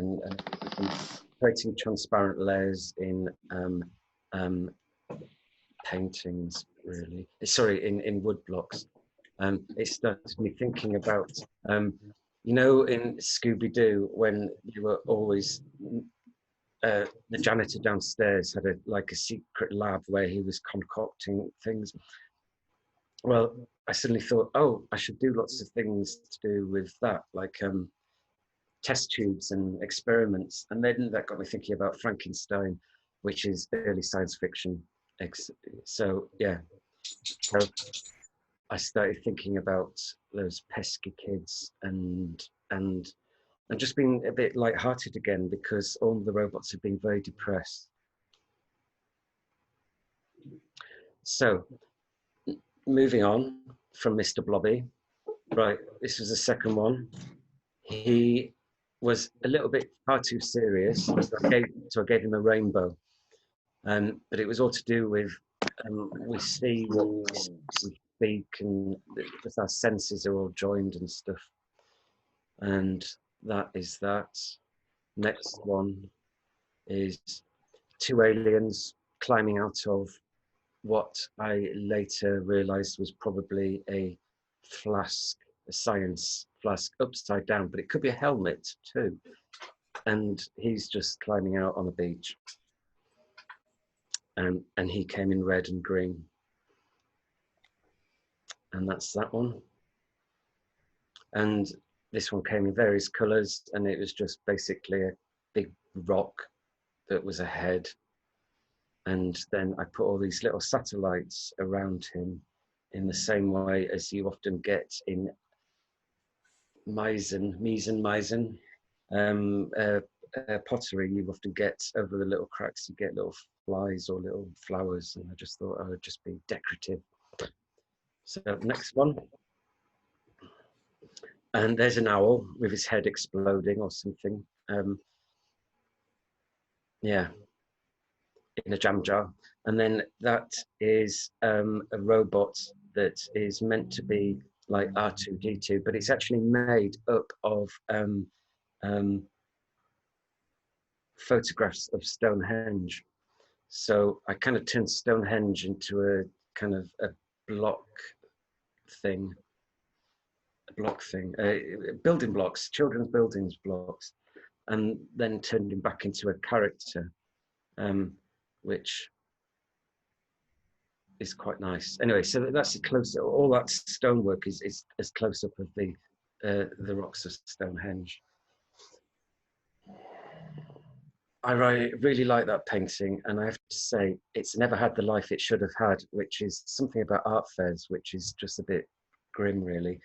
creating transparent layers in paintings, really. Sorry, in wood blocks. It started me thinking about, you know, in Scooby-Doo, when you were always, the janitor downstairs had like a secret lab where he was concocting things. well, I suddenly thought, oh, I should do lots of things to do with that, like test tubes and experiments. And then that got me thinking about Frankenstein, which is early science fiction. So yeah, so I started thinking about those pesky kids and just being a bit lighthearted again, because all the robots have been very depressed. So moving on from Mr. Blobby, right, this was the second one. He was a little bit far too serious, so I gave him a rainbow. But it was all to do with we see what we speak, and with our senses are all joined and stuff. And that is that. Next one is two aliens climbing out of what I later realized was probably a flask, a science flask upside down, but it could be a helmet too. And he's just climbing out on the beach. And he came in red and green. And that's that one. And this one came in various colors, and it was just basically a big rock that was a head. And then I put all these little satellites around him in the same way as you often get in Meissen pottery. You often get over the little cracks, you get little flies or little flowers. And I just thought I would just be decorative. So next one. And there's an owl with his head exploding or something. Yeah, in a jam jar. And then that is a robot that is meant to be like R2-D2, but it's actually made up of photographs of Stonehenge. So I kind of turned Stonehenge into a kind of a block thing. Building blocks, children's buildings blocks, and then turned him back into a character, which is quite nice. Anyway, so that's a close. All that stonework is as close up of the rocks of Stonehenge. I really like that painting, and I have to say it's never had the life it should have had, which is something about art fairs, which is just a bit grim, really.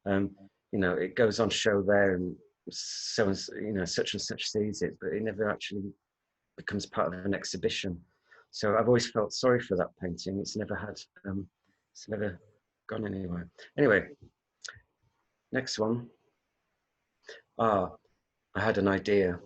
You know, it goes on show there, and so you know, such and such sees it, but it never actually becomes part of an exhibition. So I've always felt sorry for that painting. It's never gone anywhere. Anyway, next one. I had an idea.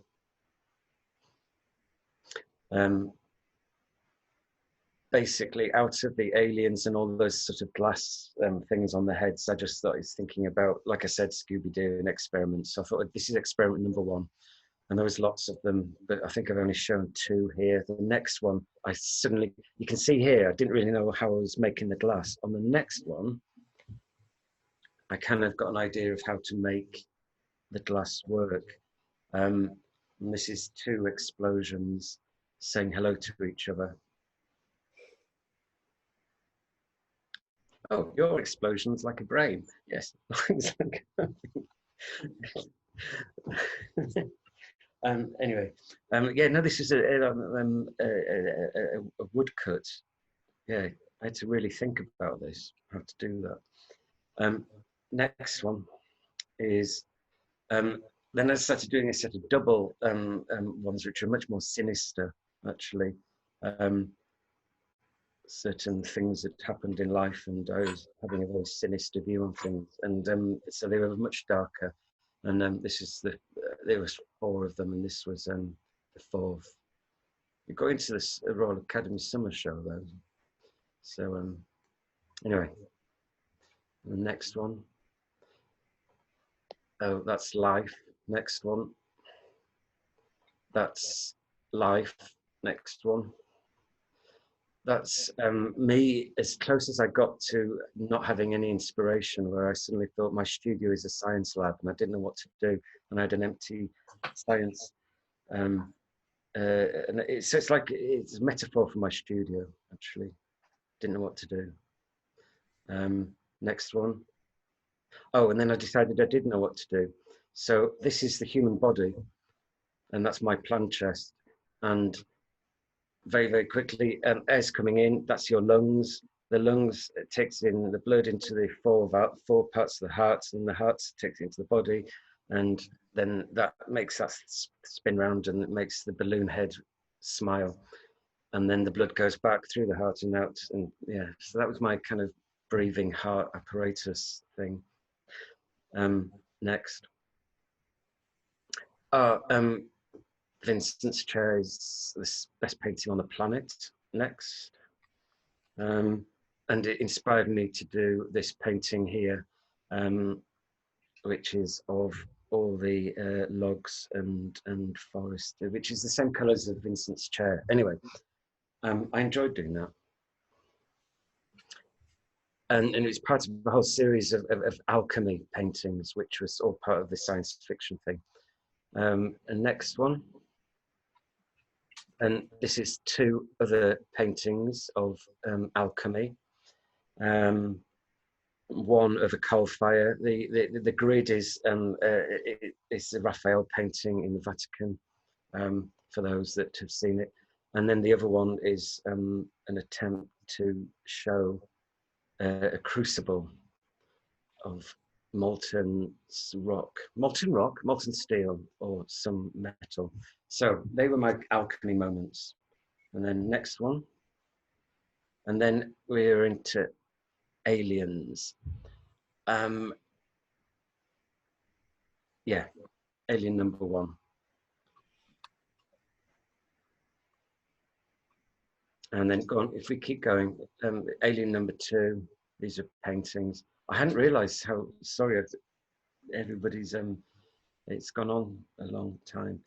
Basically, out of the aliens and all those sort of glass things on the heads, I just started thinking about, like I said, Scooby-Doo and experiments. So I thought, this is experiment number one. And there was lots of them, but I think I've only shown two here. The next one, you can see here, I didn't really know how I was making the glass. On the next one, I kind of got an idea of how to make the glass work. And this is two explosions saying hello to each other. Oh, your explosion's like a brain. Yes. Anyway, yeah, no, this is a woodcut. Yeah, I had to really think about this, how to do that. Next one is, then I started doing a set of double ones, which are much more sinister, actually. Certain things that happened in life, and I was having a very sinister view on things, and so they were much darker. And this is there was 4 of them, and this was the 4th. We got into this Royal Academy summer show though. So anyway, the next one. Oh, that's life. Next one. That's life. Next one. That's me as close as I got to not having any inspiration, where I suddenly thought my studio is a science lab and I didn't know what to do, and I had an empty science. And it's like it's a metaphor for my studio, actually. Didn't know what to do. Next one. Oh, and then I decided I didn't know what to do. So this is the human body, and that's my plan chest. And very, very quickly, air's coming in, that's your lungs. The lungs takes in the blood into the four parts of the heart, and the heart takes it into the body. And then that makes that spin round, and it makes the balloon head smile. And then the blood goes back through the heart and out. And yeah, so that was my kind of breathing heart apparatus thing. Next. Vincent's chair is the best painting on the planet. Next. And it inspired me to do this painting here, which is of all the logs and forest, which is the same colours as Vincent's chair. Anyway, I enjoyed doing that. And it was part of a whole series of alchemy paintings, which was all part of the science fiction thing. And next one. And this is two other paintings of alchemy. One of a coal fire. The grid is it's a Raphael painting in the Vatican, for those that have seen it. And then the other one is an attempt to show a crucible of molten steel, or some metal. So they were my alchemy moments. And then next one. And then we're into aliens. Yeah, alien number one. And then go on, if we keep going, alien number two, these are paintings. I hadn't realized how, sorry, everybody's, it's gone on a long time.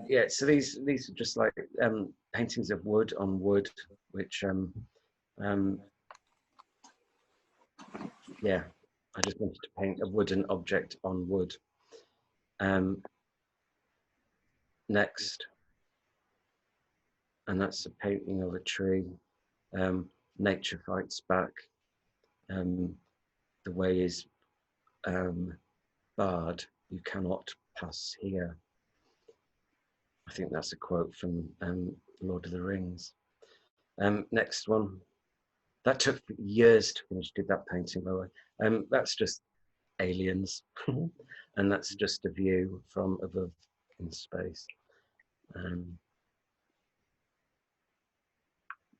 Yeah, so these are just like paintings of wood on wood, which, yeah, I just wanted to paint a wooden object on wood. Next. And that's a painting of a tree. Nature fights back. The way is barred. You cannot pass here. I think that's a quote from Lord of the Rings. Next one. That took years to finish, did that painting, by the way. That's just aliens. And that's just a view from above in space.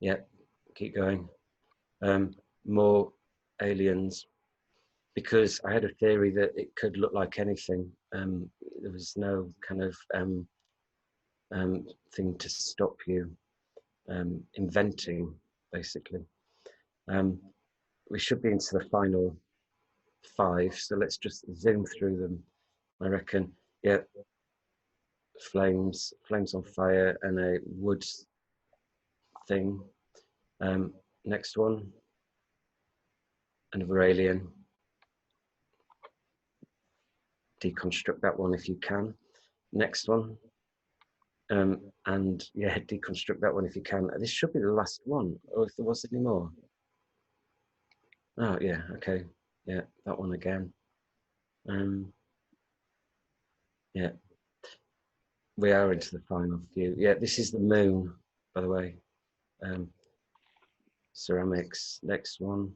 Yeah, keep going. More aliens, because I had a theory that it could look like anything. There was no kind of thing to stop you inventing, basically. We should be into the final 5, so let's just zoom through them. I reckon, yeah, flames on fire, and a wood thing. Next one, another alien. Deconstruct that one if you can. Next one, and yeah, deconstruct that one if you can. This should be the last one, or if there was any more. Oh yeah, okay, yeah, that one again. Yeah, we are into the final few. Yeah, this is the moon, by the way. Ceramics. Next one.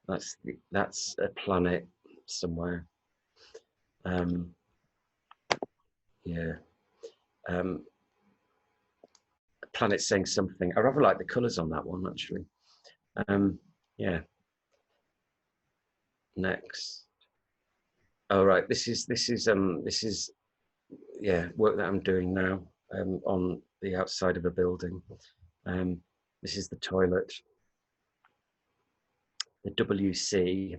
That's a planet somewhere. Yeah. A planet saying something. I rather like the colours on that one, actually. Yeah. Next. All right. This is yeah, work that I'm doing now on the outside of a building. This is the toilet. The WC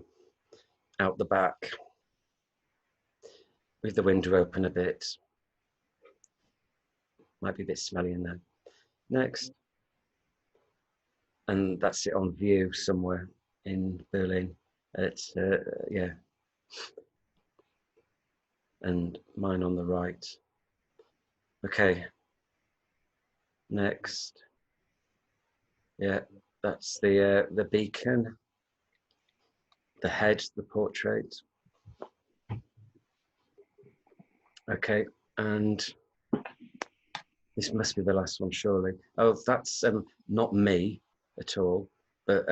out the back with the window open a bit. Might be a bit smelly in there. Next. And that's it on view somewhere in Berlin. It's, yeah. And mine on the right. Okay. Next. Yeah, that's the beacon the head, the portrait. Okay, and this must be the last one, surely. Oh, that's not me at all, but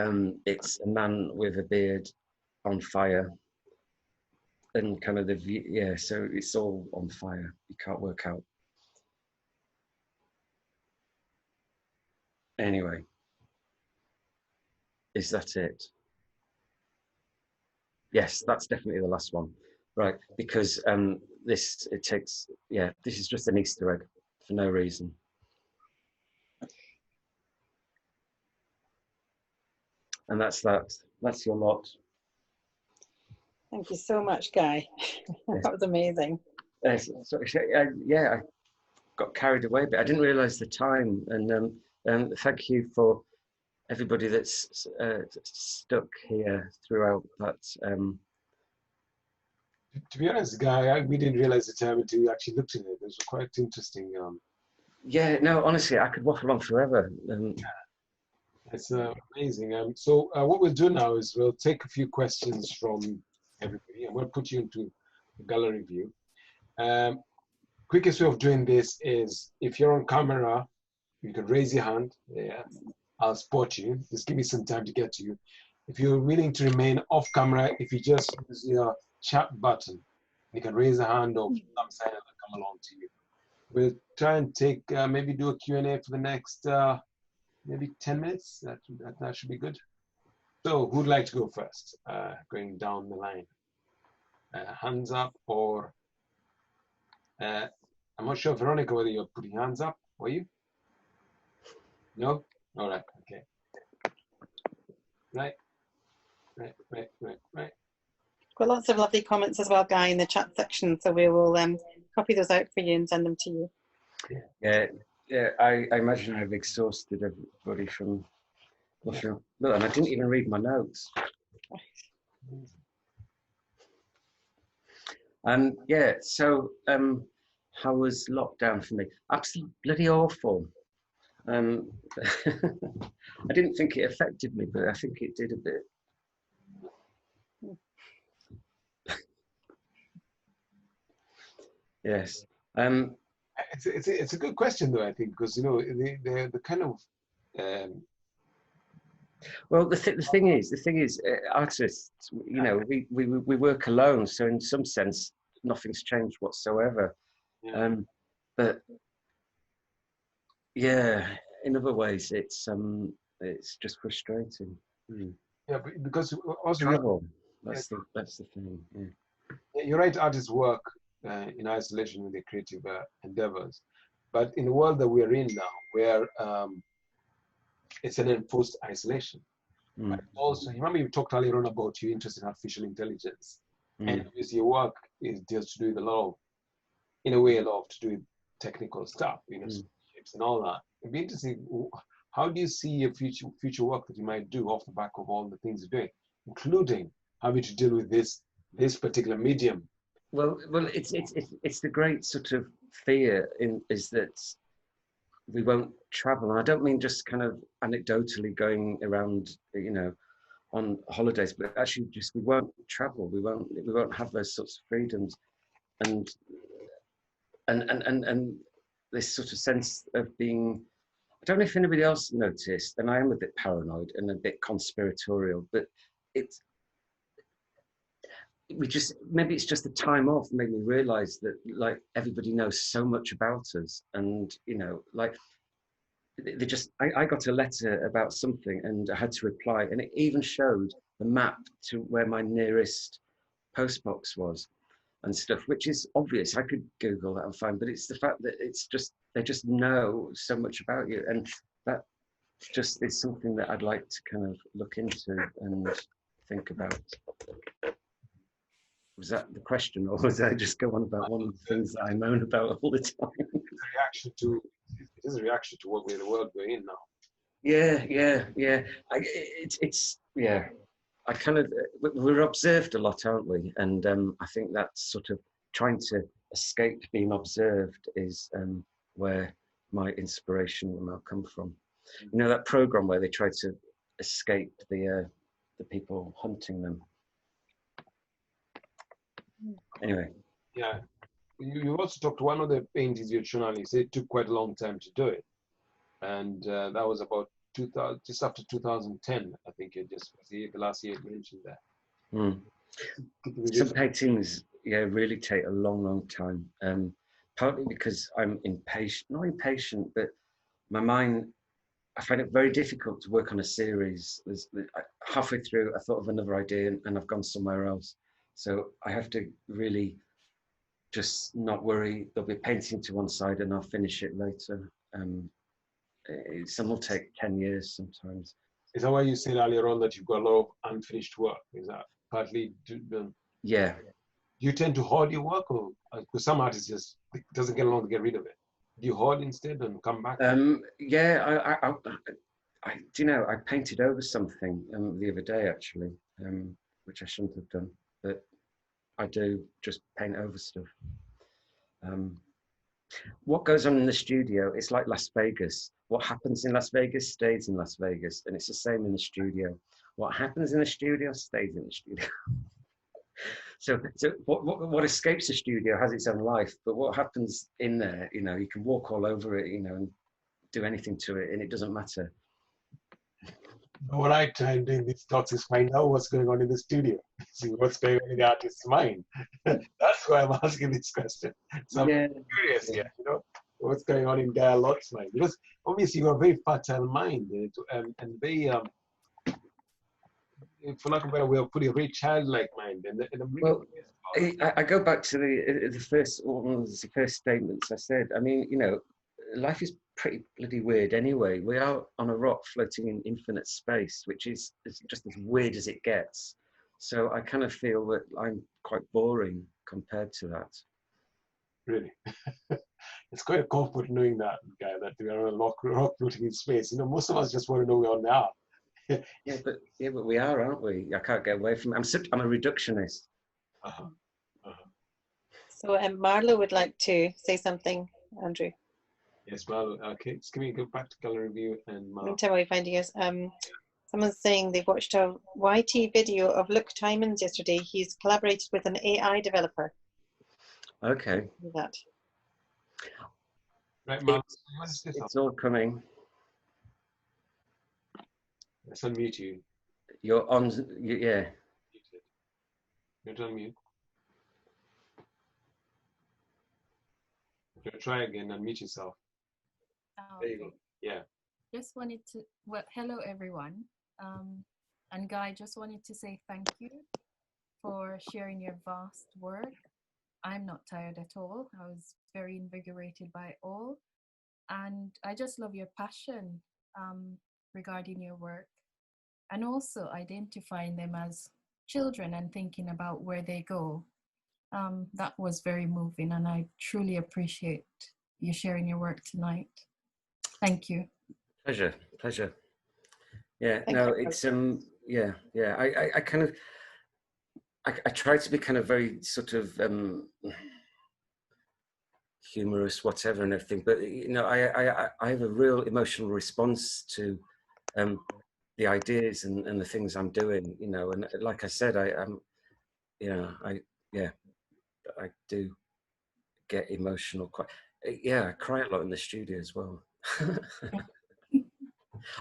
it's a man with a beard on fire, and kind of the view, yeah, so it's all on fire. You can't work out. Anyway, is that it? Yes, that's definitely the last one, right? Because this is just an Easter egg for no reason. And that's that. That's your lot. Thank you so much, Guy. That was amazing. Yeah, I got carried away, but I didn't realise the time. And thank you for everybody that's stuck here throughout that. To be honest, Guy, we didn't realize the time until we actually looked at it. It was quite interesting. Yeah, no, honestly, I could waffle on forever. It's amazing. So what we'll do now is we'll take a few questions from everybody, and we'll put you into the gallery view. Quickest way of doing this is if you're on camera, you can raise your hand. Yeah, I'll spot you. Just give me some time to get to you. If you're willing to remain off camera, if you just use your chat button, you can raise a hand or some sign and I'll come along to you. We'll try and take, maybe do a Q&A for the next, maybe 10 minutes. That should be good. So who'd like to go first, going down the line? Hands up or, I'm not sure, Veronica, whether you're putting hands up, were you? No? All right, okay. Right. Got lots of lovely comments as well, Guy, in the chat section, so we will copy those out for you and send them to you. Yeah. I imagine I've exhausted everybody from. Look, and I didn't even read my notes. Yeah. So, how was lockdown for me? Absolutely bloody awful. I didn't think it affected me, but I think it did a bit. Yes. It's a good question though, I think, because you know the kind of well, the thing is, artists, you know, we work alone, so in some sense, nothing's changed whatsoever. yeah. But yeah, in other ways, it's just frustrating. Yeah, because also Travel. That's the thing. Yeah. you're right. Artists work in isolation with their creative endeavors, but in the world that we're in now, where it's an enforced isolation. But also, you remember you talked earlier on about your interest in artificial intelligence, and obviously your work is deals to do with a lot of to do with technical stuff, you know, shapes and all that. It'd be interesting. How do you see your future work that you might do off the back of all the things you're doing, including having to deal with this particular medium? Well, it's the great sort of fear is that we won't travel. And I don't mean just kind of anecdotally going around, you know, on holidays, but actually just we won't travel. We won't have those sorts of freedoms, and this sort of sense of being. I don't know if anybody else noticed, and I am a bit paranoid and a bit conspiratorial, but maybe it's just the time off made me realize that like everybody knows so much about us, and you know, like I got a letter about something and I had to reply, and it even showed the map to where my nearest post box was and stuff, which is obvious. I could Google that and find, but it's the fact that they just know so much about you, and that just is something that I'd like to kind of look into and think about. Was that the question, or was I just go on about one of the things that I moan about all the time? It is a reaction to the world we're in now. Yeah. I kind of we're observed a lot, aren't we? And I think that's sort of trying to escape being observed is where my inspiration will now come from. You know that program where they try to escape the people hunting them. Anyway. Yeah. You also talked to one of the paintings you'd shown on. You said it took quite a long time to do it, and that was about 2000, just after 2010, I think. It just was the last year you mentioned that. Mm. Some paintings, yeah, really take a long, long time. Partly because I'm impatient, not impatient, but my mind, I find it very difficult to work on a series. Halfway through, I thought of another idea and I've gone somewhere else. So I have to really just not worry. There'll be a painting to one side and I'll finish it later. Some will take 10 years sometimes. Is that why you said earlier on that you've got a lot of unfinished work? Is that partly Yeah. You tend to hoard your work, or because some artists just it doesn't get along to get rid of it? Do you hoard instead and come back? Yeah, I do you know, I painted over something the other day actually, which I shouldn't have done, but I do just paint over stuff. What goes on in the studio, it's like Las Vegas. What happens in Las Vegas stays in Las Vegas, and it's the same in the studio. What happens in the studio stays in the studio. So what escapes the studio has its own life, but what happens in there, you know, you can walk all over it, you know, and do anything to it, and it doesn't matter. What I try and do in these talks is find out what's going on in the studio, see what's going on in the artist's mind. That's why I'm asking this question. So I'm curious, you know, what's going on in Guy Allot's mind, because obviously you've got a very fertile mind and very, for lack of a better way of putting it, a very childlike mind. And I'm really I go back to the first one of the first statements I said. I mean, you know, life is pretty bloody weird anyway. We are on a rock floating in infinite space, which is just as weird as it gets. So I kind of feel that I'm quite boring compared to that. Really? It's quite a comfort knowing that, Guy, that we are on a rock floating in space. You know, most of us just want to know we're on Earth. yeah, but we are, aren't we? I can't get away from it. I'm a reductionist. So Marlo would like to say something, Andrew. Yes, Marlo. Okay, just give me go back to gallery view and Marlo. Tell me finding us. Someone's saying they've watched a YT video of Luke Timons yesterday. He's collaborated with an AI developer. Okay. That. Right, Marlo. It's all coming. Let's unmute you. You're on, yeah. You're to unmute. Try again, unmute yourself. There you go. Yeah. Just wanted to, well, hello everyone. And Guy, just wanted to say thank you for sharing your vast work. I'm not tired at all. I was very invigorated by it all. And I just love your passion regarding your work. And also identifying them as children and thinking about where they go. That was very moving, and I truly appreciate you sharing your work tonight. Thank you. Pleasure. Yeah, no, it's yeah. I kind of I try to be kind of very sort of humorous, whatever, and everything. But you know, I have a real emotional response to the ideas and the things I'm doing. You know, and like I said, I'm, you know, I do get emotional quite. Yeah, I cry a lot in the studio as well.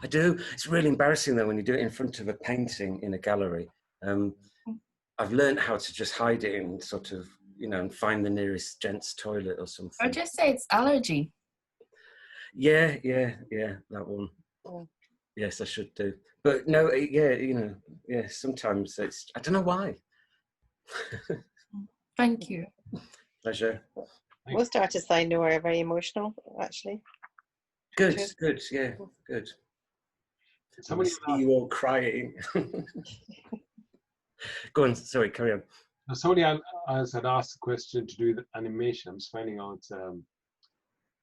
I do. It's really embarrassing though when you do it in front of a painting in a gallery. I've learned how to just hide it and sort of, you know, and find the nearest gents' toilet or something. Or just say it's allergy. Yeah, that one. Oh. Yes, I should do. But no, yeah, you know, yeah, sometimes it's, I don't know why. Thank you. Pleasure. Most artists I know are very emotional, actually. Good, yeah, good. Somebody see you all crying. Go on, sorry, carry on. Somebody else had asked a question to do the animation. I'm just finding out.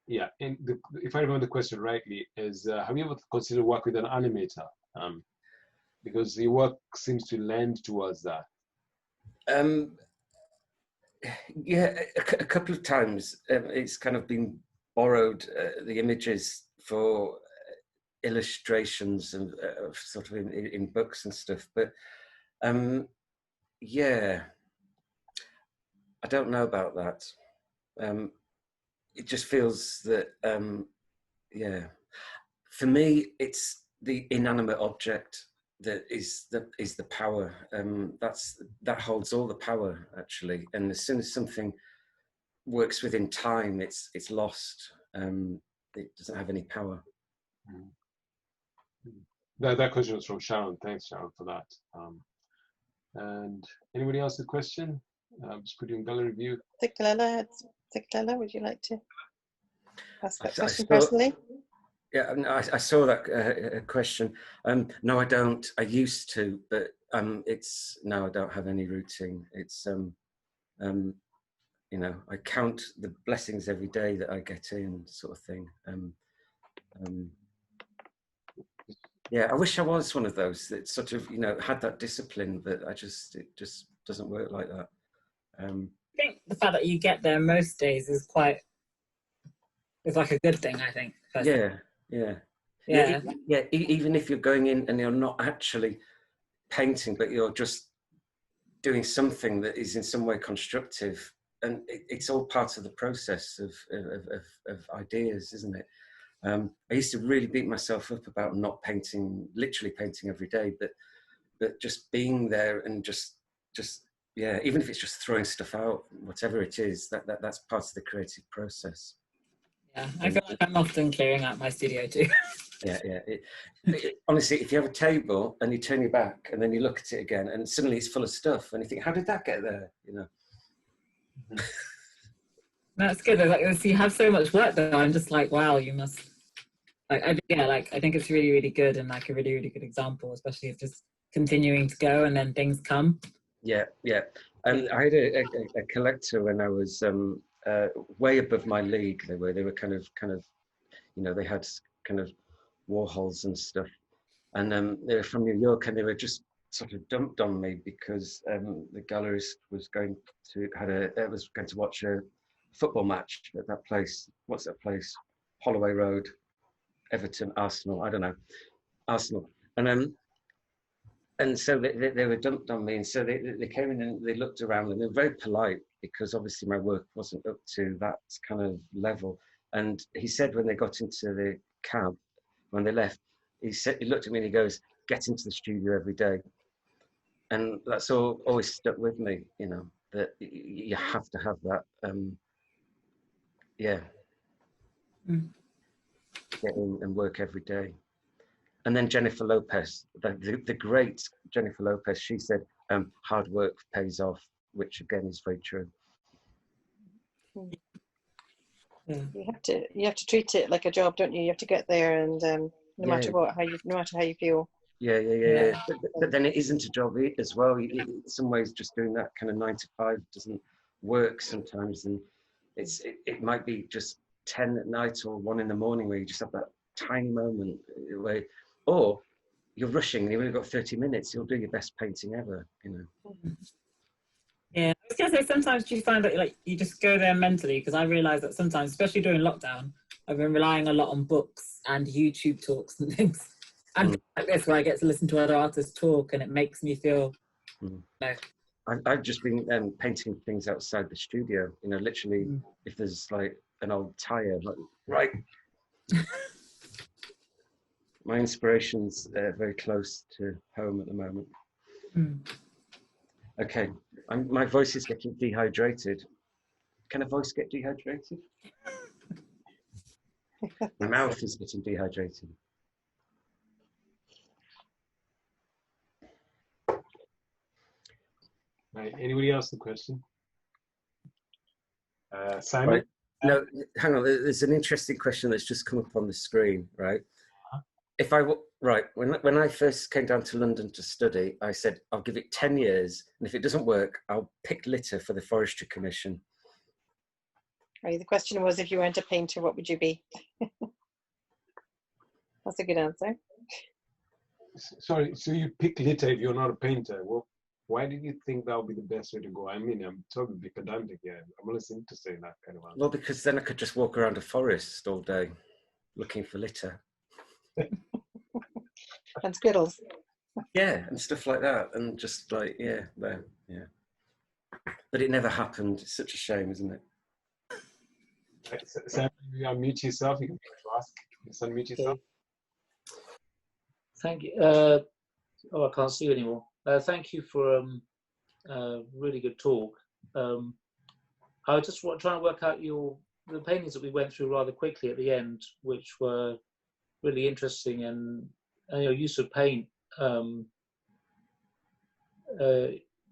Yeah, and if I remember the question rightly, is have you ever considered work with an animator? Because your work seems to lend towards that. Yeah, a couple of times it's kind of been borrowed, the images for illustrations and sort of in books and stuff. But yeah, I don't know about that. It just feels that, yeah. For me, it's the inanimate object that is the power. That holds all the power, actually. And as soon as something works within time, it's lost. It doesn't have any power. That question was from Sharon. Thanks, Sharon, for that. And anybody else a question? Just put you in gallery view. Tiklala, would you like to ask that question saw, personally? Yeah, I saw that question. No, I don't. I used to, but no, I don't have any routine. It's you know, I count the blessings every day that I get in, sort of thing. Yeah, I wish I was one of those that sort of, you know, had that discipline, but it just doesn't work like that. I think the fact that you get there most days is like a good thing, I think. Yeah. Even if you're going in and you're not actually painting, but you're just doing something that is in some way constructive, and it's all part of the process of ideas, isn't it? I used to really beat myself up about not painting, literally painting every day, but just being there and just yeah, even if it's just throwing stuff out, whatever it is, that's part of the creative process. Yeah, I feel like I'm often clearing out my studio too. Yeah. Honestly, if you have a table and you turn your back and then you look at it again and suddenly it's full of stuff and you think, how did that get there? You know. That's good. Like, you have so much work though. I'm just like, wow, you must. I think it's really, really good and like a really, really good example, especially of just continuing to go and then things come. Yeah. And I had a collector when I was way above my league. They were kind of, you know, they had kind of Warhols and stuff, and they were from New York, and they were just sort of dumped on me because the gallerist was going to watch a football match at that place. What's that place? Holloway Road, Everton, Arsenal. I don't know, Arsenal, and so they were dumped on me, and so they came in and they looked around and they were very polite because obviously my work wasn't up to that kind of level. And he said when they got into the cab, when they left, he looked at me and he goes, "Get into the studio every day." And that's always stuck with me, you know, that you have to have that, get in and work every day. And then Jennifer Lopez, the great Jennifer Lopez, she said, hard work pays off, which again is very true. Yeah. You have to treat it like a job, don't you? You have to get there, and no matter how you feel. Yeah. But then it isn't a job as well. In some ways, just doing that kind of 9 to 5 doesn't work sometimes, and it might be just 10 at night or 1 in the morning where you just have that tiny moment where, or you're rushing and you've only got 30 minutes. You'll do your best painting ever, you know. Yeah, I was gonna say, sometimes do you find that like you just go there mentally? Because I realise that sometimes, especially during lockdown, I've been relying a lot on books and YouTube talks and things, and like this where I get to listen to other artists talk, and it makes me feel. You know, I've just been painting things outside the studio. You know, literally, if there's like an old tire, like right. My inspiration's very close to home at the moment. Okay, my voice is getting dehydrated. Can a voice get dehydrated? My mouth is getting dehydrated. Right. Anybody else the question? Simon? Right. No, hang on. There's an interesting question that's just come up on the screen, right? If when I first came down to London to study, I said, I'll give it 10 years, and if it doesn't work, I'll pick litter for the Forestry Commission. Right, the question was, if you weren't a painter, what would you be? That's a good answer. Sorry, so you pick litter if you're not a painter. Well, why did you think that would be the best way to go? I mean, I'm totally pedantic here. I'm listening to say that kind of answer. Well, because then I could just walk around a forest all day looking for litter. And squirrels. Yeah, and stuff like that, and just like, yeah. but it never happened. It's such a shame, isn't it? Right, Sam, you unmute yourself. You can ask. Just unmute yourself. Thank you. Oh, I can't see you anymore. Thank you for a really good talk. I was just trying to work out the paintings that we went through rather quickly at the end, which were really interesting, and your use of paint.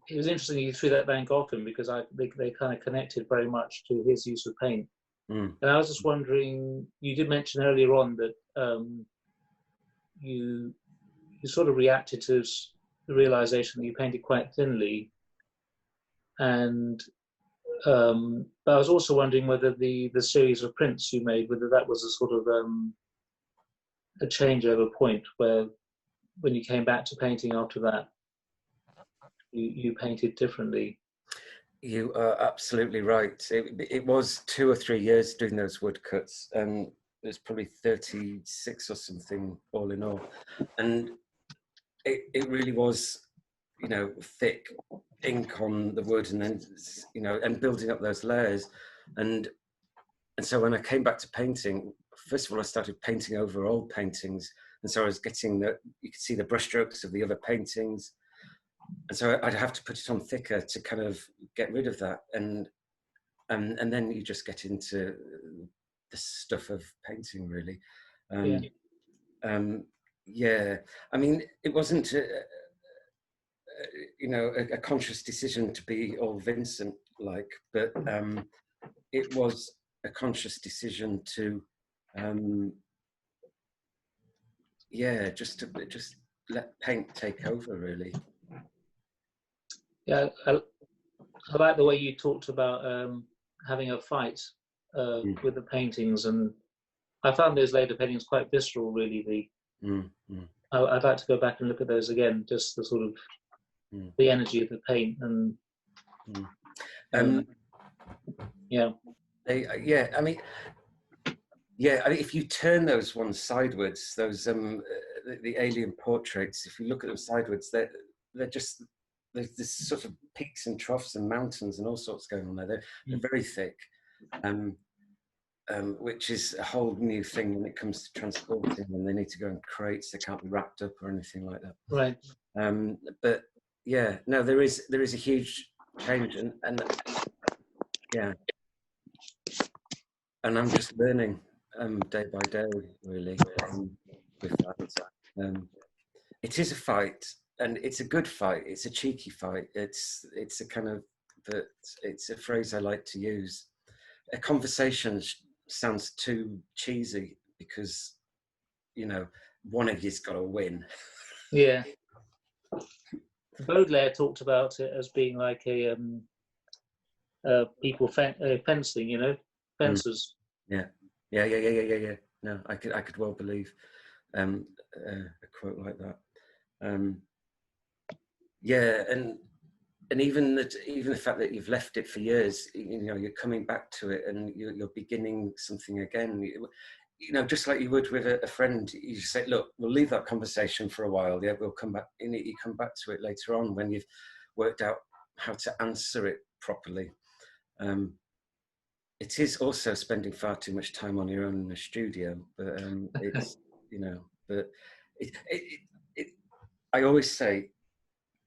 It was interesting you threw that Van Gogh in, because they kind of connected very much to his use of paint. And I was just wondering, you did mention earlier on that you sort of reacted to the realization that you painted quite thinly, and but I was also wondering whether the series of prints you made, whether that was a sort of a changeover point where, when you came back to painting after that, you painted differently. You are absolutely right. It was 2 or 3 years doing those woodcuts, and there's probably 36 or something all in all, and it really was, you know, thick ink on the wood, and then, you know, and building up those layers, and so when I came back to painting, first of all I started painting over old paintings, and so I was getting you could see the brushstrokes of the other paintings, and so I'd have to put it on thicker to kind of get rid of that, and then you just get into the stuff of painting, really. Yeah, I mean, it wasn't you know, a conscious decision to be all Vincent like, but it was a conscious decision to yeah, just let paint take over, really. Yeah, I like the way you talked about having a fight with the paintings, and I found those later paintings quite visceral, really. I'd like to go back and look at those again, just the sort of the energy of the paint, and yeah. Yeah, I mean, if you turn those ones sideways, those the alien portraits, if you look at them sideways, they're just, there's this sort of peaks and troughs and mountains and all sorts going on there. They're very thick, which is a whole new thing when it comes to transporting, and they need to go in crates. They can't be wrapped up or anything like that. Right. But yeah, no, there is a huge change, and yeah, and I'm just learning day by day, really, with that. It is a fight, and it's a good fight. It's a cheeky fight. It's a kind of, it's a phrase I like to use. A conversation sounds too cheesy, because, you know, one of you's got to win. Yeah. Baudelaire talked about it as being like a people fencing, you know, fencers. Yeah. No, I could well believe a quote like that. Yeah, and even the fact that you've left it for years, you know, you're coming back to it, and you're beginning something again. You know, just like you would with a friend, you just say, look, we'll leave that conversation for a while. Yeah, we'll come back. You come back to it later on when you've worked out how to answer it properly. It is also spending far too much time on your own in the studio, but it's, you know, but I always say,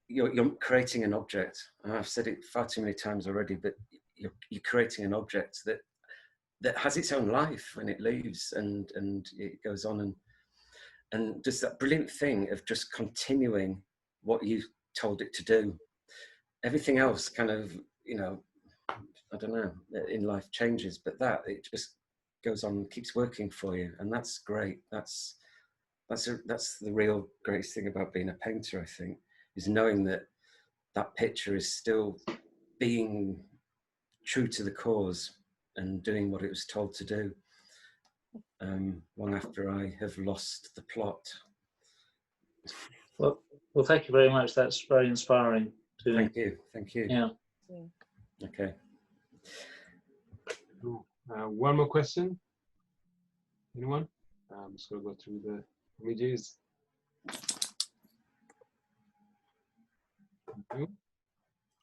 you're creating an object, and I've said it far too many times already, but you're creating an object that has its own life when it leaves, and it goes on and does that brilliant thing of just continuing what you told it to do. Everything else kind of, you know, I don't know, in life changes, but it just goes on and keeps working for you, and that's great. That's the real greatest thing about being a painter, I think, is knowing that picture is still being true to the cause and doing what it was told to do, long after I have lost the plot. Well, thank you very much. That's very inspiring. Thank you. Yeah. Okay. One more question. Anyone? I'm just going to go through the images. Thank you.